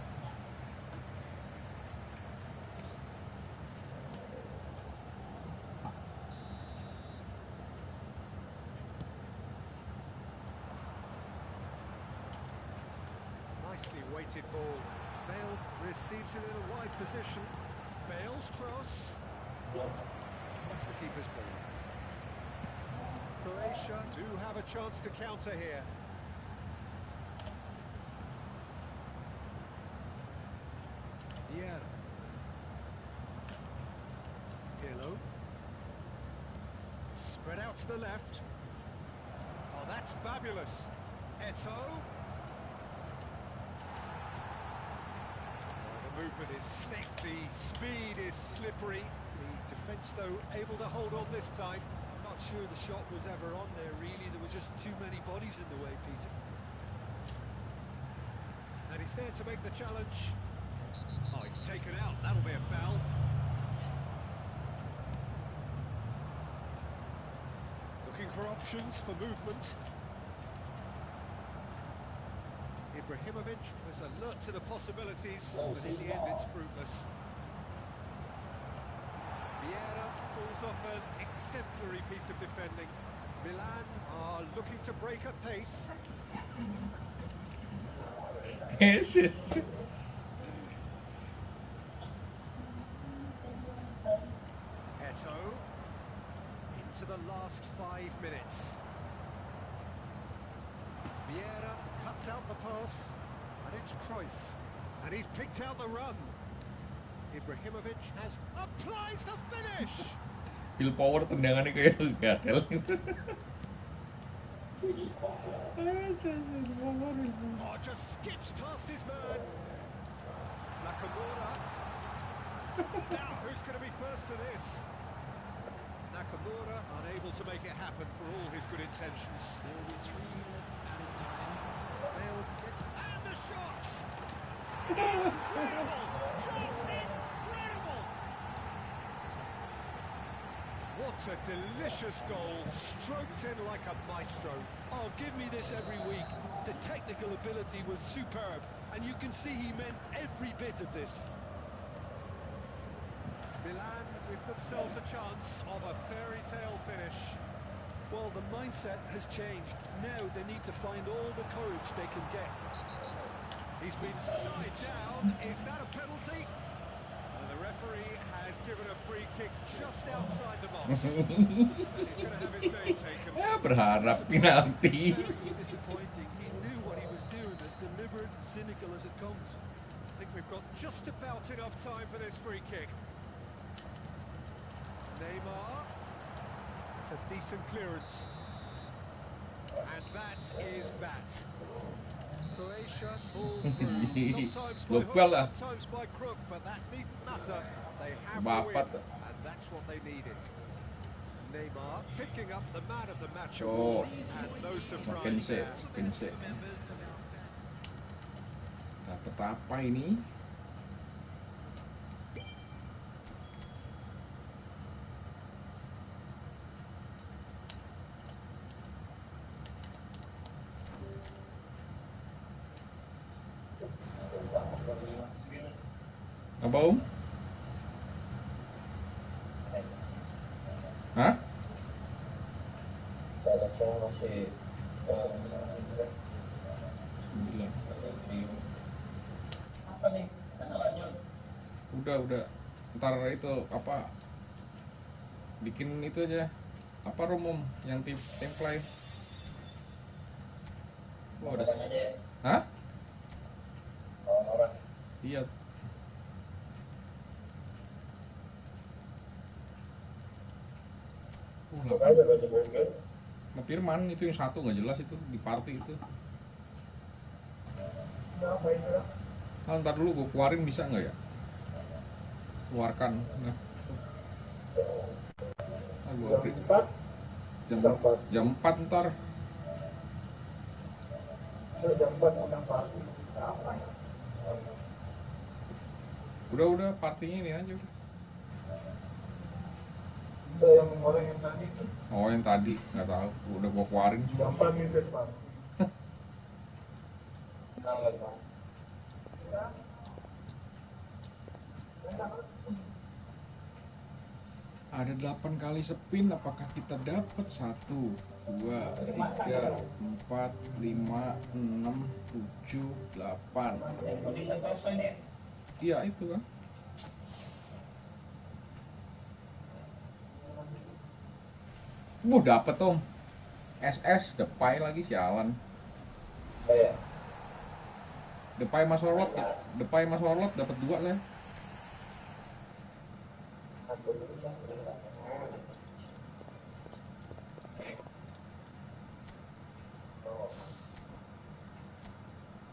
Nicely weighted ball. Bale receives it in a wide position. Bale's cross. That's the keeper's ball. Croatia do have a chance to counter here. Yeah. Pirlo. That's fabulous. Eto. The movement is slick, the speed is slippery. The defence, though, able to hold on this time. I'm not sure the shot was ever on there, really. There were just too many bodies in the way, Peter. And he's there to make the challenge. Oh, he's taken out. That'll be a foul. Looking for options for movement. Ibrahimovic was alert to the possibilities, but in the end it's fruitless. Vieira pulls off an exemplary piece of defending. Milan are looking to break at pace. Eto into the last 5 minutes. Vieira cuts out the pass, and it's Cruyff, and he's picked out the run. Ibrahimovic has applies the finish. Feel power tendangannya kayak gadel. Oh, just skips past his man. Nakamura. Now, who's going to be first to this? Nakamura unable to make it happen for all his good intentions. There will be 3 minutes added time. Bale gets and the shots. Incredible! Just incredible! What a delicious goal, stroked in like a maestro. Oh, give me this every week. The technical ability was superb, and you can see he meant every bit of this. Milan with themselves a chance of a fairy tale finish. Well, the mindset has changed. Now they need to find all the courage they can get. He's been side down. Is that a penalty? And the referee has given a free kick just outside the box. And he's going to have his name taken. Ya berharap penalti. Very disappointing. He knew what he was doing, as deliberate and cynical as it comes. I think we've got just about enough time for this free kick. Neymar. It's a decent clearance. And that is that. Croatia pull through. Sometimes by hook, sometimes by crook, but that needn't matter. They have the win, and that's what they needed. Neymar picking up the man of the match award, and no surprise there. Dapat apa ini? Apa Om? Hah? Masih 9. apa nih? Udah. Ntar itu apa? Bikin itu aja. Apa Om yang template? Oh, ada. Hah? Orang. Iya. Nah, Firman itu yang satu nggak jelas itu di party itu. Nah, ntar dulu gue keluarin bisa nggak ya? Keluarkan. Nah, gue update. Jam 4 ntar. Udah partinya ini aja udah. Yang orang yang tadi. Oh yang tadi nggak tahu. Udah gua keluarin. Gampang itu Pak. Ada 8 kali spin, apakah kita dapat 1, 2, 3, 4, 5, 6, 7, 8. Iya itu kan. Dapet Om. SS Depay lagi sialan. Depay Mas Orlot dapat 2 kan.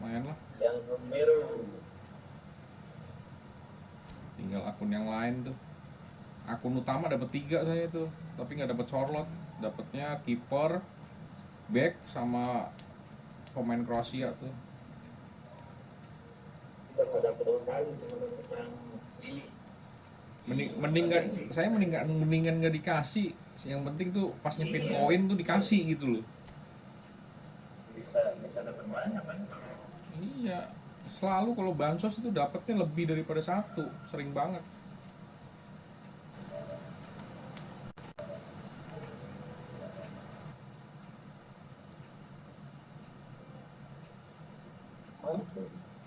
Main lah. Yang biru. Tinggal akun yang lain tuh. Akun utama dapat 3 saya tuh, tapi nggak dapat Sorlot. Dapatnya kiper, back sama pemain Kroasia tuh. Kita nggak dapat kali cuma dapat yang ini. Mendingan nggak dikasih. Yang penting tuh pas nyepin koin tuh dikasih gitu loh. Bisa dapat banyak kan? Iya, selalu kalau bansos itu dapatnya lebih daripada 1, sering banget.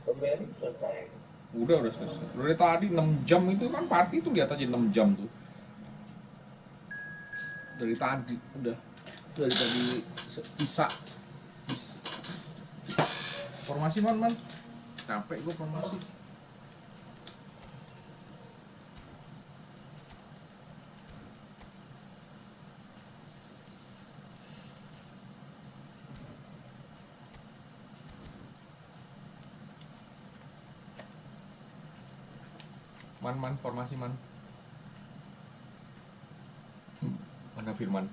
Pembeli selesai. Udah selesai. Dari tadi 6 jam itu kan party tuh, lihat aja 6 jam tuh. Dari tadi bisa. Formasi man. Capek gue formasi. Man, formasi man. Mana Firman?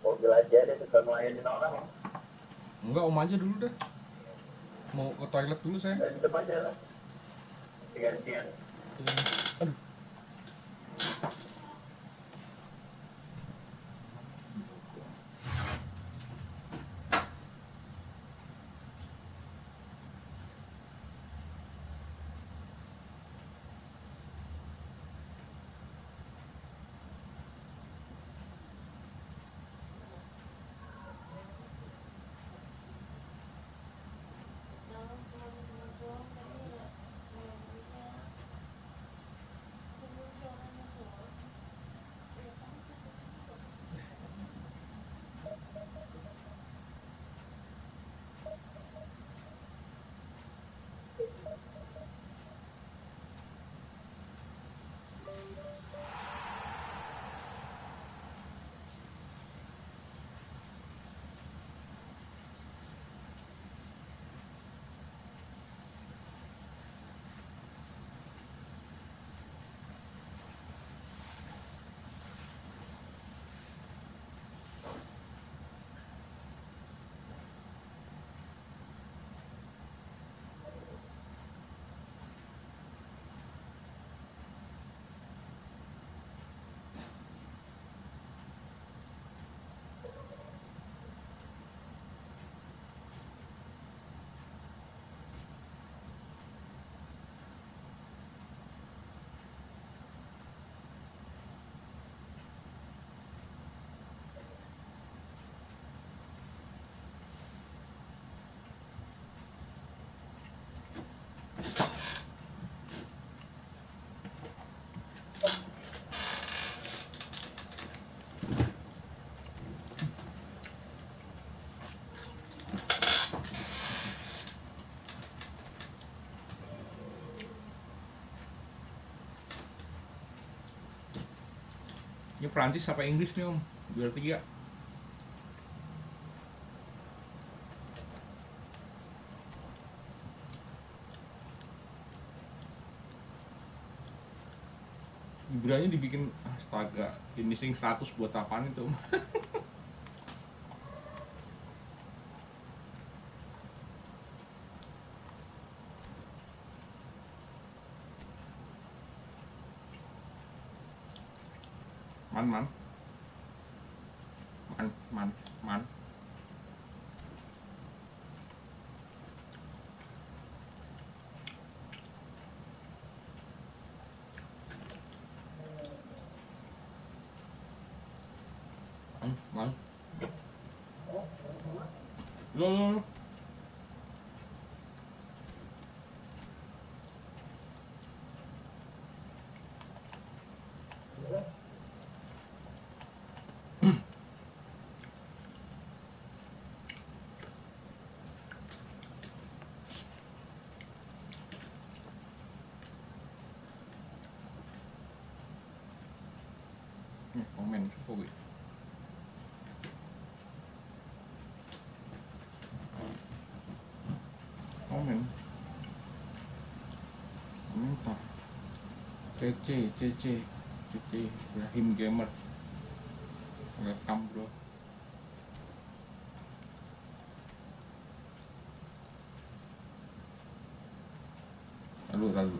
Mobil aja dia suka ngelayanin orang. Enggak, om aja dulu deh. Mau ke toilet dulu saya. Dan tetap aja lah. Gantian. Aduh. Ini Prancis apa Inggris nih om? Juara 3. Ibranya dibikin astaga, finishing 100 buat apaan itu om? Man. Lo. Komen Jokowi. CC Ibrahim Gamer. Welcome bro. Lalu.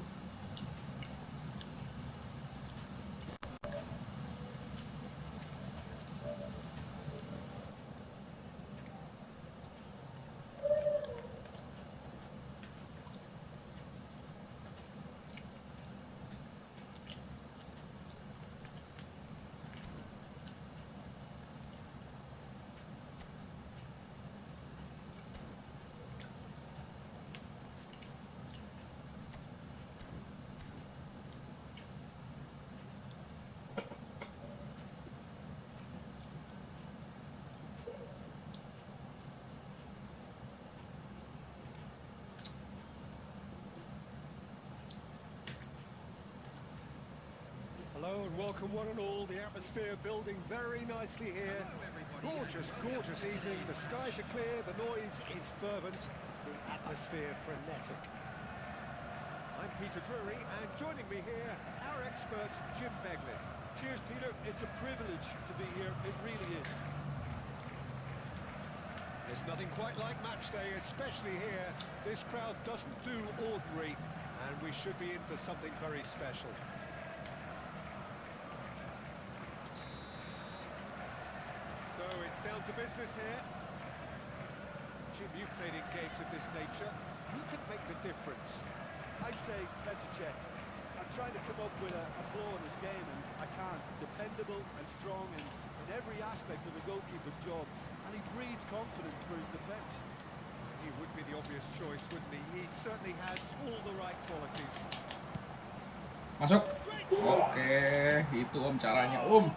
Hello and welcome one and all. The atmosphere building very nicely here. Gorgeous, gorgeous evening. The skies are clear, the noise is fervent, the atmosphere frenetic. I'm Peter Drury, and joining me here, our expert, Jim Begley. Cheers, Peter. It's a privilege to be here. It really is. There's nothing quite like match day, especially here. This crowd doesn't do ordinary, and we should be in for something very special. So it's down to business here. Jim, you've played in games of this nature. Who can make the difference? I'd say that's a check. I'm trying to come up with a flaw in his game, and I can't. Dependable and strong in every aspect of a goalkeeper's job, and he breeds confidence for his defence. He would be the obvious choice, wouldn't he? He certainly has all the right qualities. Masuk. Oke, itu Om caranya Om.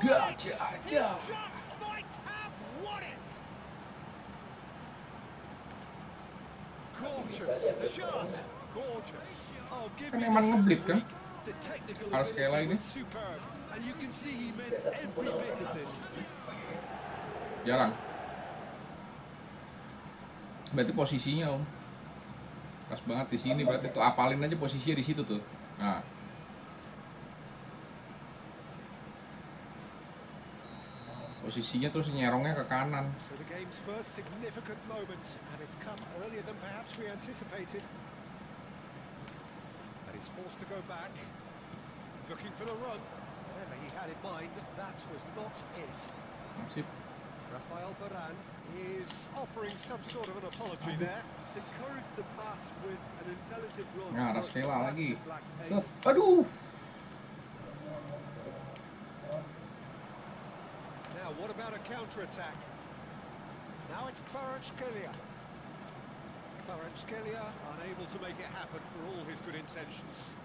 Gajah aja. Kan emang ngeblit kan? Harus kayak lain nih. Jarang. Berarti posisinya Om. Pas banget di sini, berarti tuh apalin aja posisinya di situ tuh. Nah. Posisinya terus nyerongnya ke kanan. So the game's first significant moment, and it's come earlier than perhaps we anticipated. And he's forced to go back, looking for the run. Whatever he had in mind, that was not it. Masih. Rafael Varane is offering some sort of an apology there. Encourage the pass with an intelligent run. Nah, Rafaela lagi. Set. Aduh. Now, what about a counter-attack? Now it's Kvaratskhelia. Kvaratskhelia unable to make it happen for all his good intentions.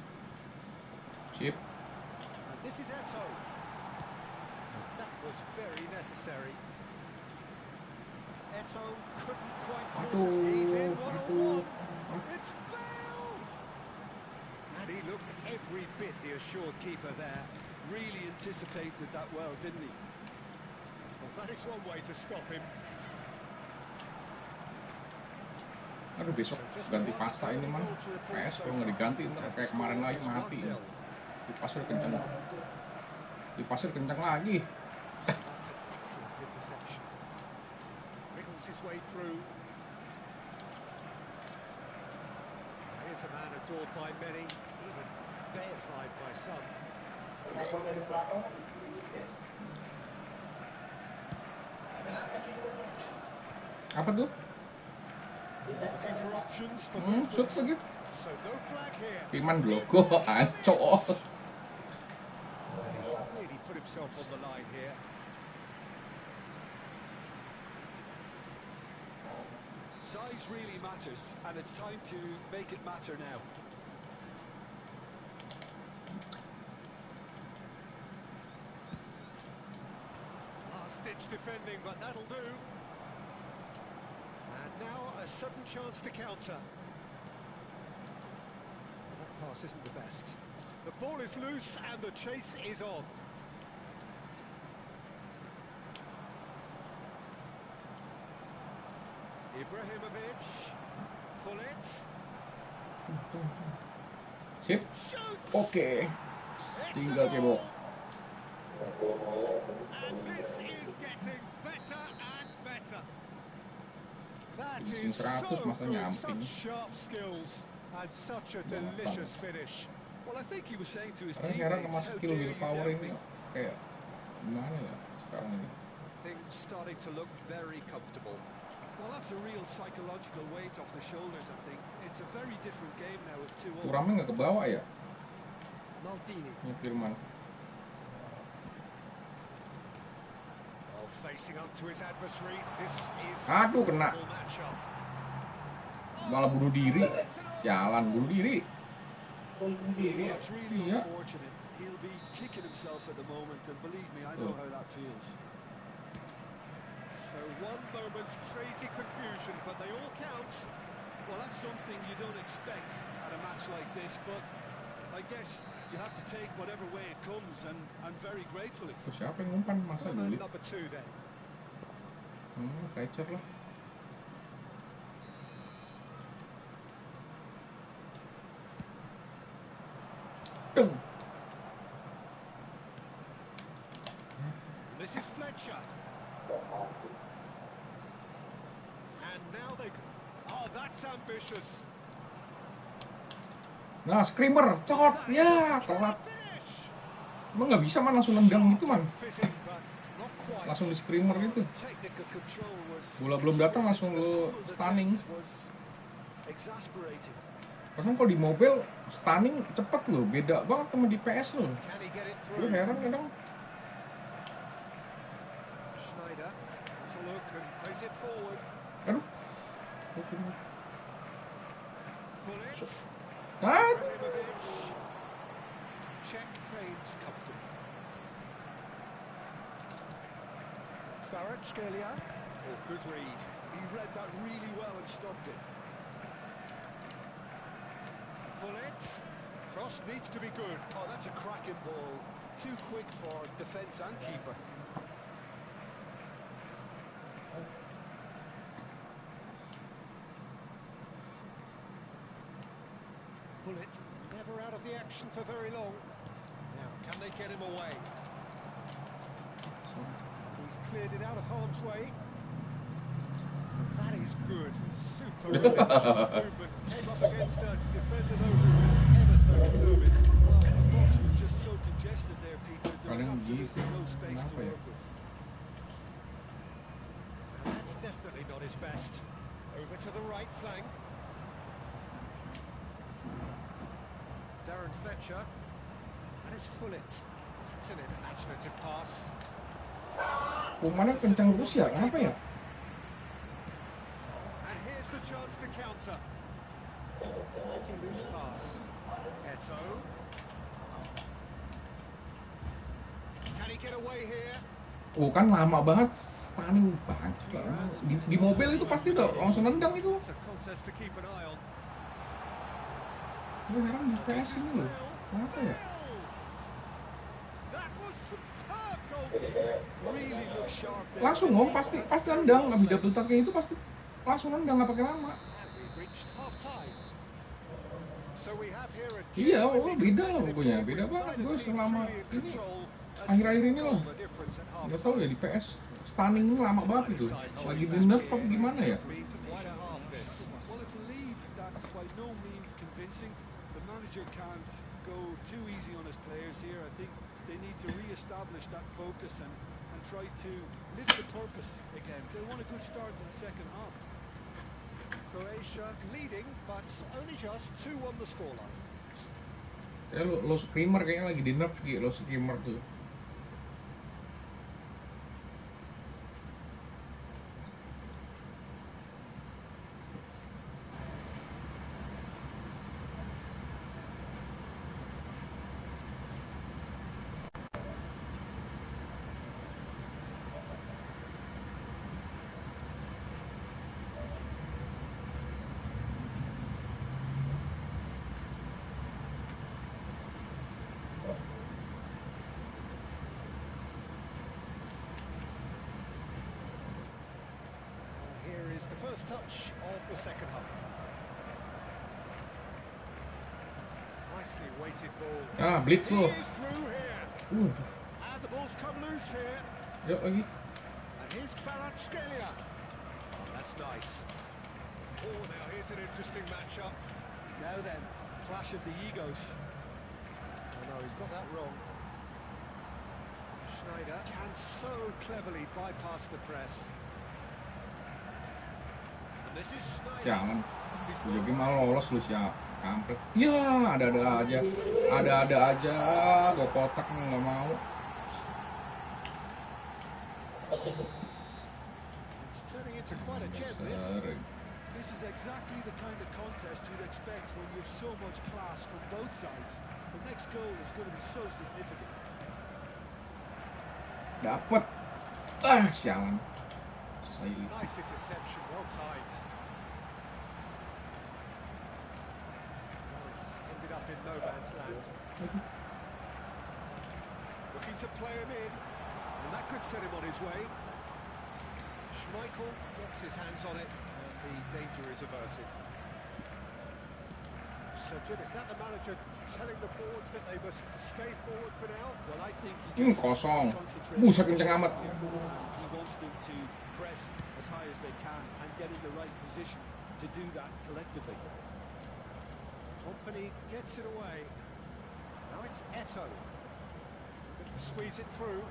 Chip. And this is Eto'o. That was very necessary. Eto'o couldn't quite force his knees in. One-on-one. It's Bale! And he looked every bit the assured keeper there. Really anticipated that well, didn't he? Well, that is one way to stop him. Aduh, besok ganti pasta ini mah. PS kalau nggak diganti ntar kayak kemarin lagi mati. Dipasir kenceng. Dipasir kenceng lagi. Wriggles his way through. Here's a man adored by many, even deified by some. Apa tuh? Looking for options for Suk lagi. So no flag here. Piman logo ancol. Really put himself on the line here. Size really matters, and it's time to make it matter now. Last-ditch defending, but that'll do. And now a sudden chance to counter. That pass isn't the best. The ball is loose and the chase is on. Ibrahimovic, pull it. Sip. Oke. Tinggal cebok. And this is getting better and better. That Finishing is 100 so masa good, nyamping. such sharp skills and such a delicious finish. Well, I think he was saying to his Karena heran sama teammates, how skill dare you willpower doubt ini me? kayak gimana ya sekarang ini. Things starting to look very comfortable. Well, that's a real psychological weight off the shoulders, I think. It's a very different game now at 2-0. Kurangnya nggak ke bawah ya? Maldini. Ini Firman. Well, facing up to his adversary, this is Aduh, kena. a matchup. Malah bunuh diri. Jalan bunuh diri. Well, that's really Yeah. unfortunate. He'll be kicking himself at the moment, and believe me, I know how that feels. So one moment's crazy confusion, but they all count. Well, that's something you don't expect at a match like this, but I guess you have to take whatever way it comes, and very gratefully. Tuh, siapa yang ngumpan masa Well, dulu? number 2 then. Fletcher lah. Deng. This is Fletcher. And now they can... Oh, that's ambitious. Nah, screamer, cot, ya, telat. Finish. Emang nggak bisa man langsung nendang gitu man, Fitting, but not quite. langsung di screamer gitu. Technical control was Bola belum datang langsung lo stunning. was exasperating. Padahal kalau di mobile stunning cepet loh, beda banget sama di PS loh. Can he get it Gue through? heran kadang. Schneider wants a look and plays it forward. Aduh. Pull it. Ah, Ibrahimovic. Check claims comfortable. Kvaratskhelia. Oh, good read. He read that really well and stopped it. Pull it. Cross needs to be good. Oh, that's a cracking ball. Too quick for defence and keeper. Pull it. Never out of the action for very long. Now, can they get him away? He's cleared it out of harm's way. That is good. Super movement. Came up against a defender though who was ever so determined. Well, the box was just so congested there, Peter. There was Paling absolutely gitu. no space to Kenapa ya? work with. And that's definitely not his best. Over to the right flank. Darren Fletcher. And it's Hullet. It's an imaginative pass. Kumannya kencang terus ya, kenapa ya? And here's the chance to counter. Pretty loose pass. Eto. Can he get away here? Oh kan lama banget stunning banget. Di mobil itu pasti udah langsung nendang itu. It's a contest to keep an eye on. Gue heran di PS ini loh, kenapa ya? That was superb goal. Really looked sharp there. Langsung om, pasti nendang, habis double touch kayak itu pasti langsung nendang, nggak pakai lama. And we've reached half time. So we have here a Iya, oh genuinely beda lah competitive pokoknya, game beda with banget neither gue team selama truly in ini control. A akhir-akhir ini single loh. goal, the difference at half Nggak tahu ya di PS stunning ini lama banget gitu. Lagi di nerf apa gimana ya? Quite a half this. Well, it's a lead that's by no means convincing. The manager can't go too easy on his players here. I think they need to re-establish that focus and try to live the purpose again. They want a good start to the second half. Croatia leading, but only just 2 on the scoreline. Ya lo screamer kayaknya lagi di nerf gitu, lo screamer tuh. Here is the first touch of the second half. Weighted ball. Ah, blitz He lo. is through here. Aduh. And the ball's come loose here. Yuk lagi. And here's Kvaratskhelia. Oh, that's nice. Oh, now here's an interesting matchup. Now then, clash of the egos. Oh no, he's got that wrong. Schneider can so cleverly bypass the press. And this is Schneider. Jangan. He's Joki gone malah lolos lu siap. Kampret. Ya, ada-ada aja. Ada-ada aja. Gua kotak nggak mau. It's turning into quite a gem, this. Sering. This is exactly the kind of contest you'd expect when you have so much class from both sides. The next goal is going to be so significant. Dapat. Ah, sialan. Saya Nice interception, well timed. Nice. Ended up in no man's land. Looking to play him in, and that could set him on his way. Schmeichel gets his hands on it, and the danger is averted. So, Jim, is that the manager telling the forwards that they must stay forward for now? Well, I think he just kosong. concentrates Buset kenceng amat. He wants them to press as high as they can and get in the right position to do that collectively. Company gets it away. Now it's Eto. Squeeze it through.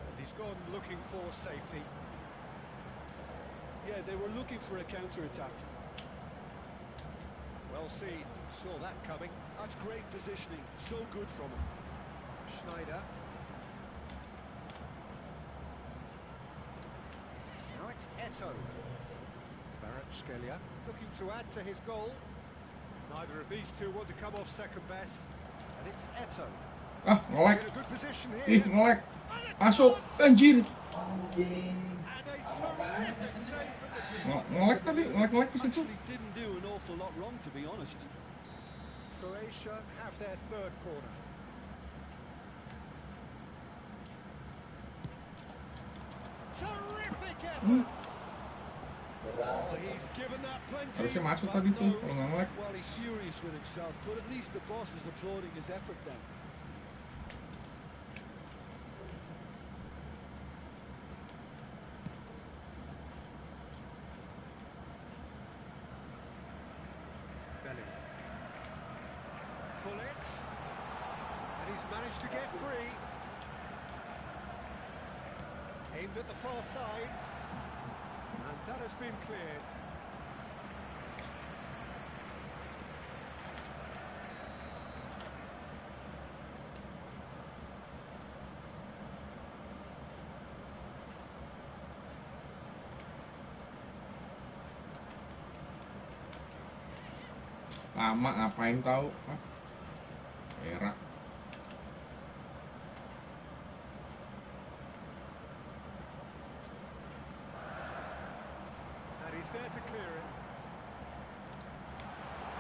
And he's gone looking for safety. Yeah, they were looking for a counter-attack. Well seen, saw that coming. That's great positioning, so good from him. Schneider. Now it's Eto. Kvaratskhelia looking to add to his goal. Neither of these two want to come off second best. And it's Eto. Ah, nge-lag. In a good position Ih, here. nge-lag. Masuk. Anjir. And a terrific save from the keeper. Nge-lag tadi, nge-lag di situ. Actually didn't do an awful lot wrong, to be honest. Croatia have their third corner. Terrific effort! Oh, he's given that plenty. Harusnya masuk but tadi tuh, no. kalau nggak nge-lag. Well, he's furious with himself, but at least the boss is applauding his effort then. Belling. Pullets. And he's managed to get free. Aimed at the far side. And that has been cleared. Lama ngapain tahu? Ah. Era. And he's there to clear it.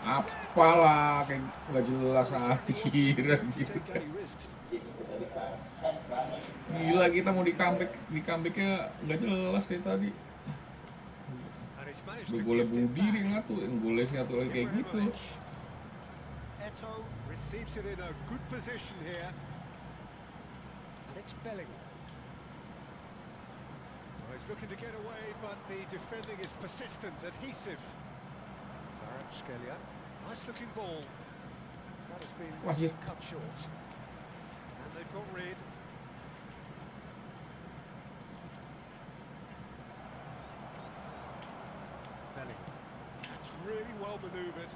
Apalah, kayak nggak jelas anjir. Take any risks. Gila, kita mau di comebacknya nggak jelas dari tadi. And he's managed Udah to boleh gift bunuh it diri back. nggak tuh? Yang boleh satu lagi kayak gitu. Eto receives it in a good position here. And it's Belling. Well, he's looking to get away, but the defending is persistent, adhesive. Kvaratskhelia, nice looking ball. That has been Wah, shit. cut short. And they've got rid. Belling. That's really well manoeuvred.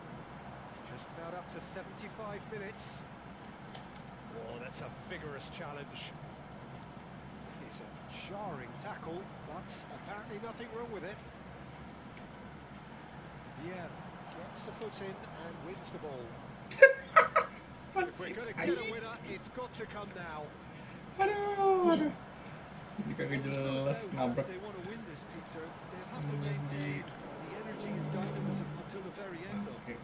Just about up to 75 minutes. Oh, that's a vigorous challenge. It's a jarring tackle, but apparently nothing wrong with it. Yeah, gets a foot in and wins the ball. If we're going to get a winner, it's got to come now. Aduh. Ini kagak There's no jelas, doubt nabrak. they want to win this, Peter. They'll have to maintain the energy and dynamism until the very end, though. Oke.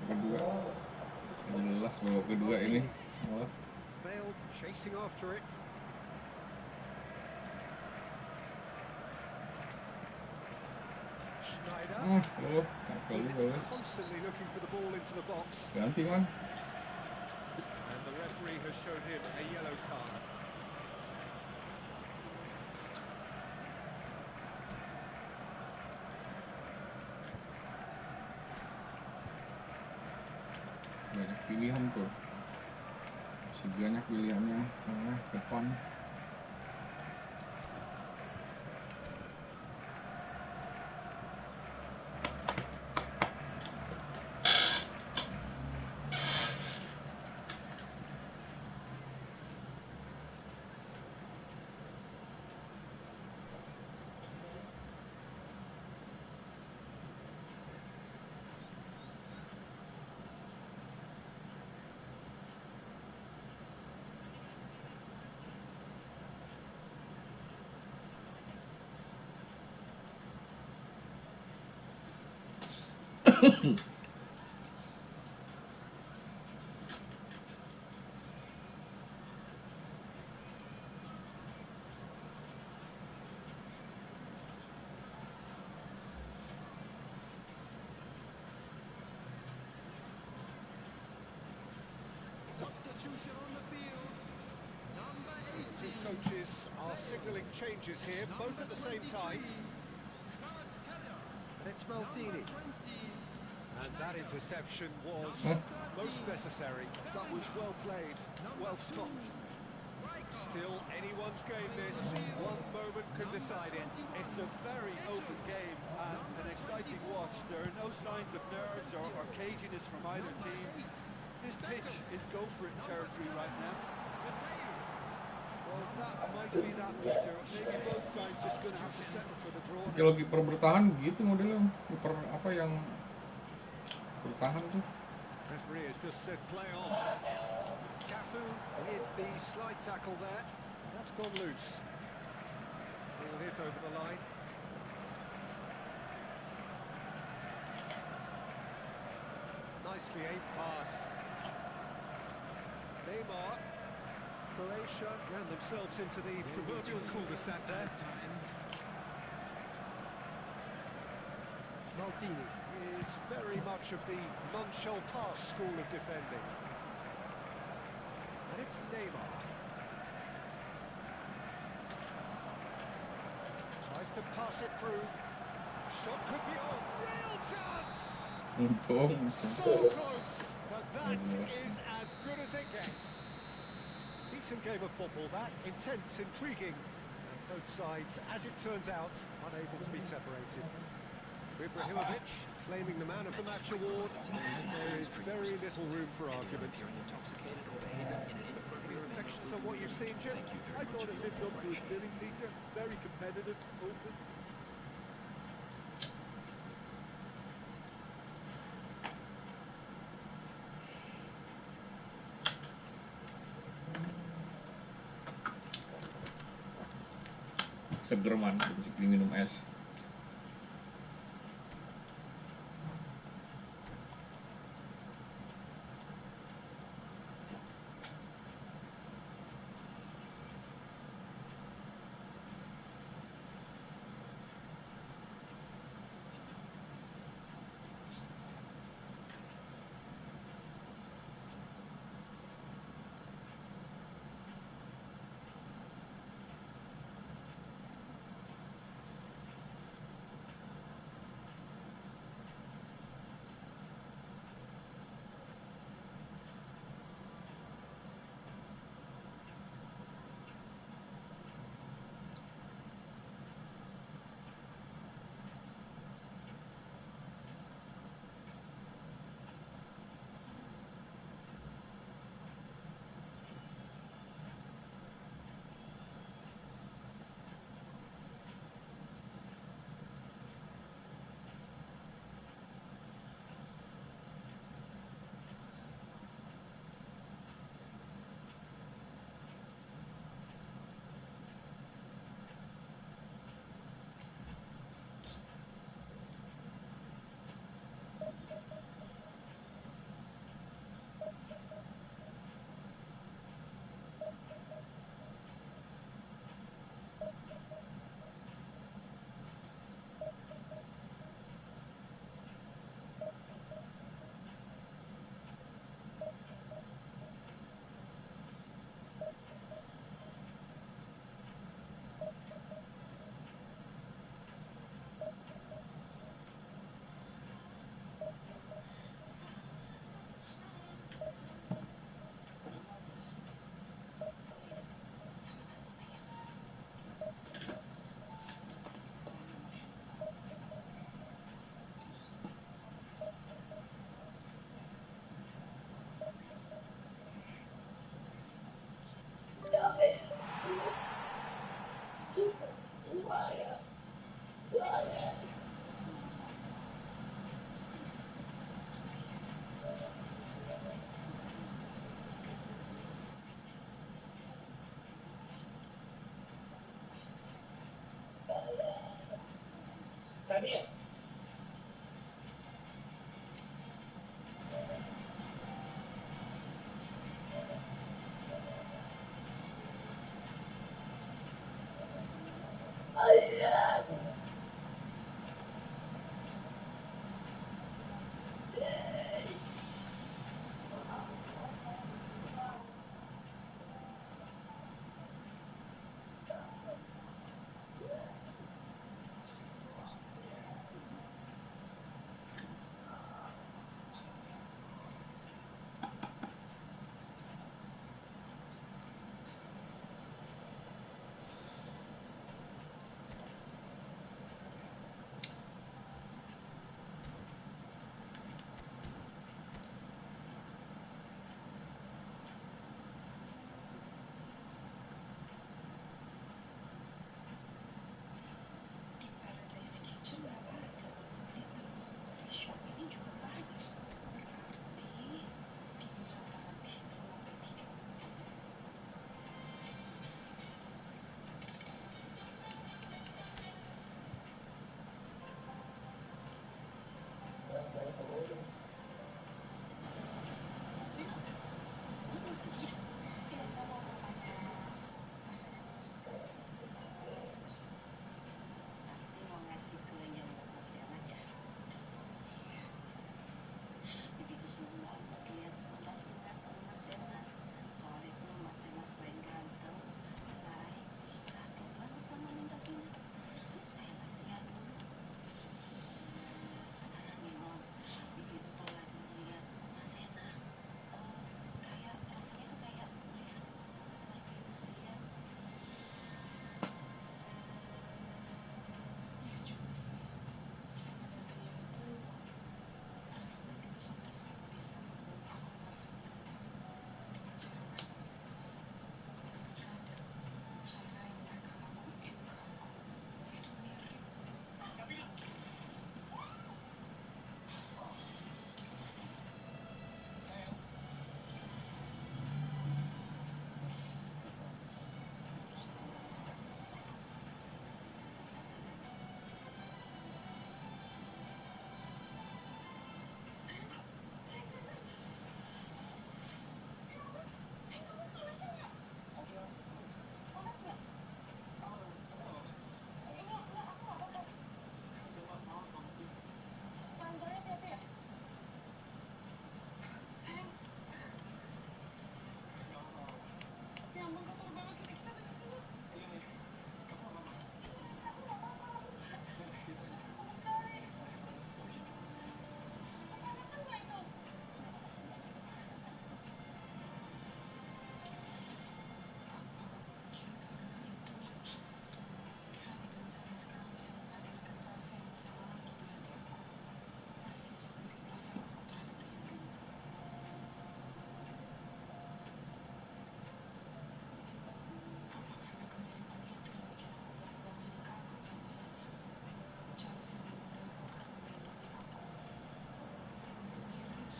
Kedua. Jelas babak kedua ini. Oh. Bale chasing after it. Schneider. Loh, tackle It's lu. constantly looking for the ball into the box. Ganti man. And the referee has shown him a yellow card. Banyak pilihan tuh. Masih banyak pilihannya tengah depan. Substitution on the field. Number Two 18. coaches are signalling changes here, both at the same time. And it's Maldini. And that interception was most necessary. That was well played, well stopped. Still anyone's game this. One moment can decide it. It's a very open game and an exciting watch. There are no signs of nerves or caginess from either team. This pitch is go-for-it territory right now. Well, that might be that, Peter. Maybe both sides just going to have to settle for the draw. Kalau kiper bertahan gitu modelnya, kiper apa yang bertahan tuh. Referee has just said play on. Cafu with the slide tackle there. That's gone loose. Ball is over the line. Nicely aimed pass. Neymar. Croatia ran themselves into the proverbial cul-de-sac there. Maldini is very much of the non-shall pass school of defending. And it's Neymar. Tries to pass it through. Shot could be on. Real chance! So close, but that is as good as it gets. Decent game of football that, intense, intriguing. And both sides, as it turns out, unable to be separated. Ibrahimovic claiming the man of the match award. There is very little room for argument. Any reflections on what you've seen, Jim? I thought it lived up to its billing, Peter. Very competitive, open. Seger man, minum es. Tadi ya?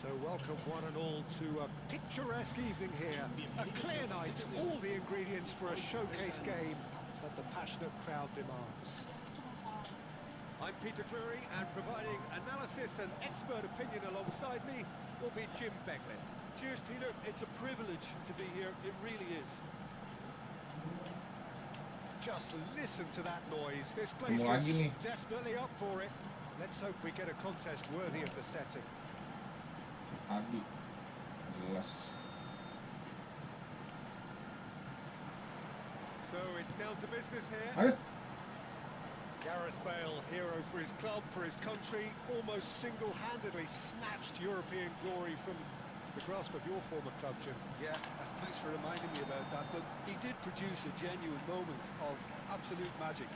So welcome one and all to a picturesque evening here. A clear night, all the ingredients for a showcase game that the passionate crowd demands. I'm Peter Drury, and providing analysis and expert opinion alongside me will be Jim Beglin. Cheers, Peter. It's a privilege to be here. It really is. Just listen to that noise. This place is definitely up for it. Let's hope we get a contest worthy of the setting. Tadi jelas. So it's down to business here. Ayo. Gareth Bale, hero for his club, for his country, almost single-handedly snatched European glory from the grasp of your former club, Jim. Yeah, thanks for reminding me about that, but he did produce a genuine moment of absolute magic.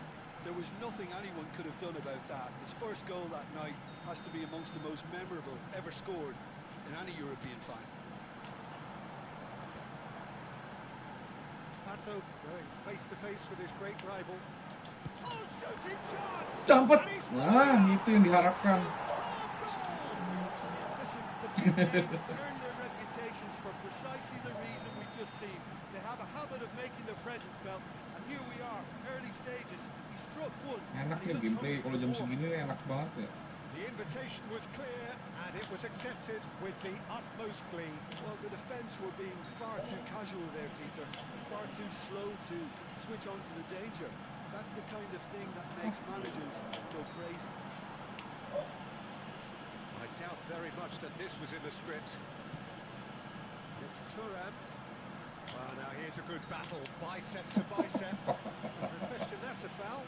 There was nothing anyone could have done about that. His first goal that night has to be amongst the most memorable ever scored in any European final. Pato going face-to-face with his great rival. Oh, Cepet. Nah, itu yang diharapkan. Listen, the big names earn their reputations for precisely the reason we've just seen. They have a habit of making their presence felt, and here we are, early stages. He struck one. Enak and he nih looks gameplay hungry kalau for jam more. segini nih, enak banget ya. The invitation was clear, and it was accepted with the utmost glee. Well, the defence were being far too casual there, Peter. Far too slow to switch on to the danger. That's the kind of thing that makes managers go crazy. I doubt very much that this was in the script. It's Thuram. Well, now here's a good battle, bicep to bicep. No question, that's a foul.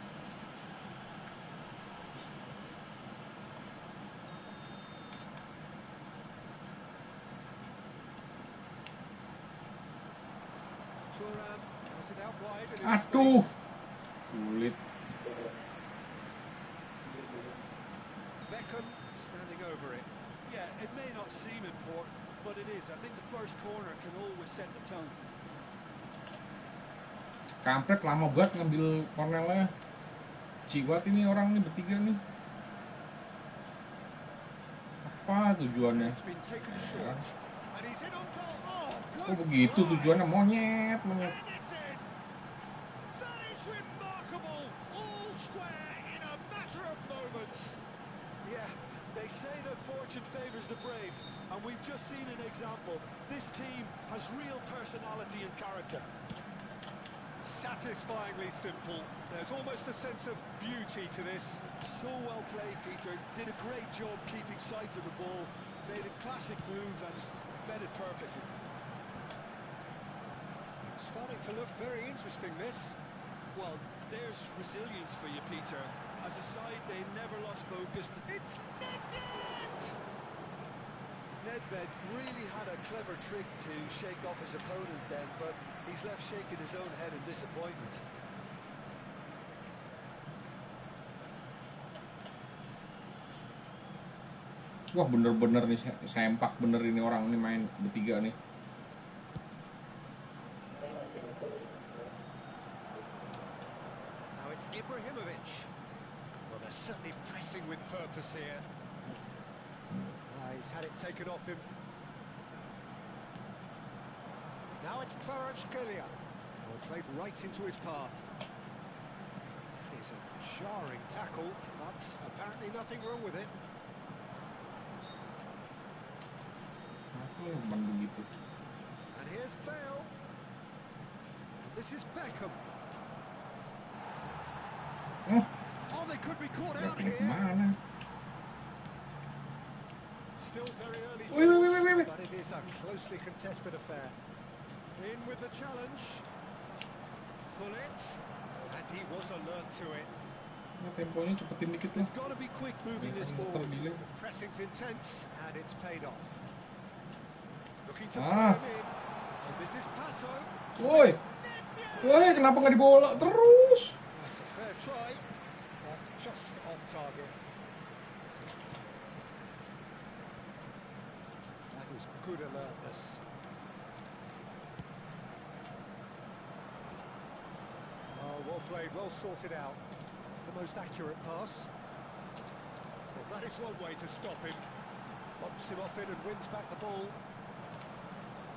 Thuram has it out wide and in Aduh, space. sulit. Beckham standing over it. Yeah, it may not seem important, but it is. I think the first corner can always set the tone. Kampret lama banget ngambil cornernya. Ciwat ini orang nih bertiga nih. Apa tujuannya? It's been taken short. And he's in on goal. Oh, Oh good begitu try. tujuannya, monyet. And it's in. That is remarkable. All square in a matter of moments. Yeah, they say that fortune favours the brave, and we've just seen an example. This team has real personality and character. Satisfyingly simple. There's almost a sense of beauty to this. So well played, Peter. Did a great job keeping sight of the ball. Made a classic move and fed it perfectly. It's starting to look very interesting, this. Well, there's resilience for you, Peter. As a side, they never lost focus. It's Nedved! Nedved really had a clever trick to shake off his opponent then, but he's left shaking his own head in disappointment. Wah bener-bener nih sempak bener ini orang nih main bertiga nih. Now it's Ibrahimovic. Well, they're certainly pressing with purpose here. He's had it taken off him. Now it's Kvaratskhelia. Well, played right into his path. That is a jarring tackle, but apparently nothing wrong with it. Aku cuman begitu. And here's Bale. And this is Beckham. Oh, they could be caught out Beckham here. kemana? Still very early Wait. doors, but it is a closely contested affair. In with the challenge. Pull it. And he was alert to it. Nah, temponya cepetin dikit lah. Got to be quick moving this Muter forward. delay. Pressing's intense, and it's paid off. Looking to Ah. play him in. And this is Pato. Woi, kenapa nggak dibola terus? That's a fair try, but just off target. That was good alertness. Oh, well played, well sorted out. The most accurate pass. Well, that is one way to stop him. Bumps him off in and wins back the ball.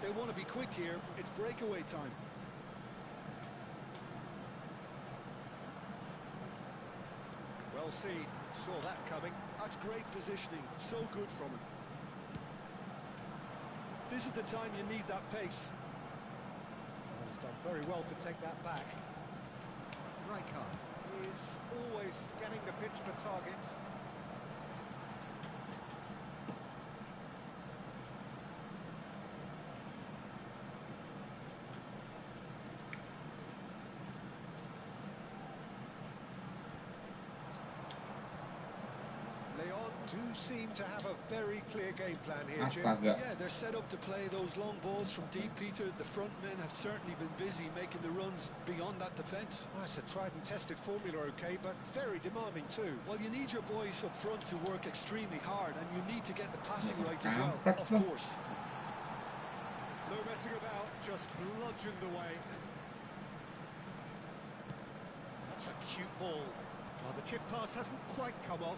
They want to be quick here. It's breakaway time. Well seen, saw that coming. That's great positioning. So good from him. This is the time you need that pace. Well, he's done very well to take that back. Rijkaard is always scanning the pitch for targets. Do seem to have a very clear game plan here, Jim. Astaga. Yeah, they're set up to play those long balls from deep, Peter. The front men have certainly been busy making the runs beyond that defence. Well, that's a tried and tested formula, okay, but very demanding too. Well, you need your boys up front to work extremely hard, and you need to get the passing right as well, Kampret of loh. course. No messing about, just bludgeoned away. That's a cute ball. Well, the the chip pass hasn't quite come off.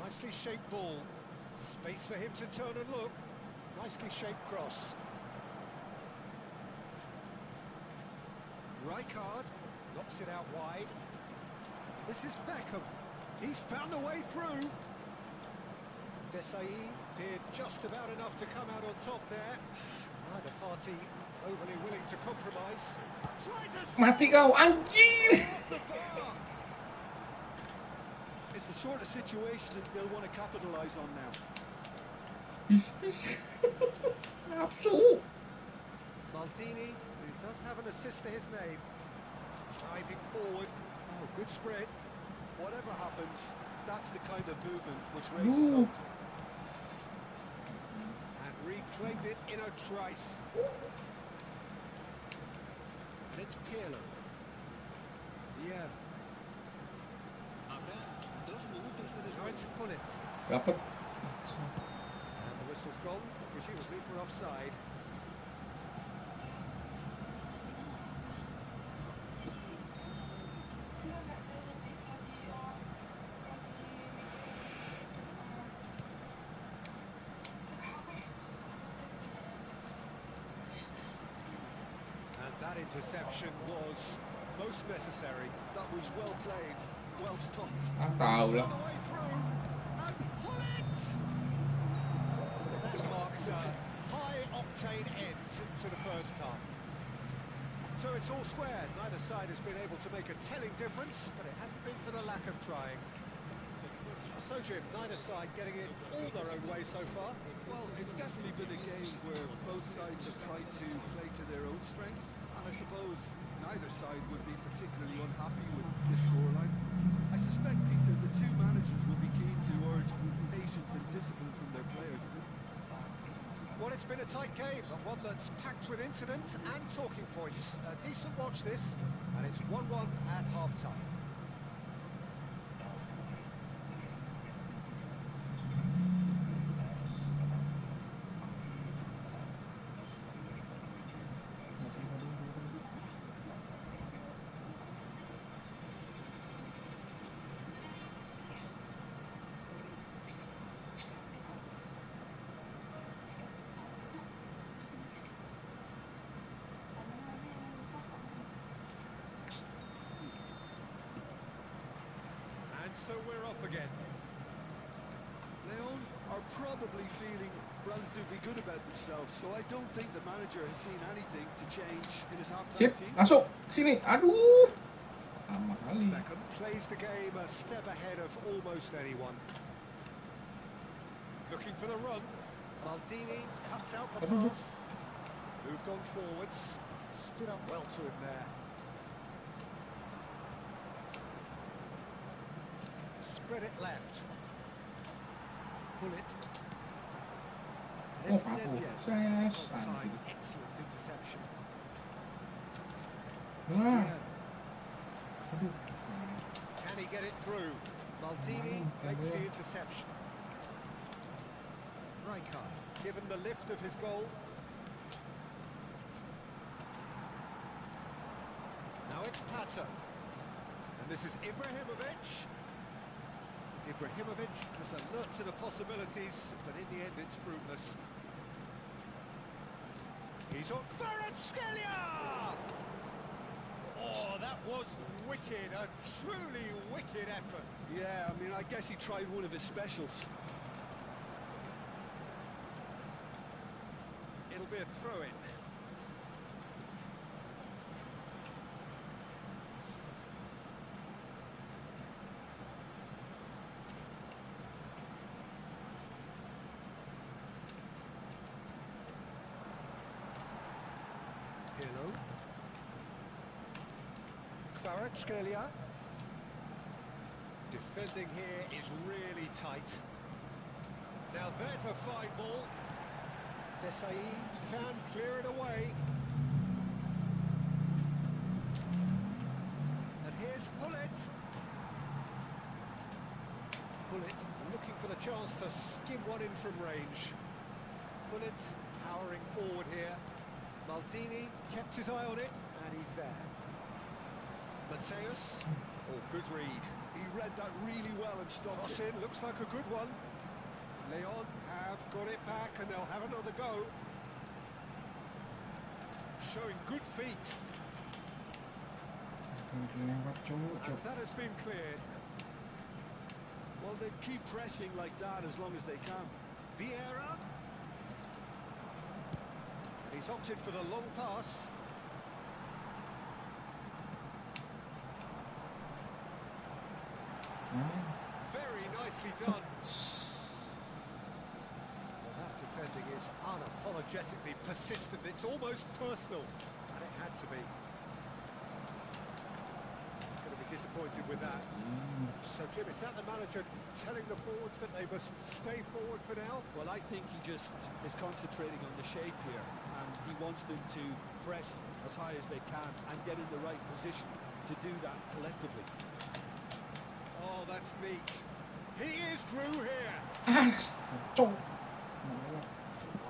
Nicely shaped ball. Space for him to turn and look. Nicely shaped cross. Rijkaard knocks it out wide. This is Beckham. He's found a way through. Desai did just about enough to come out on top there. Neither party overly willing to compromise. Tries a Mati kau, anjir! off the bar. It's the sort of situation that they'll want to capitalise on now. Bis. Nafsu. Maldini, who does have an assist to his name, driving forward. Oh, good spread. Whatever happens, that's the kind of movement which raises hope. And reclaimed it in a trice. And it's Pirlo. Yeah. Habrá 2 minutos de Now it's descuento. Pullet. Dapat. And the whistle's gone, presumably for offside. And that interception was most necessary. That was well played, well stopped. Ah, tahu lah. Found a way through. And Pullet! That marks a high-octane end to the first half. So it's all squared. Neither side has been able to make a telling difference, but it hasn't been for the lack of trying. So, Jim, neither side getting it all their own way so far. Well, it's definitely been a game where both sides have tried to play to their own strengths, and I suppose neither side would be particularly unhappy with this scoreline. I suspect, Peter, the two managers will be keen to urge patience and discipline from their players. Well, it's been a tight game, but one that's packed with incident and talking points. A decent watch this, and it's 1-1 at half-time. So we're off again. Leon are probably feeling relatively good about themselves, so I don't think the manager has seen anything to change in his half-time Sip, team. masuk. Sini. Aduh. Lama kali. Beckham plays the game a step ahead of almost anyone. Looking for the run. Maldini cuts out the pass. Moved on forwards. Stood up well to him there. Spread it left. Pull it. Oh, It's Papu. Nedved. Ses. Time. Anjir. Excellent interception. Nah. Yeah. Aduh. Can he get it through? Maldini makes the interception. Rijkaard, given the lift of his goal. Now it's Pato. And this is Ibrahimovic. Ibrahimovic has alert to the possibilities, but in the end it's fruitless. He's on Kvaratskhelia! Oh, that was wicked, a truly wicked effort. Yeah, I mean, I guess he tried one of his specials. It'll be a throw-in. Pirlo. Kvaratskhelia. Defending here is really tight. Now there's a fine ball. Desai can clear it away. And here's Pullet. Pullet looking for the chance to skim one in from range. Gullit powering forward here. Maldini kept his eye on it, and he's there. Mateus. Oh, good read. He read that really well and stopped Cross it. in, looks like a good one. Leon have got it back, and they'll have another go. Showing good feet. And that has been cleared. Well, they keep pressing like that as long as they can. Vieira. And he's opted for the long pass. Very nicely done. Well, that defending is unapologetically persistent. It's almost personal, and it had to be. He's going to be disappointed with that. So, Jim, is that the manager telling the forwards that they must stay forward for now? Well, I think he just is concentrating on the shape here, and he wants them to press as high as they can and get in the right position to do that collectively. Oh, that's neat. He is through here. Cok.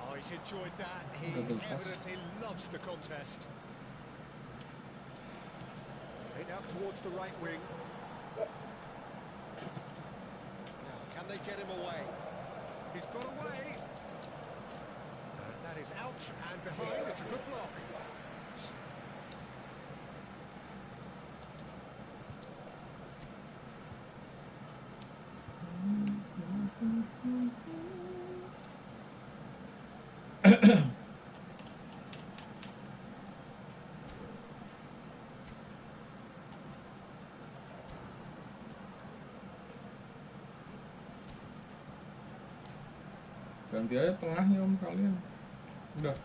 Oh, he's enjoyed that. He evidently loves the contest. Right out towards the right wing. Now, can they get him away? He's got away. And that is out and behind. It's a good block. Ganti aja tengahnya om kalian. Udah.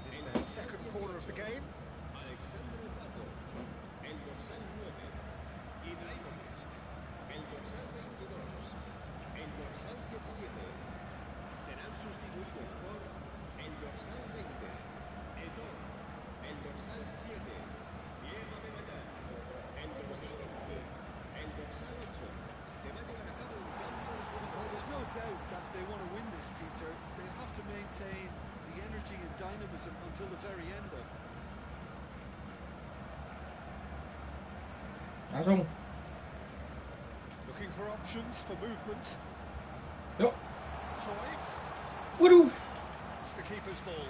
It's their second corner of the game. El dorsal 9, Ibrahimovic. El dorsal 22, el dorsal 17. Serán sustituidos por el dorsal 20, Etor. El dorsal 7, Diego Benedal. El dorsal 11, el dorsal 8. Se va a llevar a cabo un cambio. Well, there's no doubt that they want to win this, Peter. They have to maintain the energy and dynamism until the very end, though. Langsung. Looking for options for movement. Yuk. Troyf. Waduh. It's the keeper's ball.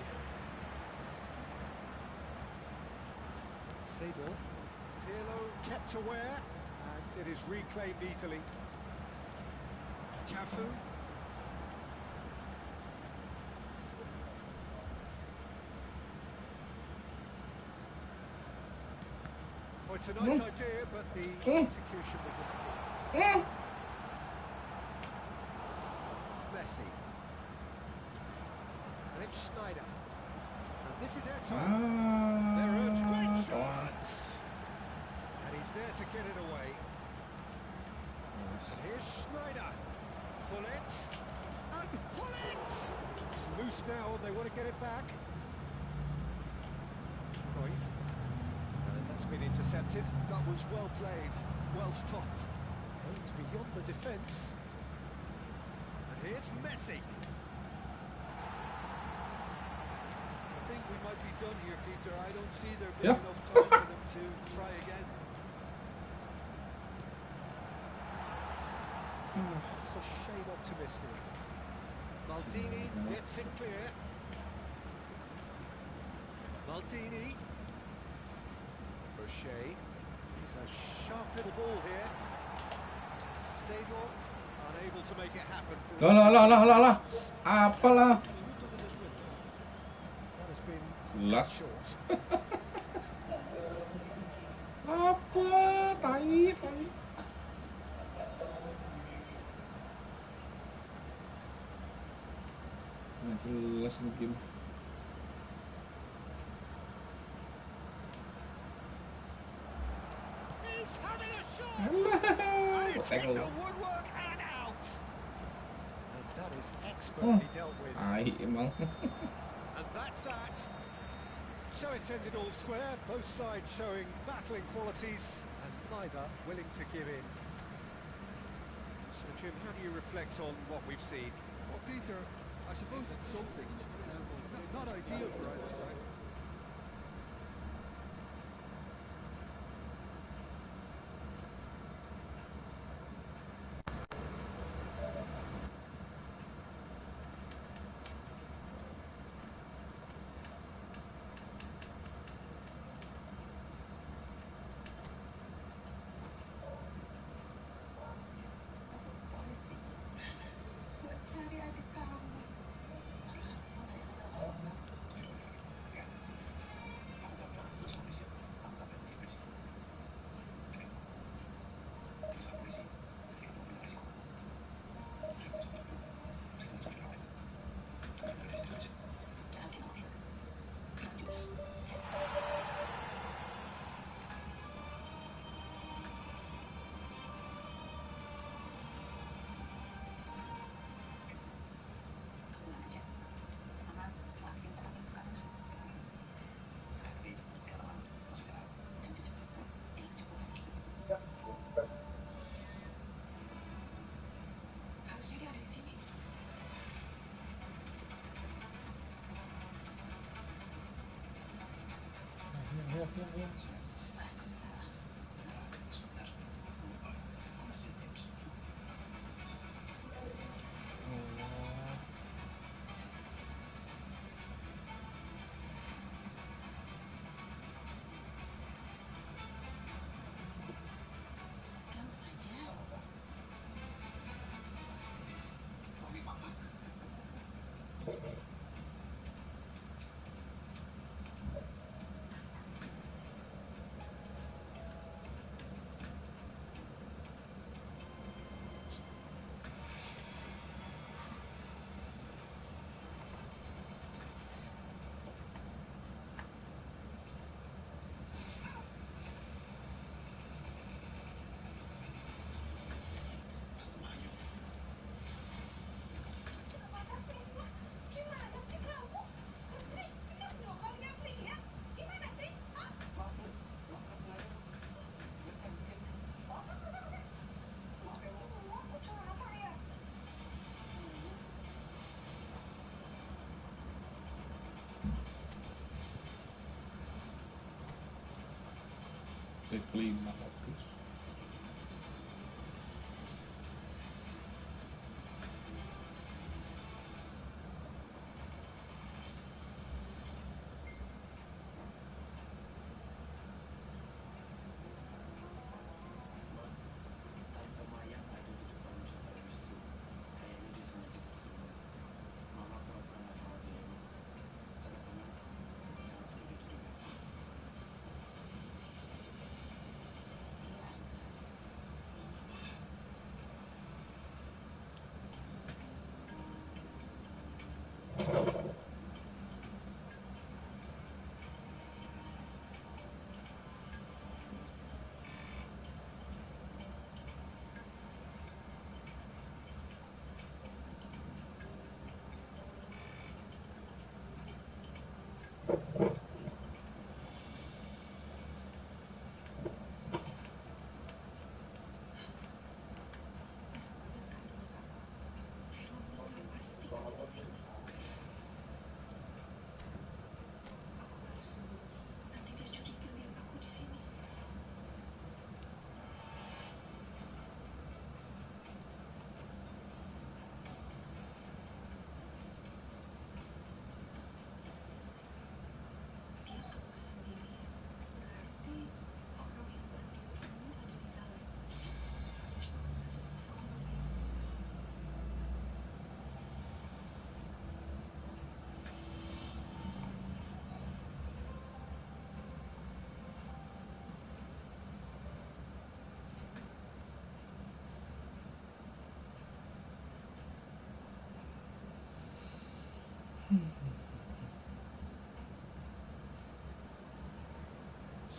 Seedorf. Pirlo kept aware, and it is reclaimed easily. Cafu. Oh, it's a nice idea, but the execution was lacking. Messi. And it's Schneider. And this is Eto'o. They're urged, great shot. to get it away. And here's Schneider. Pull it. And pull it! It's loose now, they want to get it back. Cruyff. And that's been intercepted. That was well played, well stopped. Oh, it's beyond the defence. And here's Messi. I think we might be done here, Peter. I don't see there being enough time for them to try again. It's a shade optimistic. Maldini gets it clear. Maldini. O'Shea. He's a sharp little ball here. Seedorf unable to make it happen for Lah. Apalah? That has been Jelas. short. Apa? Tai. Nggak jelas nih game. He's having a shot. Alah, It's tackle. in the woodwork and out. And that is expertly dealt with. Tai emang. And that's that. So it's ended all square, both sides showing battling qualities and neither willing to give in. So Jim, how do you reflect on what we've seen? Well, Peter, I suppose it's something. Not ideal for either side. Cari adik kamu. Harusnya dia ada di sini. Klik 500. Iya.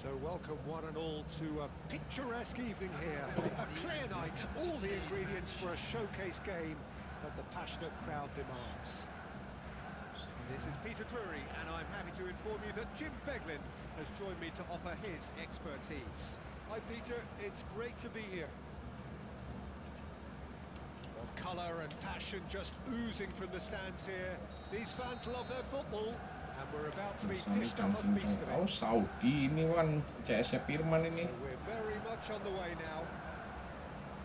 So welcome one and all to a picturesque evening here. A clear night, all the ingredients for a showcase game that the passionate crowd demands. This is Peter Drury, and I'm happy to inform you that Jim Beglin has joined me to offer his expertise. Hi Peter, it's great to be here. Well, colour and passion just oozing from the stands here. These fans love their football, and we're about to be dished up a feast of Oh, it. Saudi ini kan CS-nya Firman ini. So we're very much on the way now.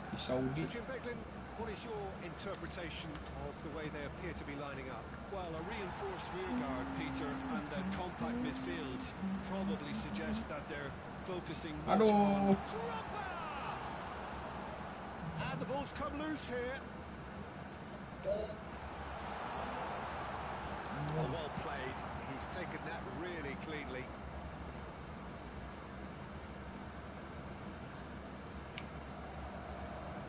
Di Saudi. So Jim Beglin, what is your interpretation of the way they appear to be lining up? Well, a reinforced rearguard, Peter, and a compact midfield probably suggests that they're focusing much Aduh. on... Drogba! And the ball's come loose here. Oh, well played. He's taken that really cleanly.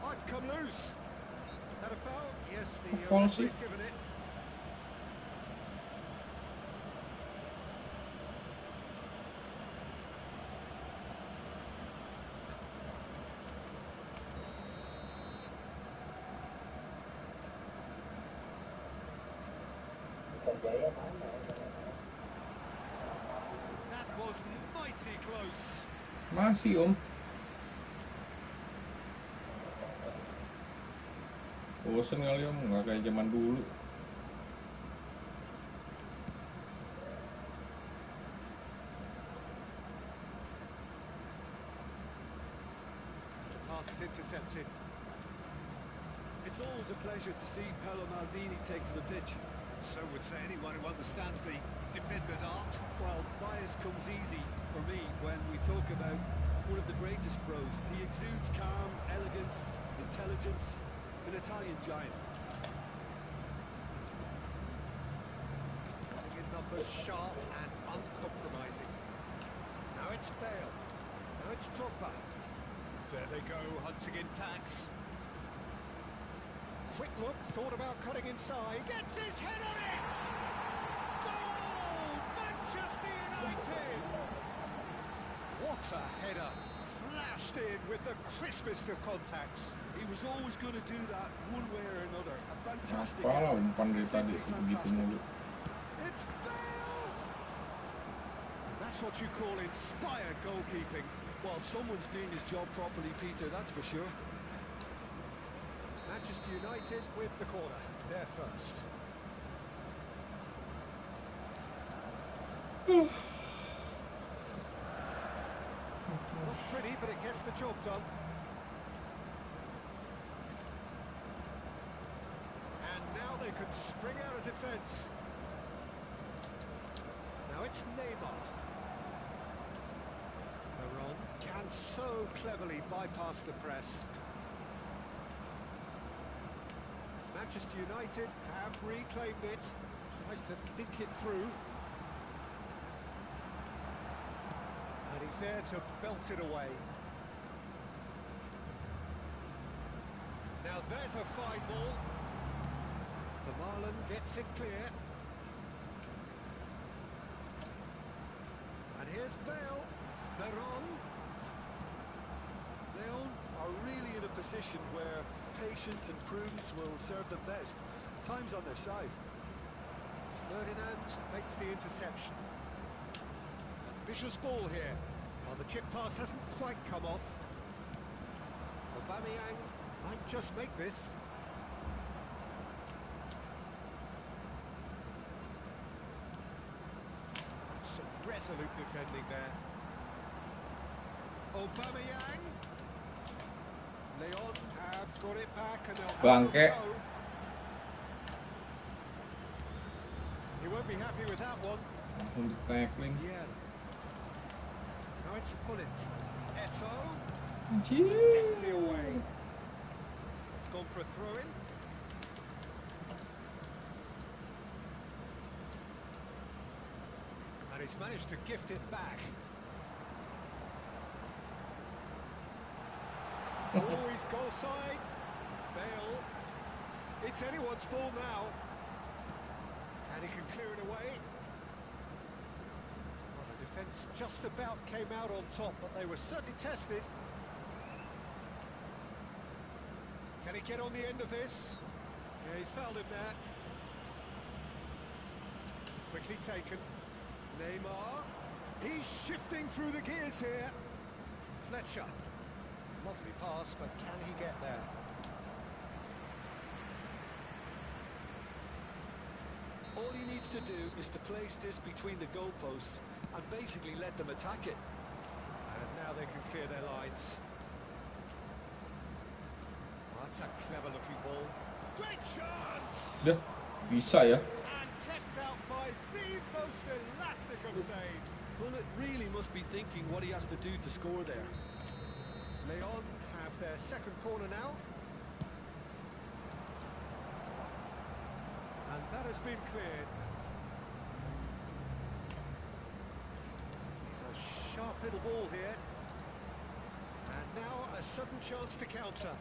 Oh, it's come loose. Is that a foul? Yes, the Foul, referee's see? given it. Jaya mana? That was mighty close. Masih Om. Bosen kali Om, nggak kayak zaman dulu. The pass is intercepted. It's always a pleasure to see Paolo Maldini take to the pitch. So would say anyone who understands the defender's art. Well, bias comes easy for me when we talk about one of the greatest pros. He exudes calm, elegance, intelligence, an Italian giant. Filling in numbers sharp and uncompromising. Now it's Bale. Now it's Drogba. There they go, hunting in tacks. Quick look, thought about cutting inside. Gets his head on it! Goal! Manchester United! What a header! Flashed in with the crispest of contacts. He was always going to do that one way or another. A fantastic Apalah header. umpan dari tadi Simply itu begitu fantastic. mulu. It's Bale! And that's what you call inspired goalkeeping. Well, someone's doing his job properly, Peter, that's for sure. Manchester United with the corner. They're first. Not pretty, but it gets the job done. And now they could spring out of defence. Now it's Neymar. Veron can so cleverly bypass the press. Manchester United have reclaimed it. Tries to think it through. And he's there to belt it away. Now there's a fine ball. The Marlon gets it clear. And here's Bale. Veron. Leon are really in a position where patience and prudence will serve them best. Time's on their side. Ferdinand makes the interception. Ambitious ball here. Well, the chip pass hasn't quite come off. Aubameyang might just make this. Some resolute defending there. Aubameyang. Leon have got it back and they'll have Bangke. a go. He won't be happy with that one. Langsung di tackling. Yeah. Now it's Bullet. Eto. Anjir. Deftly away. It's gone for a throw-in. And he's managed to gift it back. Oh, he's goal side. Bale. It's anyone's ball now. And he can clear it away. Well, the Defence just about came out on top, but they were certainly tested. Can he get on the end of this? Yeah, he's fouled him there. Quickly taken. Neymar. He's shifting through the gears here. Fletcher. Lovely pass, but can he get there? All he needs to do is to place this between the goalposts and basically let them attack it. And now they can clear their lines. Oh, that's a clever looking ball. Great chance! Dah, bisa ya. And kept out by the most elastic of saves. Bullet really must be thinking what he has to do to score there. Leon have their second corner now. And that has been cleared. It's a sharp little ball here. And now a sudden chance to counter.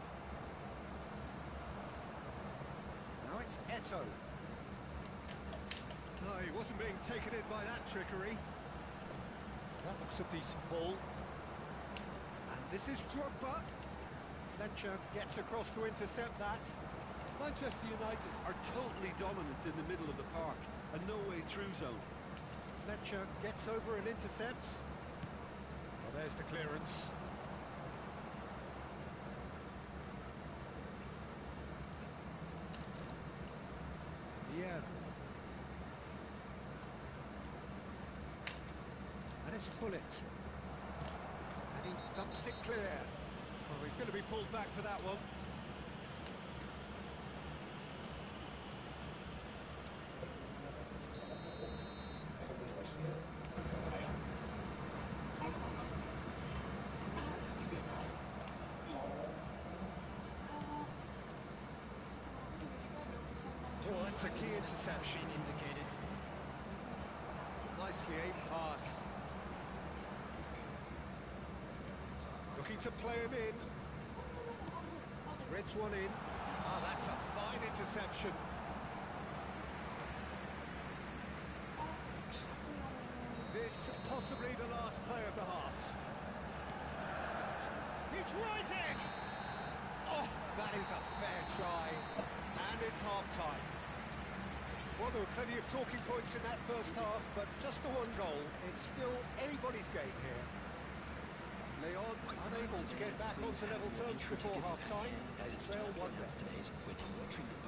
Now it's Eto'o. No, he wasn't being taken in by that trickery. That looks a decent ball. And this is Drogba. Fletcher gets across to intercept that. Manchester United are totally dominant in the middle of the park, a no-way-through zone. Fletcher gets over and intercepts. Well, there's the clearance. Yeah. And it's Hullet. And he thumps it clear. Well, he's going to be pulled back for that one. Oh, that's a key interception. Indicated. Nicely aimed pass. Looking to play him in. Threads one in. Ah, that's a fine interception. This possibly the last play of the half. It's rising! Oh, that is a fair try. And it's half-time. Well, there were plenty of talking points in that first half, but just the one goal. It's still anybody's game here. Leon unable to get back onto level terms before half-time. They trail 1-0.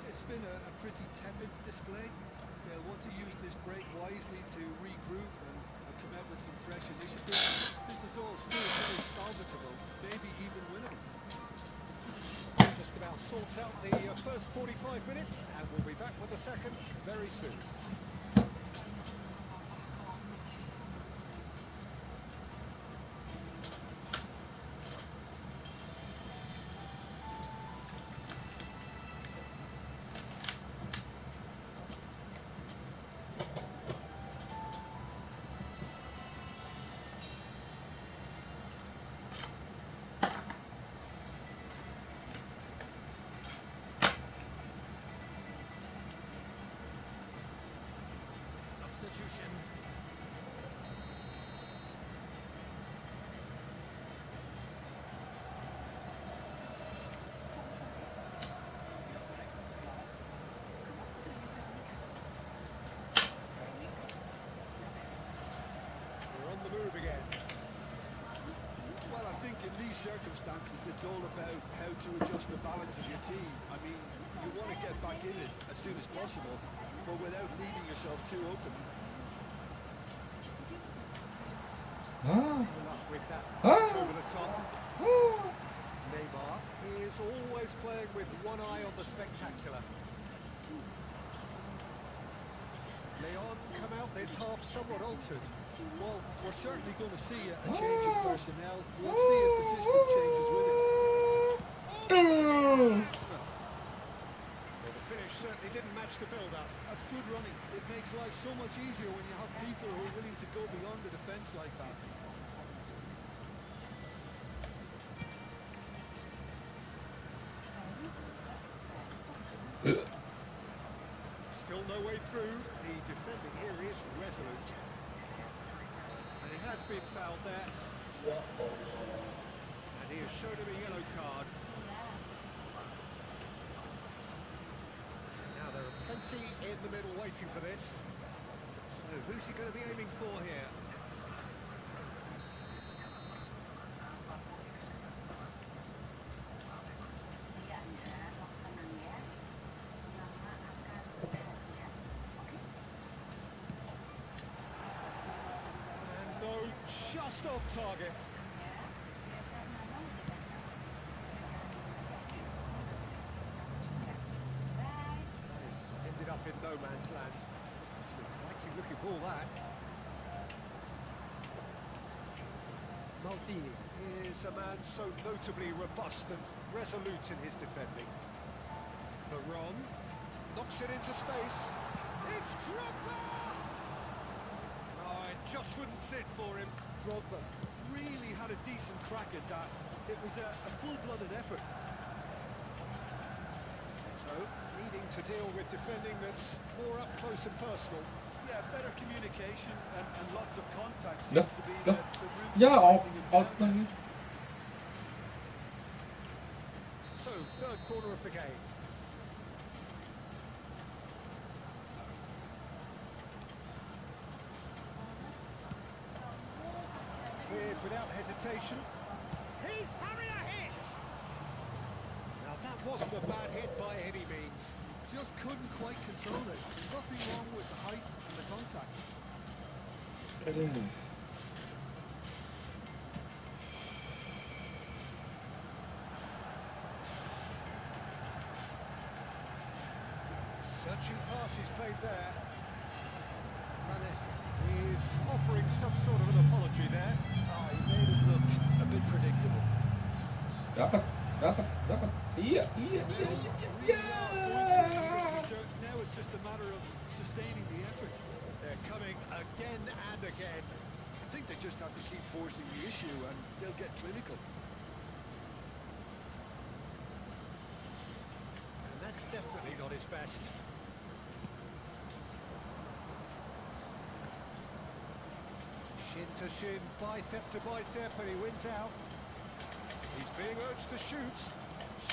It's been a pretty tepid display. They'll want to use this break wisely to regroup and come out with some fresh initiative. This is all still very salvageable, maybe even winnable. Just about sorts out the first 45 minutes, and we'll be back with the second very soon. Substitution. We're on the move again. Well, I think in these circumstances, it's all about how to adjust the balance of your team. I mean, you want to get back in it as soon as possible, but without leaving yourself too open. Ah, Good luck with that. Ah. Over the top. ah. Neymar is always playing with one eye on the spectacular. Leon come out this half somewhat altered. Well, we're certainly going to see a change in personnel. We'll see if the system changes with it. Well, the finish certainly didn't match the build-up. That's good running. It makes life so much easier when you have people who are willing to go beyond the defence like that. Still no way through. The defending here is resolute. And he has been fouled there. And he has shown him a yellow card. Now there are plenty in the middle waiting for this. So who's he going to be aiming for here? And no, just off target. This ended up in no man's land. It's an exciting looking ball, that. Maldini is a man so notably robust and resolute in his defending. Baron knocks it into space. It's Drogba! Oh, it just wouldn't sit for him. Drogba really had a decent crack at that. It was a full-blooded effort. So, needing to deal with defending that's more up close and personal. Yeah, better communication and lots of contact Dah, seems to be dah. the route Ya, to out finding it. lagi. So, third corner of the game. Cleared without hesitation. He's having a hit! Now that wasn't a bad hit by any means. Just couldn't quite control it. Nothing wrong with the height and the contact. Searching pass is played there. Zanetti is offering some sort of an apology there. Oh, he made it look a bit predictable. Dapat. Iya. Now it's just a matter of sustaining the effort. They're coming again and again. I think they just have to keep forcing the issue and they'll get clinical. And that's definitely not his best. Shin to shin, bicep to bicep, and he wins out. He's being urged to shoot.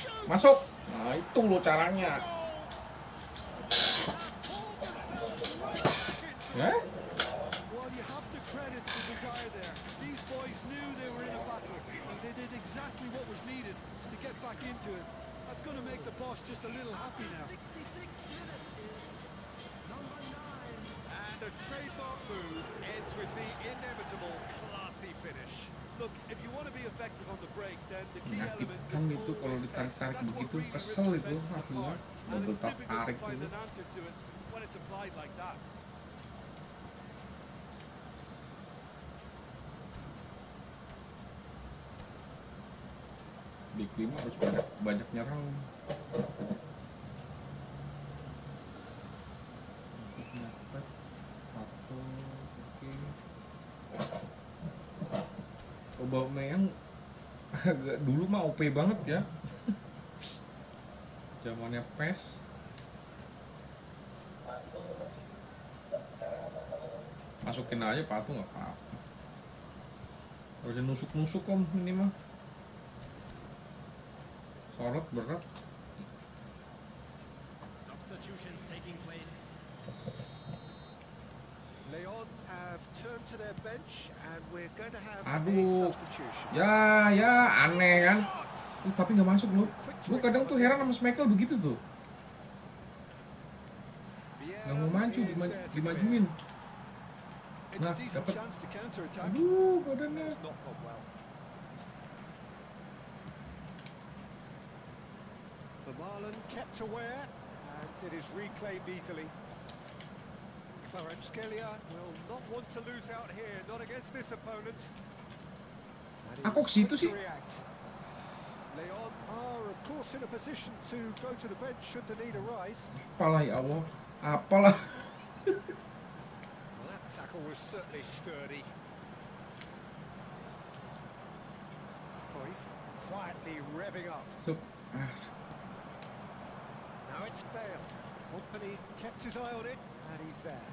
Shoot! Masuk. Nah, itu loh caranya. Eh? Well, you have to credit the desire there. These boys knew they were in a battle, and they did exactly what was needed to get back into it. That's going to make the boss just a little happy now. And a trademark move ends with the inevitable classy finish. Look, if you want to be effective on the break, then the key Nah, element kan is itu kalau always pace. ditarik-tarik That's what begitu really kesel rips itu defenses aku apart, and double it's difficult to tarik find itu. an answer to it when it's applied like that. Big 5 harus banyak nyerang. Aubameyang agak dulu mah OP banget ya. Zamannya Pes. Masukin aja patung nggak apa-apa. Harusnya nusuk-nusuk om ini mah. Sorot berat. Substitutions taking place. Leon have turned to their bench and we're going to have a Aduh. substitution. Ya aneh kan. Tapi nggak masuk loh. Gue kadang tuh heran sama Schmeichel begitu tuh. Nggak mau maju, dimajuin. It's Nah, a decent dapat. chance to counter-attack. Aduh, badannya. It's not gone well. The Marlin kept aware and it is reclaimed easily. Kvaratskhelia will not want to lose out here, not against this opponent. Aku ke situ sih. Leon are of course in a position to go to the bench should the need arise. Apalah ya Allah. Apalah. Well, that tackle was certainly sturdy. Cruyff quietly revving up. So, Now it's Bale. Company kept his eye on it, and he's there.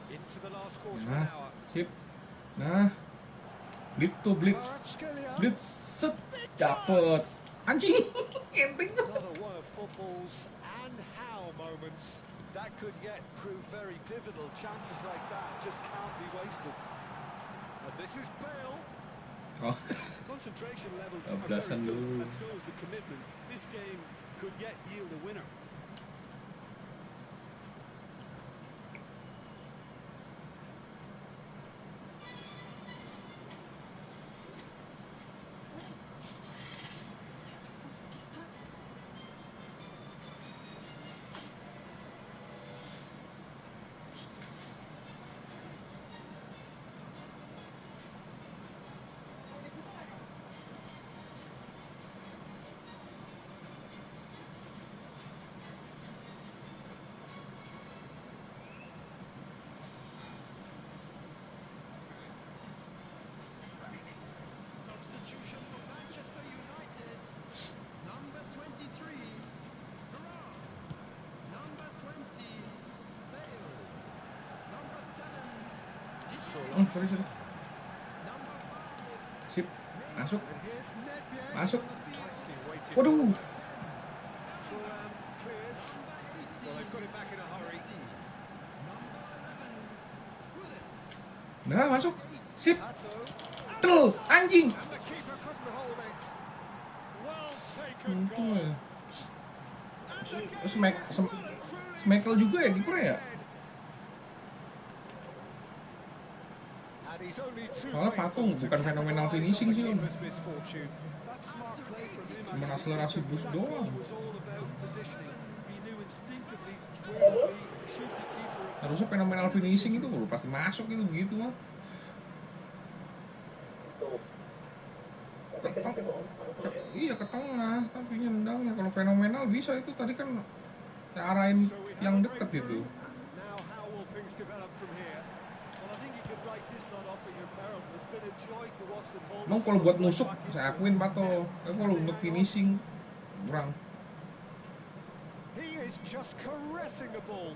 Into the last quarter of Nah, an hour. sip. Nah, blitz tuh, blitz. Kvaratskhelia. Blitz, set, dapet. Anjing, camping. Another one of football's and how moments. That could yet prove very pivotal. Chances like that just can't be wasted. And this is Bale. Oh, Concentration levels are Ablasan very good, dulu. and so is the commitment. This game could yet yield a winner. Substitution for Manchester United. Number 23, Hurrah. Number 20, Bale. Number 7, sorry. Number 5, Sip, masuk, And here's Nedved. masuk. Nicely weighted. Waduh, Thuram clears. Well, they've got it back in a hurry. number 11, Gullit. nah masuk. Sip, Pato. tel, anjing. And the keeper couldn't hold it. Well taken Untung goal. ya. And the game Smack, is sem- well and truly smackle juga ya turned on kipernya ya. its head. And he's only too Soalnya grateful patung, to bukan fenomenal capitalise finishing on the sih, Om. keeper's misfortune. That's smart play from him. Cuma actually. akselerasi boost That goal doang. was all about positioning. He knew instinctively where to be should the keeper have Harusnya fenomenal finishing itu baru pasti masuk itu begitu mah. Iya ke tengah, tapi nyendangnya kalau fenomenal bisa itu tadi kan arahin So we have yang a deket breakthrough. itu. Now how will things develop from here? Well, I think you could write this not off at your peril. It's been a joy to watch them hold. Emang kalau buat nusuk saya akuin Pato, tapi kalau untuk finishing kurang. He is just caressing the ball.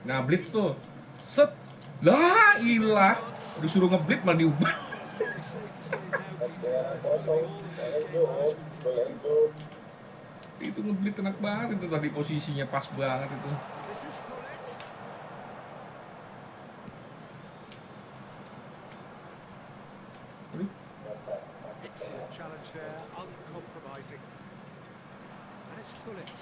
Nah blitz tuh, set, lah ilah, disuruh ngeblitz malah diubah. Itu ngeblitz enak banget itu tadi posisinya pas banget itu. This is Gullit. Aduh, Excellent challenge there, uncompromising. And it's Gullit.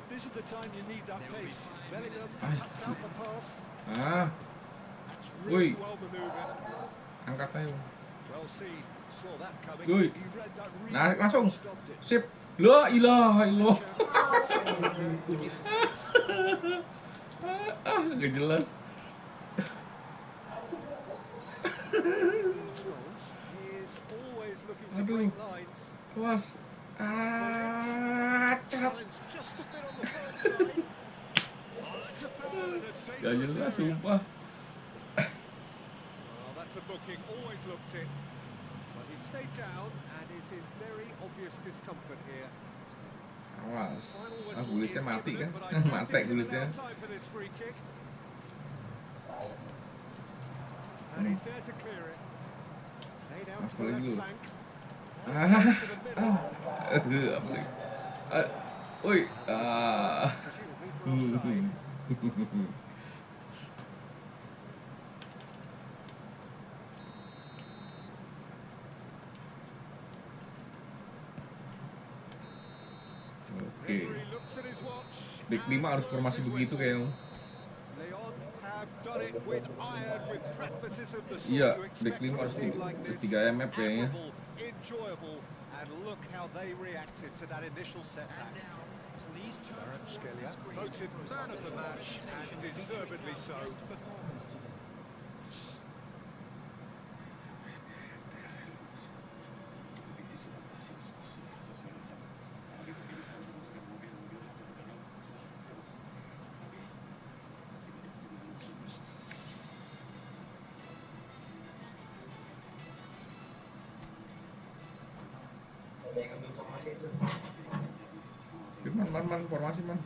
This is the time you need that pace. Bellingham ah, Cuts out the pass. ah, That's really Ui. well manoeuvred. angkat aja. Well seen. Saw that coming. Ui, He read that really nah well langsung, and stopped it. sip, la ilaha illallah. Gak jelas. Scholes. He is always looking to Aduh. break lines. Awas. Ah, cap. Challenge just a bit on the firm side. Oh, that's a foul in a Gak dangerous jelas area. sumpah. Well, that's a booking. Always looked it. But he stayed down and is in very obvious discomfort here. Awas. Final Ah, whistle gulitnya is mati kan? imminent, but I don't Mati think he'll gulitnya. allow time for this free kick. And he's there to clear it. Laid out to Apa the lagi left lu? flank. Ah, To the middle. apa lagi? Woi, ah. Presumably for offside. Oke. Referee looks at his watch. Back 5 harus formasi begitu kayaknya. Leon have done it with iron, with pragmatism, the sort Iya, you back expect 5 from a harus team like this. 3 MF kayaknya. Admirable, enjoyable, and look how they reacted to that initial setback. Please turn Kvaratskhelia voted man of the match, and deservedly so. Ada yang ngambil informasi itu. Man, informasi man.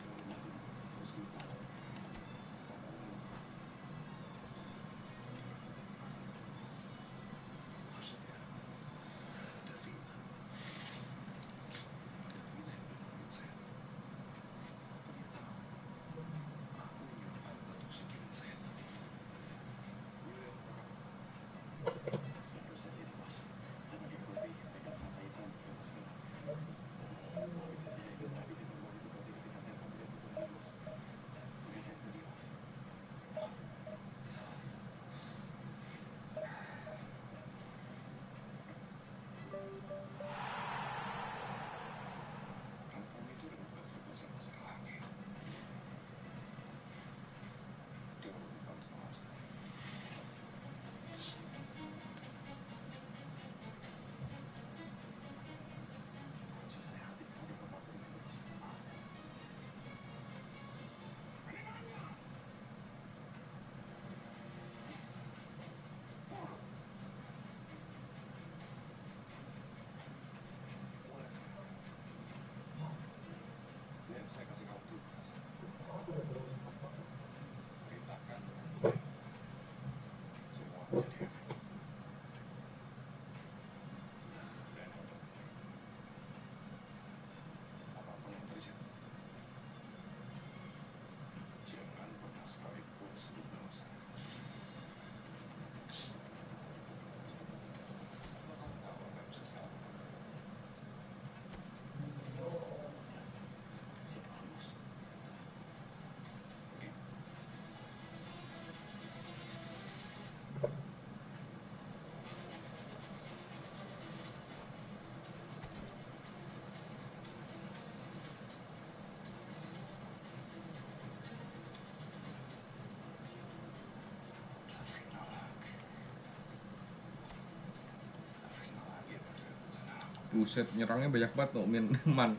Buset, nyerangnya banyak banget no, man.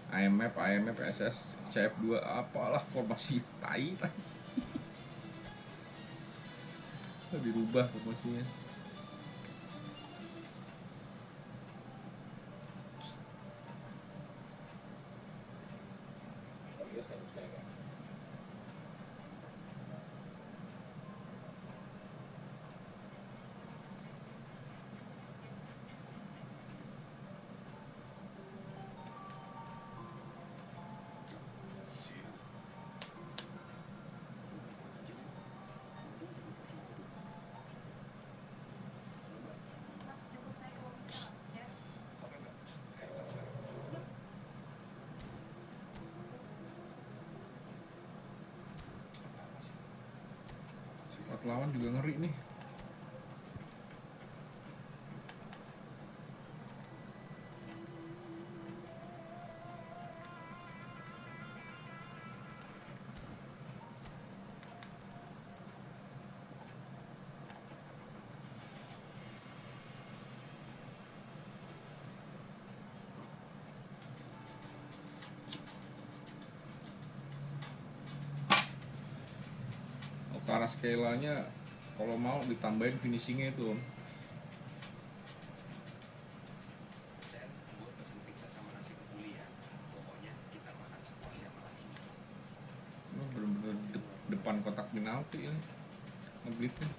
IMF, SS, CF2, apalah formasi tai. Dirubah formasinya. Lawan juga ngeri nih. Utara skalanya kalau mau ditambahin finishingnya itu. Gue pesen pizza sama nasi kebuli ya. Pokoknya kita makan sepuasnya malam ini. Ini bener-bener depan kotak penalti ini ngeblitnya.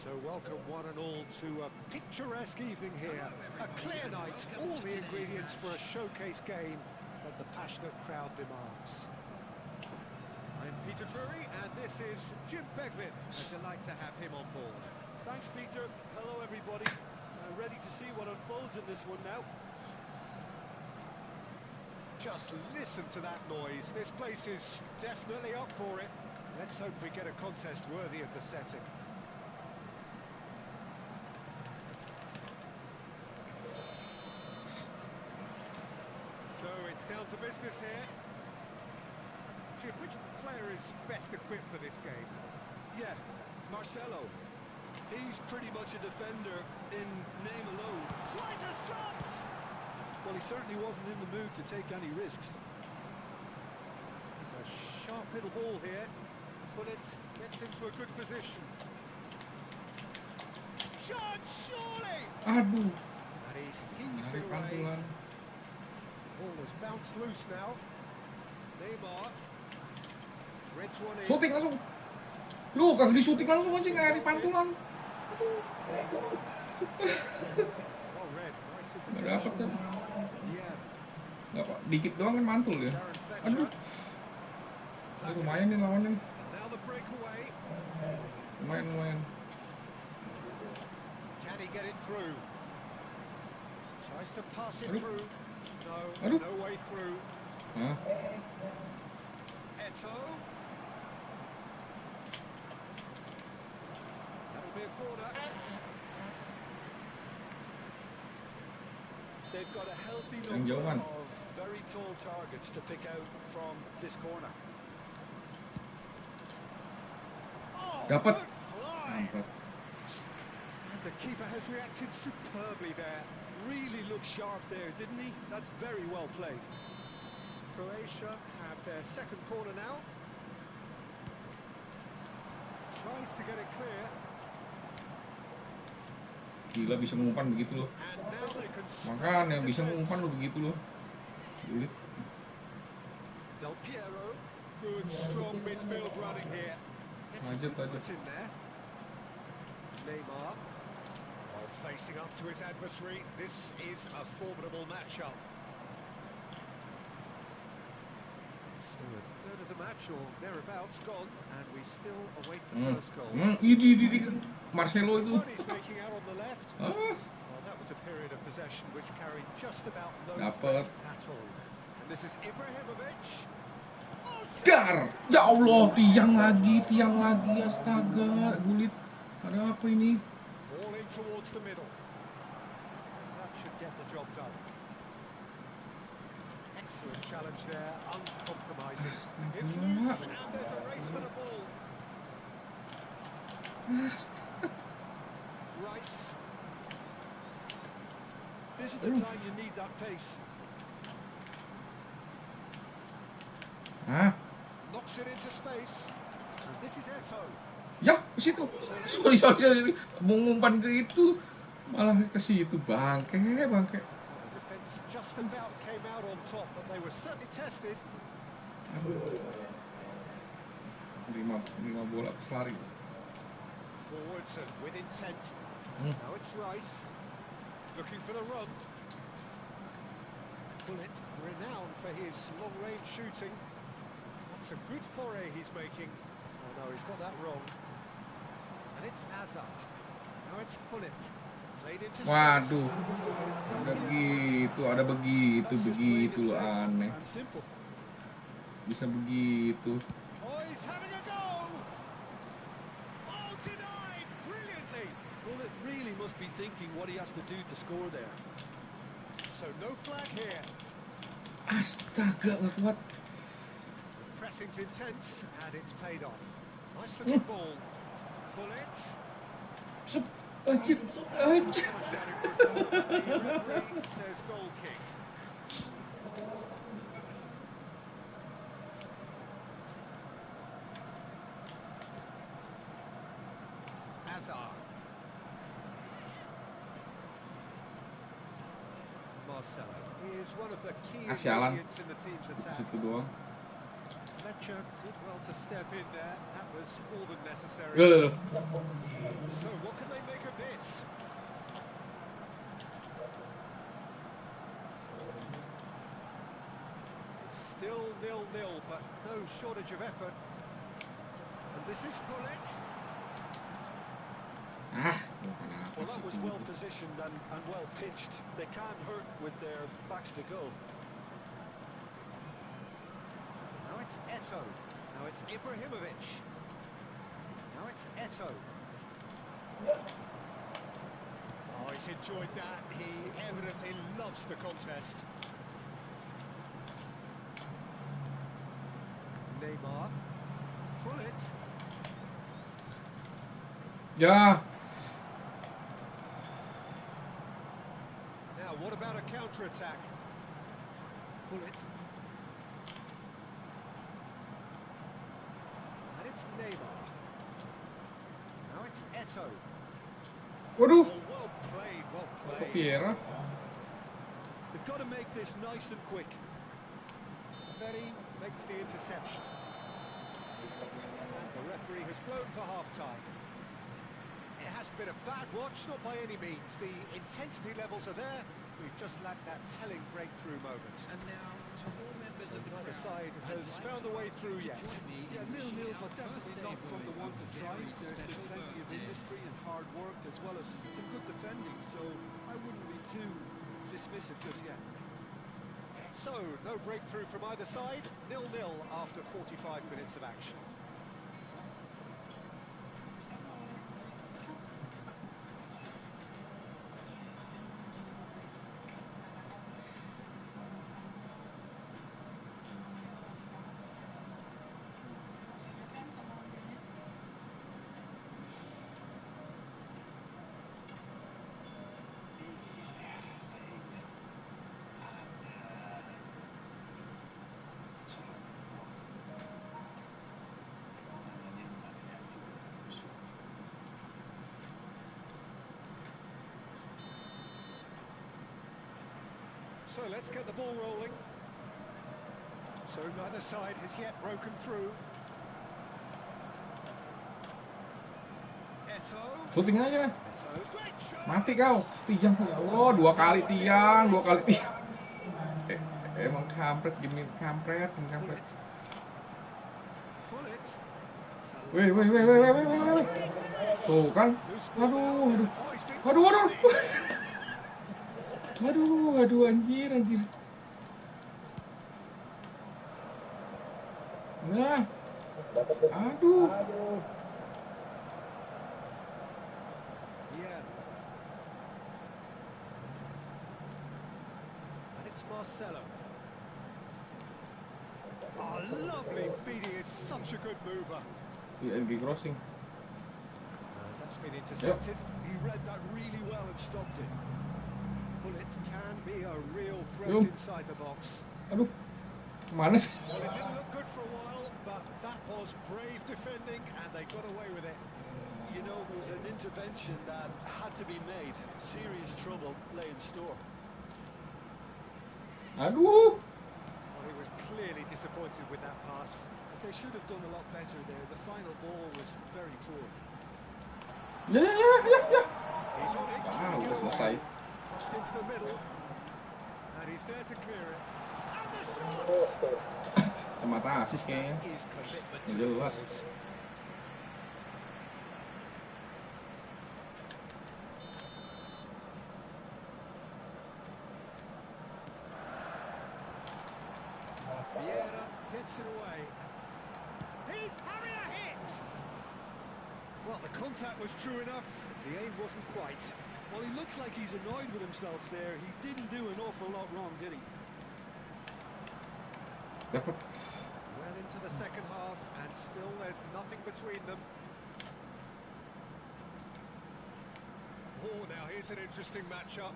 So welcome one and all to a picturesque evening here. A clear night, all the ingredients for a showcase game that the passionate crowd demands. I'm Peter Drury, and this is Jim Beglin. A delight to have him on board. Thanks, Peter. Hello, everybody. Ready to see what unfolds in this one now. Just listen to that noise. This place is definitely up for it. Let's hope we get a contest worthy of the setting. It's down to business here. Chip, which player is best equipped for this game? Yeah, Marcelo. He's pretty much a defender in name alone. Tries a shot! Well, he certainly wasn't in the mood to take any risks. It's a sharp little ball here. Pullet gets into a good position. Shot, surely! Aduh, And he's heaved nyari it away. pantulan. Ball has bounced loose now. Neymar threads one in. Shooting langsung. Lu kagak di shooting langsung aja nyari pantulan. Well read. Nice Nggak dapet kan? Yeah. Nggak pak, dikit doang kan mantul ya. Darren Fletcher. Aduh, ini lumayan nih lawannya. And now the breakaway. Lumayan. Can he get it through? Tries to pass it Aduh. through. No, Aduh. no way through. Hah? Eto. That'll be a corner. They've got a healthy Yang number jauhan. of very tall targets to pick out from this corner. Oh, Dapat. good fly. Mampet. And the keeper has reacted superbly there. Really looked sharp there, didn't he? That's very well played. Croatia have their second corner now. Tries to get it clear. Gila bisa ngumpan begitu loh. And now they can Makanya bisa ngumpan lo begitu loh. Sulit. Del Piero, good strong midfield running here. It's a Lanjut, good lanjut. foot in there. Neymar, while facing up to his adversary, this is a formidable matchup. So a third of the match or thereabouts gone, and we still await the first goal. Ini Marcelo itu. He's making out on the left. Ah, Well, that was a period of possession which carried just about no Dapat. threat at all. And this is Ibrahimovic. Oh, dar! Ya Allah, tiang lagi, astaga, gulit. Ada apa ini? ball in towards the middle. That should get the job done. Excellent challenge there, uncompromising. It's loose, and there's a race for the ball. Rice. This is the time you need that pace. Hah? Knocks it into space. And this is Eto. Ya, ke situ. Sorry. Mau ngumpan ke itu, malah ke situ. Bangke. The defence just about came out on top, but they were certainly tested. Aduh. 5 bola selari. Forwards and with intent. Now it's Rice. Looking for the run. Bullet, renowned for his long-range shooting. That's a good foray he's making. Oh no, he's got that wrong. And it's Azar. Now it's Bullet. Played into space. Waduh. It's Ada begitu, That's just plain begitu and safe aneh. and simple. Bisa begitu. Oh, he's having a go! Oh, denied! Brilliantly! Well, it really must be thinking what he has to do to score there. So no flag here. Astaga, nggak kuat. Pressing's intense, and it's paid off. Nice looking ball. Pull it. Anjir. The referee says goal kick. Azar. Marcelo is one of the key Sialan. ingredients in the team's attack. Situ doang. Fletcher did well to step in there. That was more than necessary. Loh. So what can they make of this? It's still 0-0, but no shortage of effort. And this is Bullet. Well, that was well positioned and well pitched. They can't hurt with their backs to goal. Now it's Eto. Now it's Ibrahimovic. Now it's Eto. Oh, he's enjoyed that. He evidently loves the contest. Neymar. Pull it. Ya. Now, what about a counter-attack? Pull it. And it's Neymar. Now it's Eto'o. Waduh. Oh, well played, well Ke played. Vieira. They've got to make this nice and quick. Ferry makes the interception. And the referee has blown for half-time. It hasn't been a bad watch, not by any means. The intensity levels are there. We've just lacked that telling breakthrough moment. And now, to all members of the Neither crowd, side I'd has like found a way through you to yet. join me in Yeah, wishing 0-0, our but definitely birthday not from the boy want to a try. very There's been special plenty of birthday. industry and hard work, as well as some good defending, so I wouldn't be too dismissive just yet. So, no breakthrough from either side. 0-0 after 45 minutes of action. So let's get the ball rolling. So neither side has yet broken through. Eto'o. Shooting aja. Eto'o. Great shot. Mati kau. Tiang. Ya Allah, 2 kali tiang, 2 kali tiang. Emang kampret, gini kampret, gini Pull kampret. it. Pull it. Weh. Tuh kan. Aduh. Aduh, anjir. Nah. Aduh. Yeah. And it's Marcelo. Oh, lovely feeding is such a good mover. Lagi crossing. That's been intercepted. He read that really well and stopped it. Pull it can be a real threat Yum. inside the box. Aduh. Mana sih? Well, it didn't look good for a while, but that was brave defending, and they got away with it. You know, there was an intervention that had to be made. Serious trouble lay in store. Aduh. Well, he was clearly disappointed with that pass. But they should have done a lot better there. The final ball was very poor. Ya. He's on it. Ah, udah selesai. Crossed into the middle, and he's there to clear it. And the shot! Mata asis kayaknya. Is commitment to Jelas. the cause. Vieira gets it away. He's having a hit! Well, the contact was true enough. The aim wasn't quite. Well, he looks like he's annoyed with himself there. He didn't do an awful lot wrong, did he? Dapat. Well into the second half, and still there's nothing between them. Oh, now here's an interesting matchup.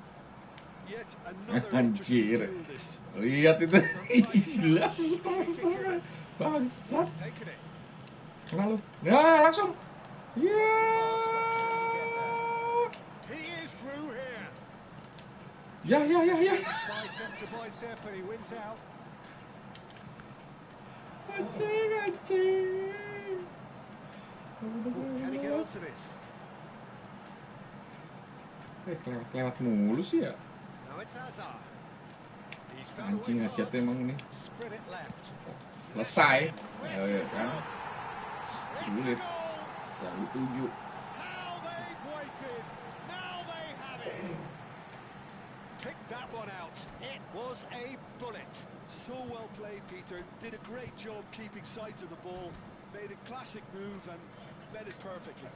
Yet another Anjir. interesting duel this. Lihat itu. Gila. Bangsat. He's taken it. Lalu. Ya, langsung. Ya. He is through here. Ya. Bicep to bicep, and he wins out. Anjing. Can he get onto this? Kelewat mulu sih ya. Now it's Hazard. He's found a Anjing way hajatnya past. emang ini. Spread it left. Selesai. Ya kan. It's a Sulit. goal. Yang dituju. How they've waited. Now they have it. Pick that one out. It was a bullet. So well played, Peter. Did a great job keeping sight of the ball. Made a classic move and met it perfectly.